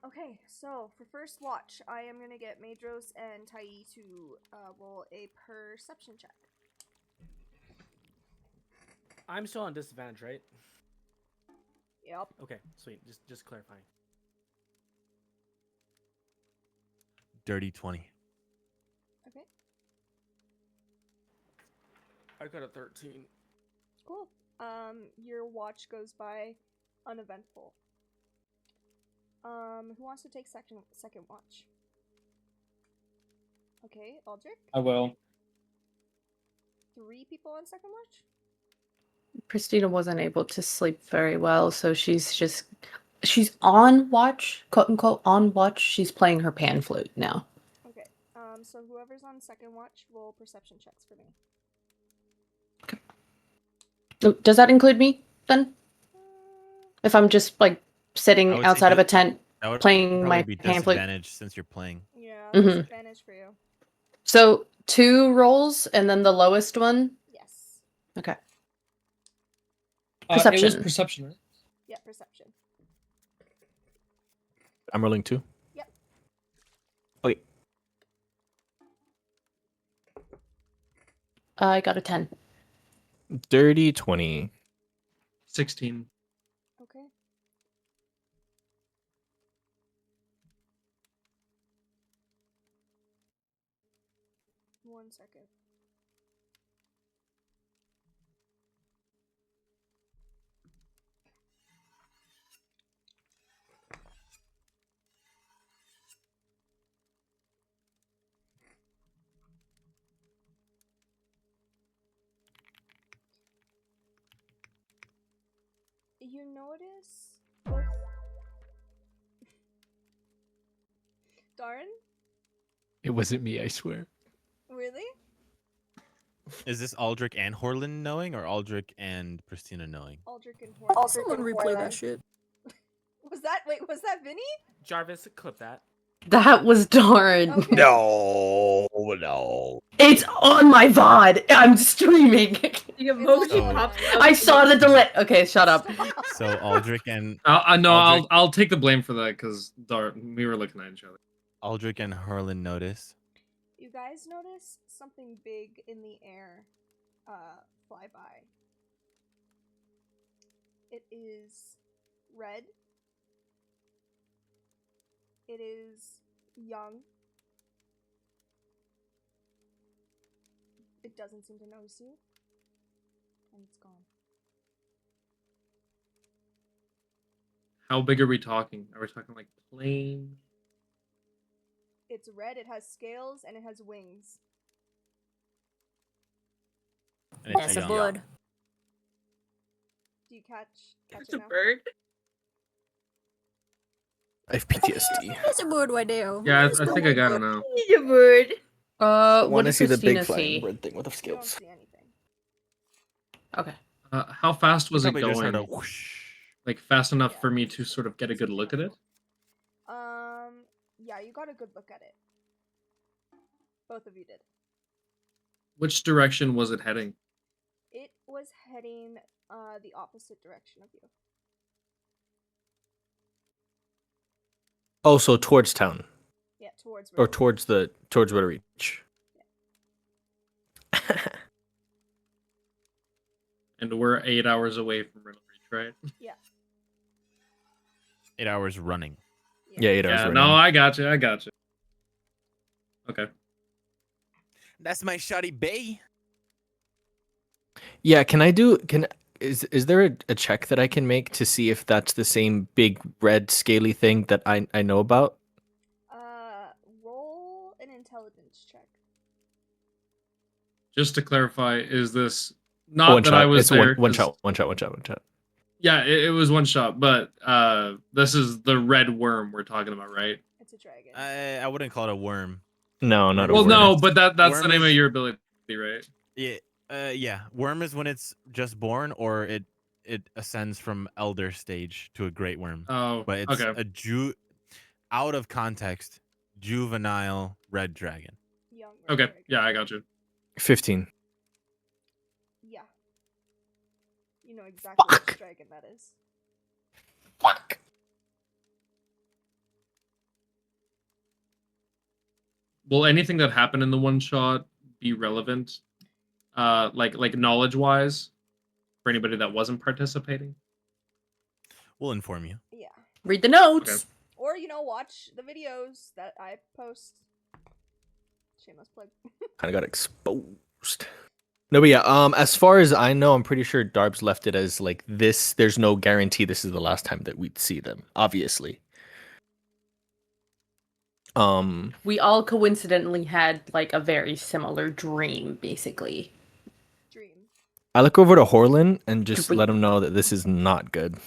Okay, so for first watch, I am gonna get Madros and Tai to roll a perception check. I'm still on disadvantage, right? Yep. Okay, sweet. Just clarifying. Dirty 20. Okay, I got a 13. cool. Your watch goes by uneventful. Who wants to take second watch? Okay, Aldrich. I will. 3 people on second watch? Christina wasn't able to sleep very well, so she's on watch, quote unquote on watch. She's playing her pan flute now. Okay. So whoever's on second watch, roll perception checks for me. Oh, does that include me then? If I'm just like I sitting would say outside of a tent that would playing probably my be pan flute. disadvantage since you're playing. Yeah, Mhm. disadvantage for you. So 2 rolls and then the lowest one. Yes. Okay. It was Perception. perception, right? Yeah, perception. I'm rolling 2. Yep. Okay. I got a 10. Dirty 20. 16. Okay. One second. You notice both... Darn? It wasn't me, I swear. Really? Is this Aldrich and Horlin knowing, or Aldrich and Pristina knowing? Aldrich and Horn. Someone replay that shit. Was that Vinny? Jarvis, clip that. That was Darn. Okay. No. It's on my VOD. I'm streaming. The emoji Oh. pops up. I saw the delay. Okay, shut up. Stop. So Aldrich and I'll take the blame for that because we were looking at each other. Aldrich and Horlin notice. You guys notice something big in the air fly by. It is red. It is young. It doesn't seem to notice you. And it's gone. How big are we talking? Are we talking like plane? It's red, it has scales, and it has wings. And That's a young. bird. Do you catch It's it a now? bird. I have PTSD. That's a bird right there. Yeah, I think I got it now. It's a bird. What Want to did see the big Christina flying see? red thing with the You don't scales. see anything. Okay. How fast was it Probably just heard going? a whoosh. Like fast enough Yeah. for me to sort of get a good look at it? Yeah, you got a good look at it. Both of you did. Which direction was it heading? It was heading the opposite direction of you. Oh, so towards town Yeah, towards or River. towards Ritter Reach. And we're 8 hours away from Riddle Reach, right? Yeah. 8 hours running. Yeah, 8 hours. Yeah, running. no, I got you. Okay. That's my shoddy bay. Yeah, is there a check that I can make to see if that's the same big red scaly thing that I know about? Roll an intelligence check. Just to clarify, is this not One that shot. I was It's there? one 'cause- shot. Yeah, it was one shot, but this is the red worm we're talking about, right? It's a dragon. I wouldn't call it a worm. No, not a Well, worm. no, but that's Worm the name of is- your ability, right? Yeah. Yeah. Worm is when it's just born, or it ascends from elder stage to a great worm. Oh, But it's okay. out of context, juvenile red dragon. Young red Okay, dragon. yeah, I got you. 15. Yeah. You know exactly Fuck. which dragon that is. Fuck. Will anything that happened in the one shot be relevant, like knowledge wise, for anybody that wasn't participating? We'll inform you. Yeah. Read the notes. Okay. Or, watch the videos that I post. Shameless plug. Kind of got exposed. No, but yeah, as far as I know, I'm pretty sure Darbs left it as like this. There's no guarantee this is the last time that we'd see them, obviously. We all coincidentally had like a very similar dream, basically. Dream. I look over to Horlin and just Dream. let him know that this is not good.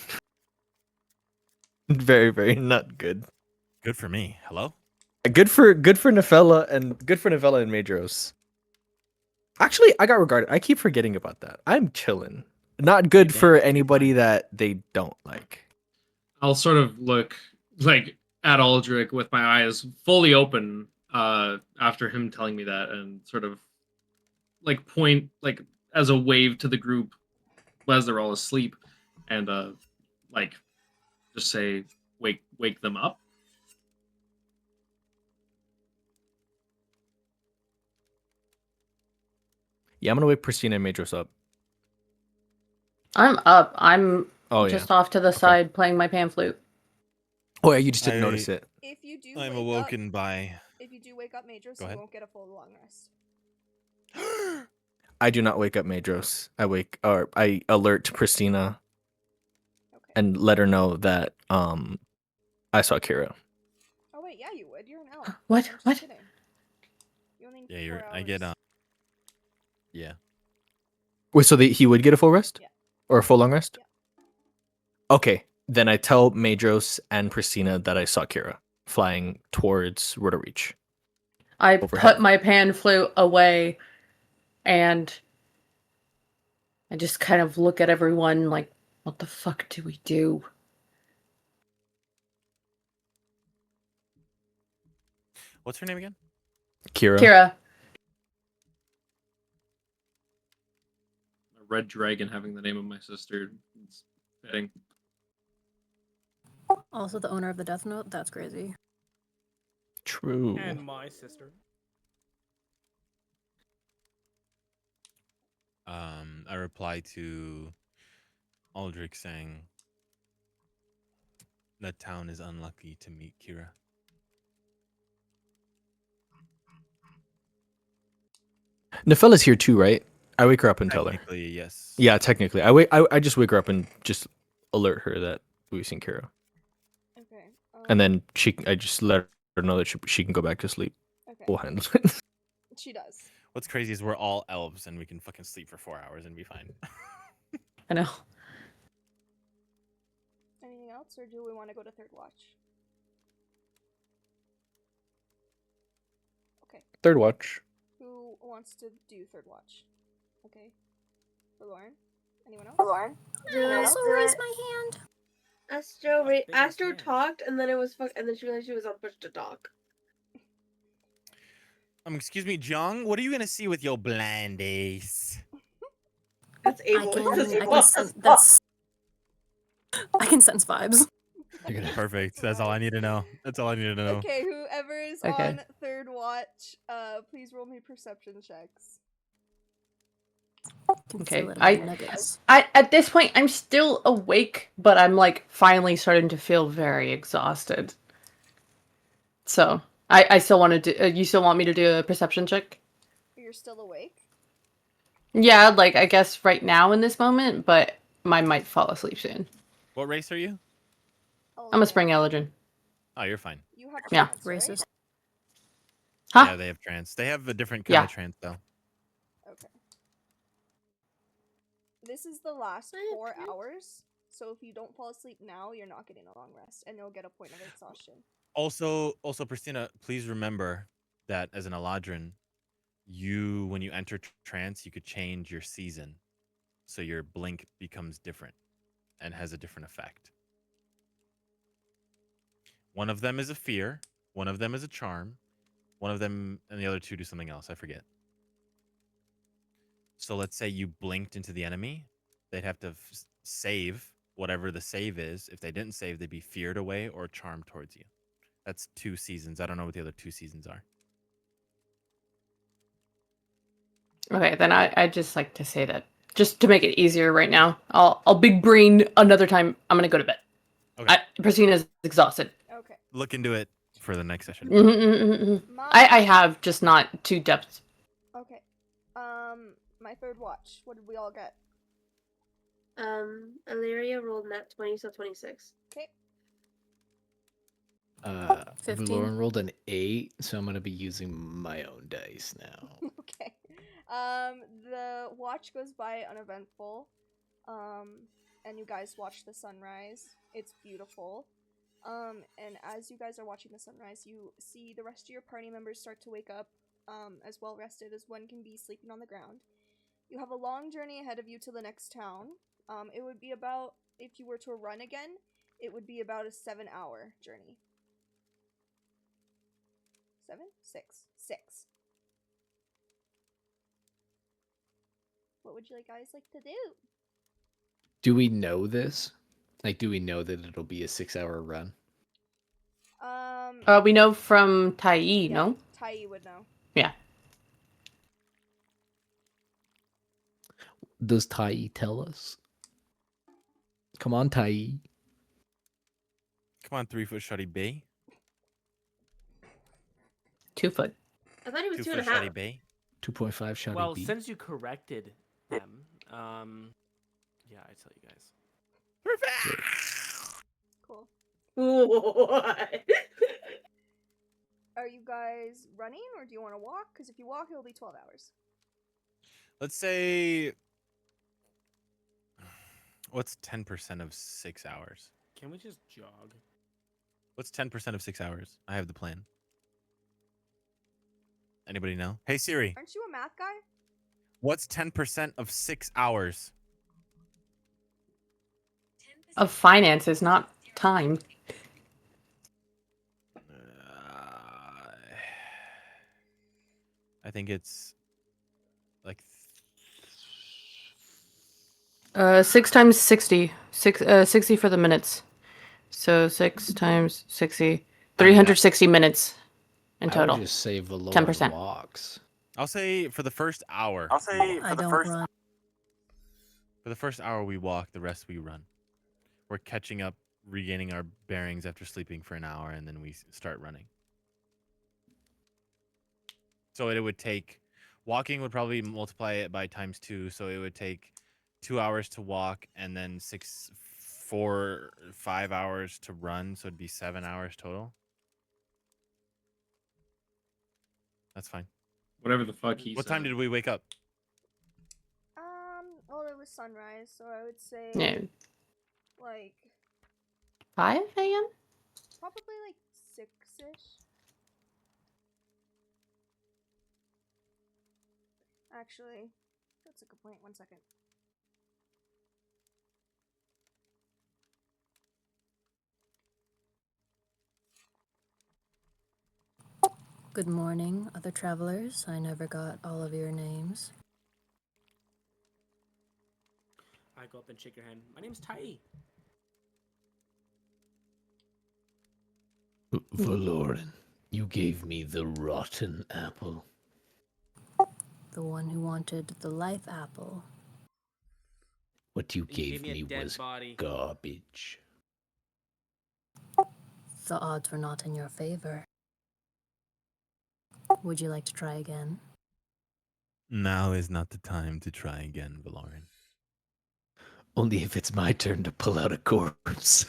Very, very not good. Good for me. Hello? Good for Nefella and Madros. Actually, I got regarded. I keep forgetting about that. I'm chilling. Not good for anybody that they don't like. I'll sort of look like at Aldrich with my eyes fully open after him telling me that, and sort of like point like as a wave to the group as they're all asleep, and like just say wake them up. Yeah, I'm gonna wake Pristina and Madros up. I'm up. I'm Oh just yeah. off to the side playing my pan flute. Oh yeah, you just didn't I- notice it. If you do I'm wake awoken up, by. if you do wake up Majors, Go you ahead. won't get a full long rest. I do not wake up Madros. I alert Pristina Okay. and let her know that I saw Kira. Oh wait, yeah, you would. You're an elf. What? I'm just What? kidding. You only need Yeah, you're. 4 I get. hours. Yeah. Wait, so he would get a full rest? Yeah. Or a full long rest? Yeah. Okay, then I tell Madros and Pristina that I saw Kira flying towards Roto Reach. I Overhead. put my pan flute away and I just kind of look at everyone like, what the fuck do we do? What's her name again? Kira. Kira. A red dragon having the name of my sister. It's fitting. Also, the owner of the Death Note. That's crazy. True. And my sister. I reply to Aldrich saying that town is unlucky to meet Kira. Nefella's here too, right? I wake her up and tell her. Technically, yes. Yeah, technically. I just wake her up and just alert her that we've seen Kira. Okay. And then I just let her know that she can go back to sleep. Okay. We'll handle it. She does. What's crazy is we're all elves and we can fucking sleep for 4 hours and be fine. I know. Anything else, or do we want to go to third watch? Okay. Third watch. Who wants to do third watch? Okay. For Lauren? Anyone else? Do it, Also do raise it. my hand. Astro talked, and then it was and then she realized she was on push to talk. Excuse me, Jung, what are you gonna see with your blind ace? That's I can sense vibes. Perfect. That's all I need to know. That's all I need to know. Okay, whoever is Okay. on third watch, please roll me perception checks. Can Okay, feel it in my nuggets. At this point, I'm still awake, but I'm like finally starting to feel very exhausted. So I still want to do. You still want me to do a perception check? You're still awake? Yeah, like I guess right now in this moment, but I might fall asleep soon. What race are you? I'm a spring eldrin. Oh, you're fine. You have Yeah. trance, right? Racist. Huh? Yeah, they have trance. They have a different kind Yeah. of trance though. Okay. This is the last 4 hours, so if you don't fall asleep now, you're not getting a long rest, and you'll get a point of exhaustion. Also, Pristina, please remember that as an Eladrin, when you enter trance, you could change your season, so your blink becomes different and has a different effect. One of them is a fear, one of them is a charm, one of them and the other two do something else. I forget. So let's say you blinked into the enemy, they'd have to save whatever the save is. If they didn't save, they'd be feared away or charmed towards you. That's 2 seasons. I don't know what the other 2 seasons are. Okay, then I just like to say that just to make it easier right now. I'll big brain another time. I'm gonna go to bed. Okay. Christina's exhausted. Okay. Look into it for the next session. I have just not too depth. Okay. My third watch. What did we all get? Illyria rolled nat 20, so 26. Okay. 15. Lauren rolled an 8, so I'm gonna be using my own dice now. Okay. The watch goes by uneventful. And you guys watch the sunrise. It's beautiful. And as you guys are watching the sunrise, you see the rest of your party members start to wake up, as well rested as one can be sleeping on the ground. You have a long journey ahead of you to the next town. It would be about, if you were to run again, it would be about a 7-hour journey. 7? 6. 6. What would you guys like to do? Do we know this? Like, do we know that it'll be a 6-hour run? We know from Tai, Yeah, no? Tai would know. Yeah. Does Tai tell us? Come on, Tai. Come on, 3-foot shotty B. 2 foot. I thought he was 2-foot 2.5. shotty B. 2.5 shot Well, B. since you corrected them, yeah, I tell you guys. Cool. What? Are you guys running, or do you want to walk? Because if you walk, it'll be 12 hours. Let's say, what's 10% of 6 hours? Can we just jog? What's 10% of 6 hours? I have the plan. Anybody know? Hey Siri, Aren't you a math guy? what's 10% of 6 hours? Of finances, not time. I think it's like 6 times 60. 60 for the minutes. So 6 times 60. I mean, 360 minutes in I would total. just say Valoran 10%. walks. I'll say for the first hour. I don't run. For the first hour we walk, the rest we run. We're catching up, regaining our bearings after sleeping for an hour, and then we start running. So it would take, walking would probably multiply it by ×2, so it would take 2 hours to walk and then 5 hours to run, so it'd be 7 hours total. That's fine. Whatever the fuck he What said. time did we wake up? Well, it was sunrise, so I would say Yeah. like 5 a.m.? probably like 6-ish. Actually, that's a good point. 1 second. Good morning, other travelers. I never got all of your names. I go up and shake your hand. My name's Tai. Valoran, you gave me the rotten apple. The one who wanted the life apple. What you And you gave me a me dead was body. garbage. The odds were not in your favor. Would you like to try again? Now is not the time to try again, Valoran. Only if it's my turn to pull out a corpse.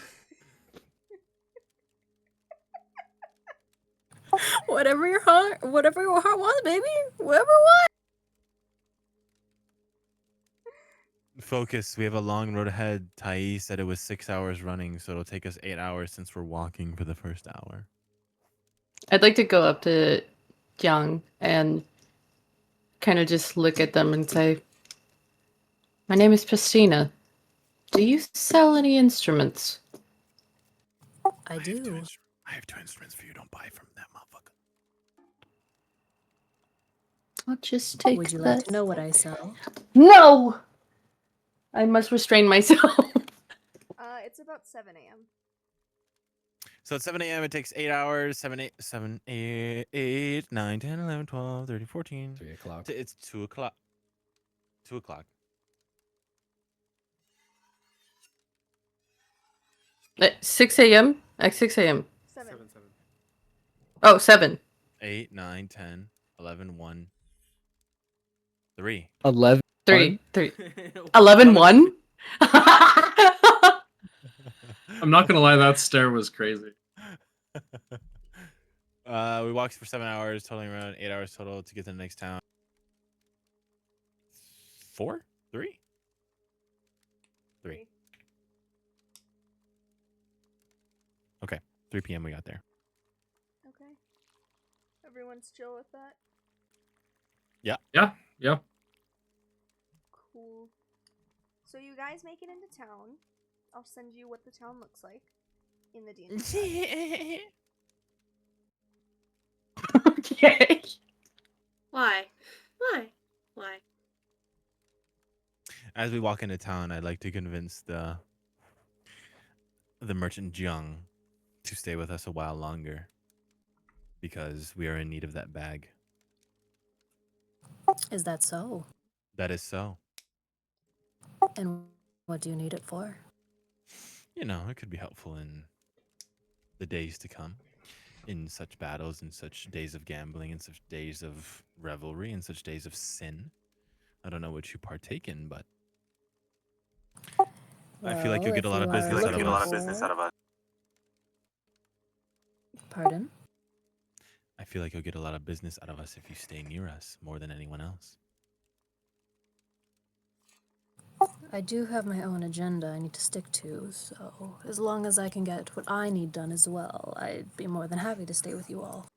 Whatever your heart wants, baby. Whatever wants. Focus. We have a long road ahead. Tai said it was 6 hours running, so it'll take us 8 hours since we're walking for the first hour. I'd like to go up to Jiang and kind of just look at them and say, "My name is Pristina. Do you sell any instruments?" I do. I have 2 instruments for you. Don't buy from that motherfucker. I'll just take Would you the... like to know what I sell? No! I must restrain myself. It's about 7 a.m. So at 7 a.m. it takes 8 hours. 7, 8, 9, 10, 11, 12, 13, 14. 3 o'clock. It's 2 o'clock. 2 o'clock. At 6 a.m.? At 6 a.m. 7. 7. Oh, 7. 8, 9, 10, 11, 1, 3. 11. 3. 3. 11, 1? I'm not gonna lie, that stare was crazy. We walked for 7 hours, totaling around 8 hours total to get to the next town. 4? 3? 3. Okay. 3 p.m. we got there. Okay. Everyone's chill with that? Yeah. Cool. So you guys make it into town. I'll send you what the town looks like in the D&D. Okay. Why? Why? As we walk into town, I'd like to convince the merchant Jiang to stay with us a while longer because we are in need of that bag. Is that so? That is so. And what do you need it for? You know, it could be helpful in the days to come, in such battles, in such days of gambling, in such days of revelry, in such days of sin. I don't know what you partake in, but I feel like you'll get a lot of business out of us. Pardon? I feel like you'll get a lot of business out of us if you stay near us more than anyone else. I do have my own agenda I need to stick to, so as long as I can get what I need done as well, I'd be more than happy to stay with you all.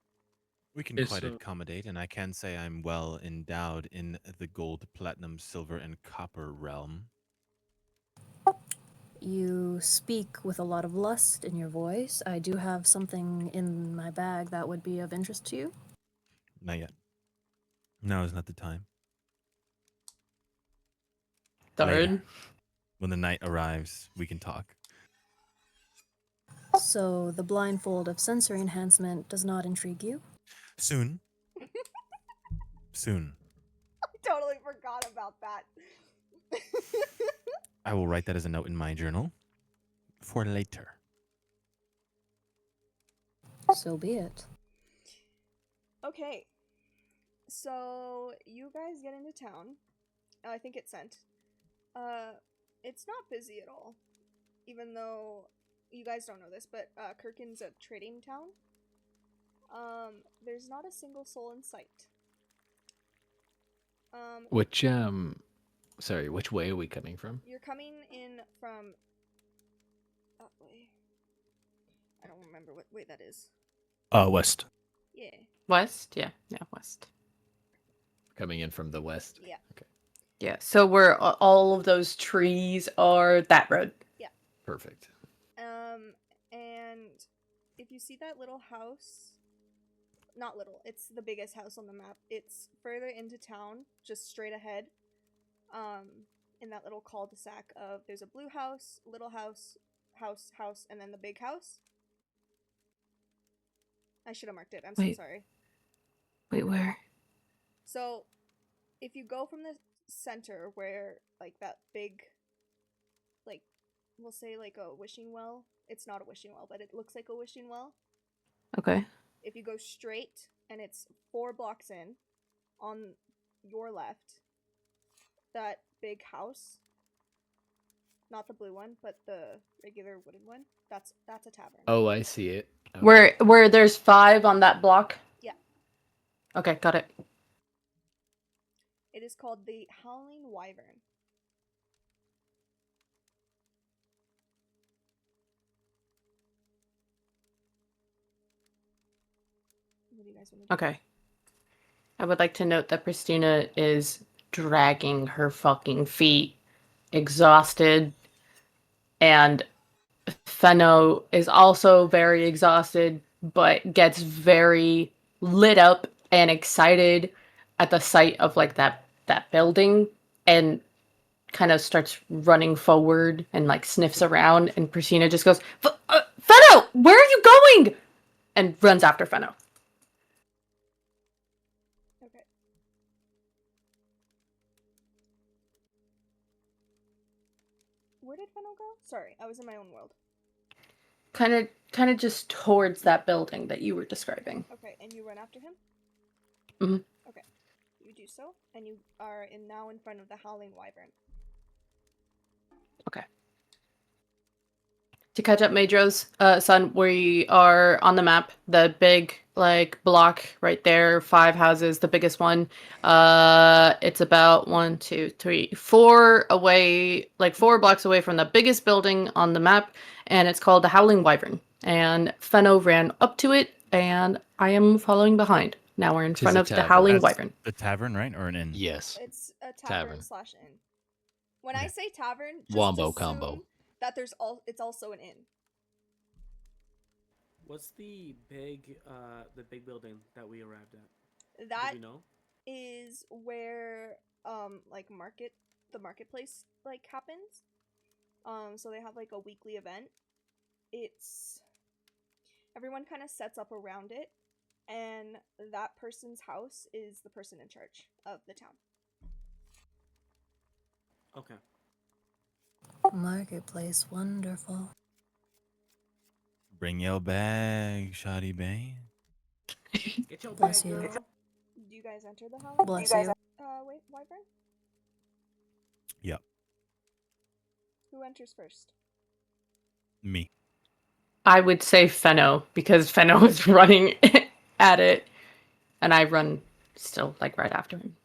We can Okay, quite so- accommodate, and I can say I'm well endowed in the gold, platinum, silver, and copper realm. You speak with a lot of lust in your voice. I do have something in my bag that would be of interest to you. Not yet. Now is not the time. Darn. Later. When the night arrives, we can talk. So the blindfold of sensory enhancement does not intrigue you? Soon. Soon. I totally forgot about that. I will write that as a note in my journal for later. So be it. Okay. So you guys get into town. I think it's sent. It's not busy at all. Even though you guys don't know this, but Kirkin's a trading town. There's not a single soul in sight. Which sorry, which way are we coming from? You're coming in from that way. I don't remember what way that is. West. Yeah. West? Yeah, west. Coming in from the west. Yeah. Okay. Yeah, so where all of those trees are, that road. Perfect. And if you see that little house, not little, it's the biggest house on the map. It's further into town, just straight ahead. In that little cul-de-sac of there's a blue house, little house, house, and then the big house. I should have marked it. I'm so Wait. sorry. Wait, where? So, if you go from the center where, like, that big, like, we'll say, like, a wishing well. It's not a wishing well, but it looks like a wishing well. Okay. If you go straight, and it's 4 blocks in, on your left, that big house, not the blue one, but the regular wooden one, that's a tavern. Oh, I see it. Okay. Where there's 5 on that block? Yeah. Okay, got it. It is called the Howling Wyvern. What do you guys want to do? Okay. I would like to note that Pristina is dragging her fucking feet, exhausted, and Fenno is also very exhausted, but gets very lit up and excited at the sight of like that building, and kind of starts running forward and like sniffs around, and Pristina just goes, Fenno, where are you going? And runs after Fenno. Okay. Where did Fennel go? Sorry, I was in my own world. Kind of just towards that building that you were describing. Okay, and you run after him? Mhm. Okay. You do so, and you are now in front of the Howling Wyvern. Okay. To catch up, Madros, son, we are on the map. The big, like, block right there, 5 houses, the biggest one. It's about 1, 2, 3, 4 away, like 4 blocks away from the biggest building on the map, and it's called the Howling Wyvern. And Fenno ran up to it, and I am following behind. Now we're in Tis front a of the tavern. Howling That's Wyvern. the tavern, right? Or an inn? Yes. It's a Tavern. tavern/inn. When I Okay. say tavern, just Wombo assume combo. that it's also an inn. What's the big building that we arrived at? That Do we know? is where like the marketplace like happens. So they have like a weekly event. It's everyone kind of sets up around it, and that person's house is the person in charge of the town. Okay. Marketplace, wonderful. Bring your bag, shoddy bang. Get your Bless bag, you. girl. Do you guys enter the house? Bless you. Wait, Wyvern? Yep. Who enters first? Me. I would say Fenno, because Fenno is running at it, and I run still, like, right after him.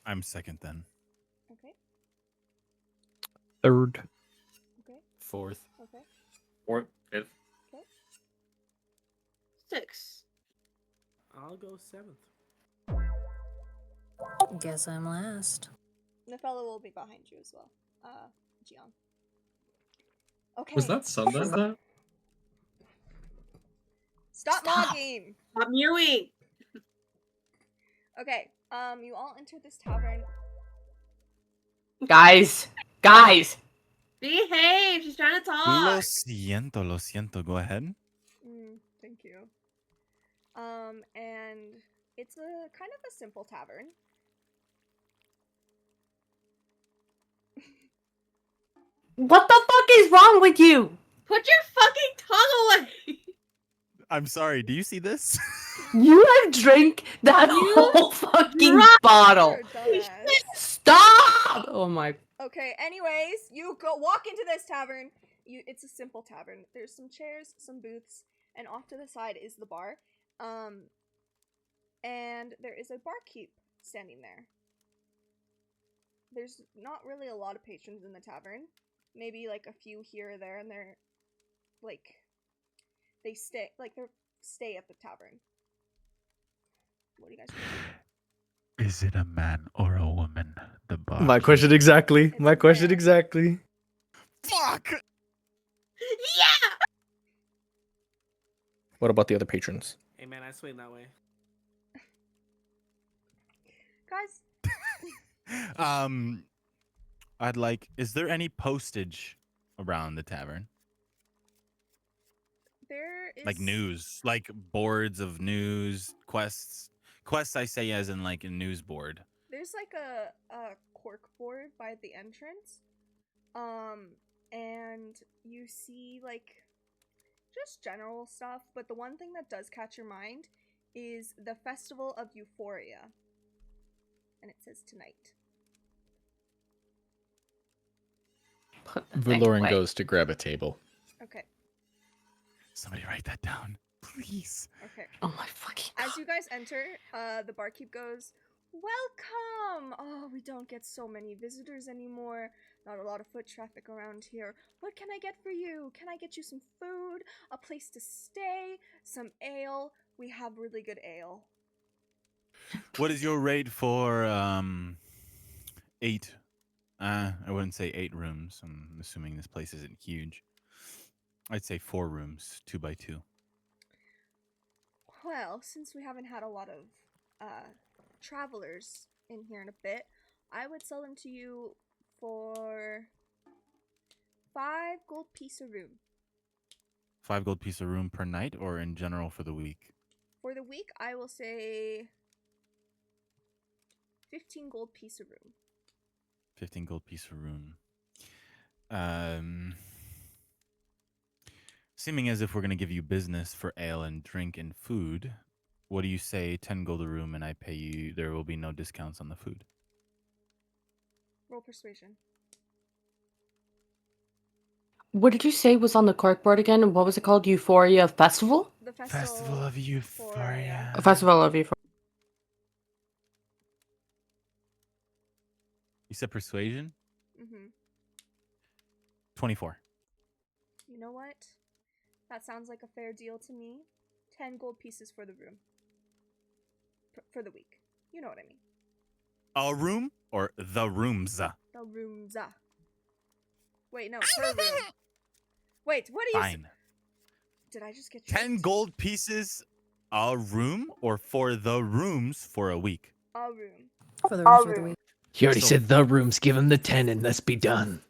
I'm second then. Okay. 3rd. Okay. 4th. Okay. 4th, 5th. Okay. 6. I'll go 7th. Guess I'm last. Nefella will be behind you as well. Jiang. Okay. Was that Sun does that? Stop mogging. Stop mewing. Okay. You all enter this tavern. Guys. Behave. She's trying to Lo talk. siento, lo siento. Go ahead. Thank you. And it's a kind of a simple tavern. What the fuck is wrong with you? Put your fucking tongue away. I'm sorry. Do you see this? You have drank that whole fucking bottle. You're a dumbass. Stop! Oh my. Okay, anyways, you go walk into this tavern. It's a simple tavern. There's some chairs, some booths, and off to the side is the bar. And there is a barkeep standing there. There's not really a lot of patrons in the tavern. Maybe like a few here or there, and they're like they stay at the tavern. What do you guys think? Is it a man or a woman? The bar. My question exactly. It's My a question man. exactly. Fuck. Yeah. What about the other patrons? Hey man, I swing that way. Guys, I'd like. Is there any postage around the tavern? there is Like news, like boards of news, quests. Quests, I say, as in like a news board. There's like a cork board by the entrance. And you see like just general stuff, but the one thing that does catch your mind is the Festival of Euphoria. And it says tonight. Put the thing Verloren away. goes to grab a table. Okay. Somebody write that down, please. Okay. Oh my fucking god. As you guys enter, the barkeep goes, "Welcome! Oh, we don't get so many visitors anymore. Not a lot of foot traffic around here. What can I get for you? Can I get you some food, a place to stay, some ale? We have really good ale." What is your rate for 8? I wouldn't say 8 rooms. I'm assuming this place isn't huge. I'd say 4 rooms, 2 by 2. Well, since we haven't had a lot of travelers in here in a bit, I would sell them to you for 5 gold piece a room. 5 gold piece a room per night, or in general for the week? For the week, I will say 15 gold piece a room. 15 gold piece a room. Seeming as if we're going to give you business for ale and drink and food, what do you say 10 gold a room and I pay you, there will be no discounts on the food? Roll persuasion. What did you say was on the corkboard again? What was it called? Euphoria Festival? The Festival of Euphoria. A Festival of Euphoria. You said persuasion? Mm-hmm. 24. You know what? That sounds like a fair deal to me. 10 gold pieces for the room. For the week. You know what I mean. A room or the rooms? The rooms. Wait, no, per room. Wait, what do you Fine. Did I just get 10 tricked? gold pieces a room or for the rooms for a week? A room. For the rest of the week. He already So- said the rooms. Give him the 10 and let's be done.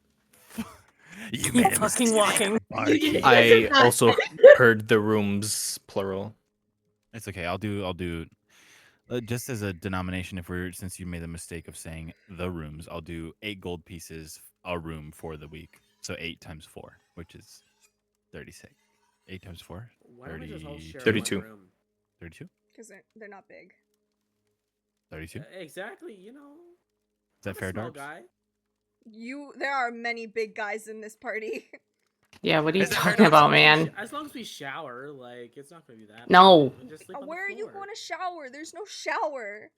You Keep made a fucking mistake. walking. Barkeep. I also heard the rooms plural. It's okay. I'll do just as a denomination. Since you made the mistake of saying the rooms, I'll do 8 gold pieces a room for the week. So 8 times 4, which is 36. 8 times 4, Why don't we just all share 32. one room? 32. Because they're not big. 32. Is Exactly. You know. that I'm a fair, small Darbs? guy. There are many big guys in this party. Yeah, what are you Is it talking about, man? As long as we shower, like it's not gonna be that. No. bad. We just sleep on the Where are you floor. going to shower? There's no shower.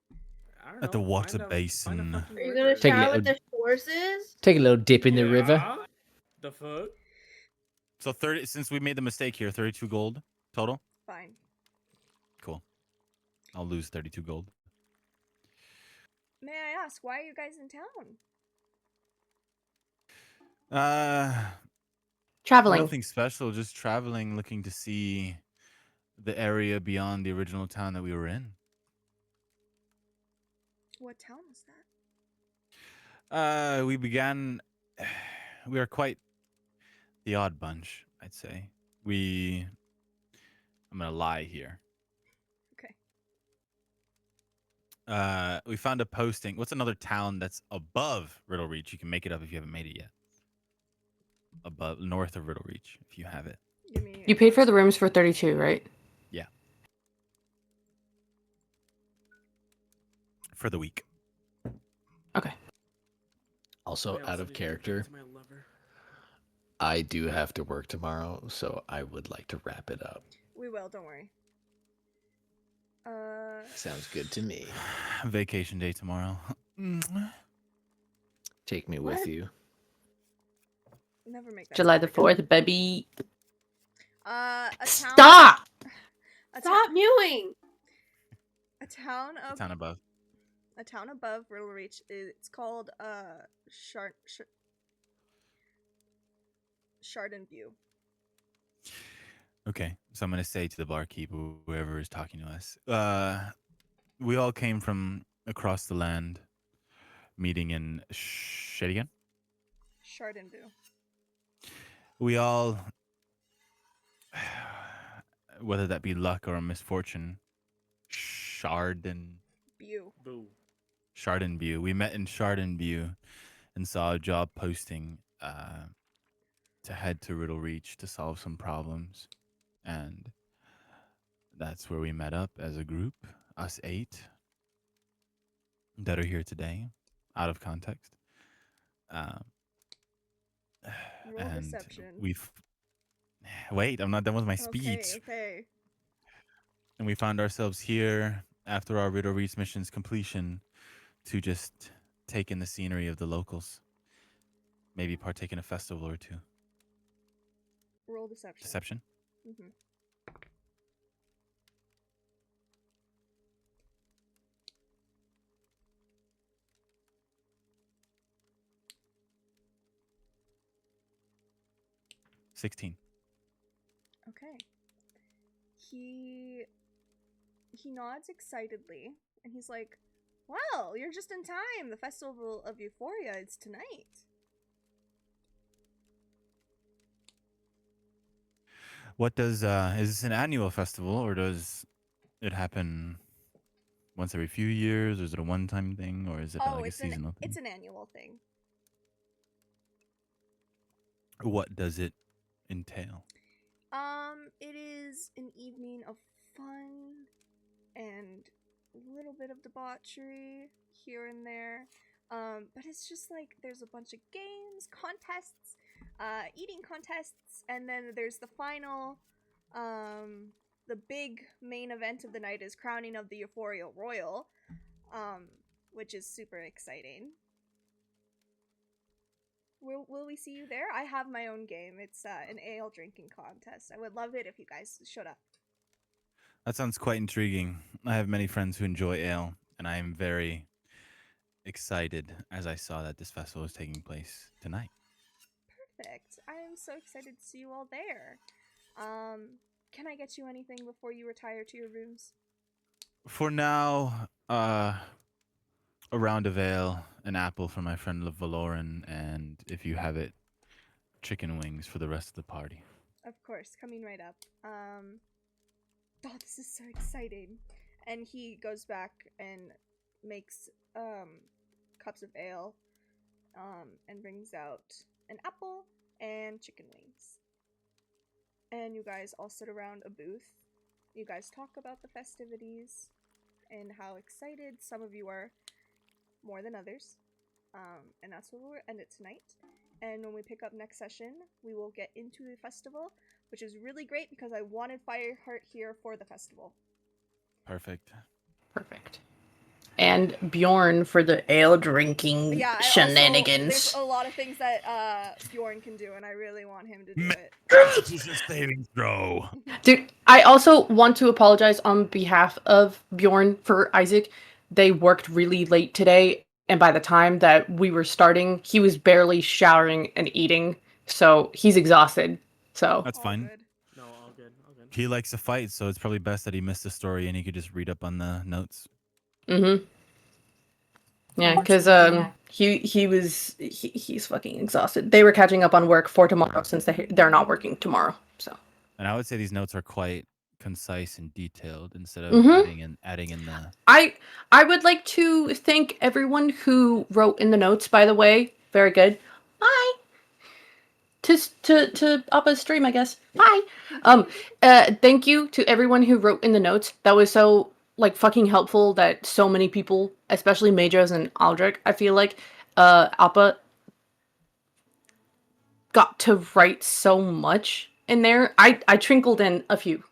I don't At the know, water find a basin. fucking Are you river. gonna Take a shower with little- the forces? Take a little dip in the river. Yeah? The fuck? So 30. Since we made the mistake here, 32 gold total. Fine. Cool. I'll lose 32 gold. May I ask, why are you guys in town? Traveling. Nothing special, just traveling, looking to see the area beyond the original town that we were in. What town was that? We began. We are quite the odd bunch, I'd say. I'm gonna lie here. Okay. We found a posting. What's another town that's above Riddle Reach? You can make it up if you haven't made it yet. Above, north of Riddle Reach, if you have it. Give me You paid for the rooms for 32, right? Yeah. For the week. Okay. Also, I out also of need to get back character, to my lover. I do have to work tomorrow, so I would like to wrap it up. We will, don't worry. Sounds good to me. Vacation day tomorrow. Take me What? with you. Never make that. July the sound again. 4th, baby. A town. Stop! Stop mewing. A town of. Town above. A town above Riddle Reach. It's called Chardonview. Okay, so I'm gonna say to the barkeep, whoever is talking to us, we all came from across the land, meeting in again. Chardonview. We all, whether that be luck or a misfortune, View. Boo. Chardonview. We met in Chardonview and saw a job posting to head to Riddle Reach to solve some problems. And that's where we met up as a group, us 8 that are here today, out of context. Roll And deception. wait, I'm not done with my speech. Okay. And we found ourselves here after our Riddle Reach mission's completion to just take in the scenery of the locals. Maybe partake in a festival or two. Roll deception. Deception? Mm-hmm. $16. Okay. He nods excitedly, and he's like, "Well, you're just in time. The festival of Euphoria is tonight." What does is this an annual festival, or does it happen once every few years, or is it a one-time thing, or is it like a seasonal thing? It's an annual thing. What does it entail? It is an evening of fun and a little bit of debauchery here and there. But it's just like there's a bunch of games, contests, eating contests, and then there's the final, the big main event of the night is crowning of the Euphoria Royal, which is super exciting. Will we see you there? I have my own game. It's an ale drinking contest. I would love it if you guys showed up. That sounds quite intriguing. I have many friends who enjoy ale, and I am very excited as I saw that this festival is taking place tonight. Perfect. I am so excited to see you all there. Can I get you anything before you retire to your rooms? For now, a round of ale, an apple for my friend Valoran, and if you have it, chicken wings for the rest of the party. Of course, coming right up. Oh, this is so exciting. And he goes back and makes cups of ale and brings out an apple and chicken wings. And you guys all sit around a booth. You guys talk about the festivities and how excited some of you are more than others. And that's where we'll end it tonight. And when we pick up next session, we will get into the festival, which is really great because I wanted Fireheart here for the festival. Perfect. And Bjorn for the ale drinking shenanigans. There's a lot of things that Bjorn can do, and I really want him to do it. This is a saving throw. Dude, I also want to apologize on behalf of Bjorn for Isaac. They worked really late today, and by the time that we were starting, he was barely showering and eating. So he's exhausted. So That's All fine. good. No, all good. All good. He likes to fight, so it's probably best that he missed the story and he could just read up on the notes. Mm-hmm. Yeah, because he's fucking exhausted. They were catching up on work for tomorrow since they're not working tomorrow. So. And I would say these notes are quite concise and detailed instead of Mhm. adding in the. I would like to thank everyone who wrote in the notes. By the way, very good. Bye. To Appa's stream, I guess. Bye. Thank you to everyone who wrote in the notes. That was so like fucking helpful. That so many people, especially Majors and Aldrich, I feel like, Appa got to write so much in there. I trickled in a few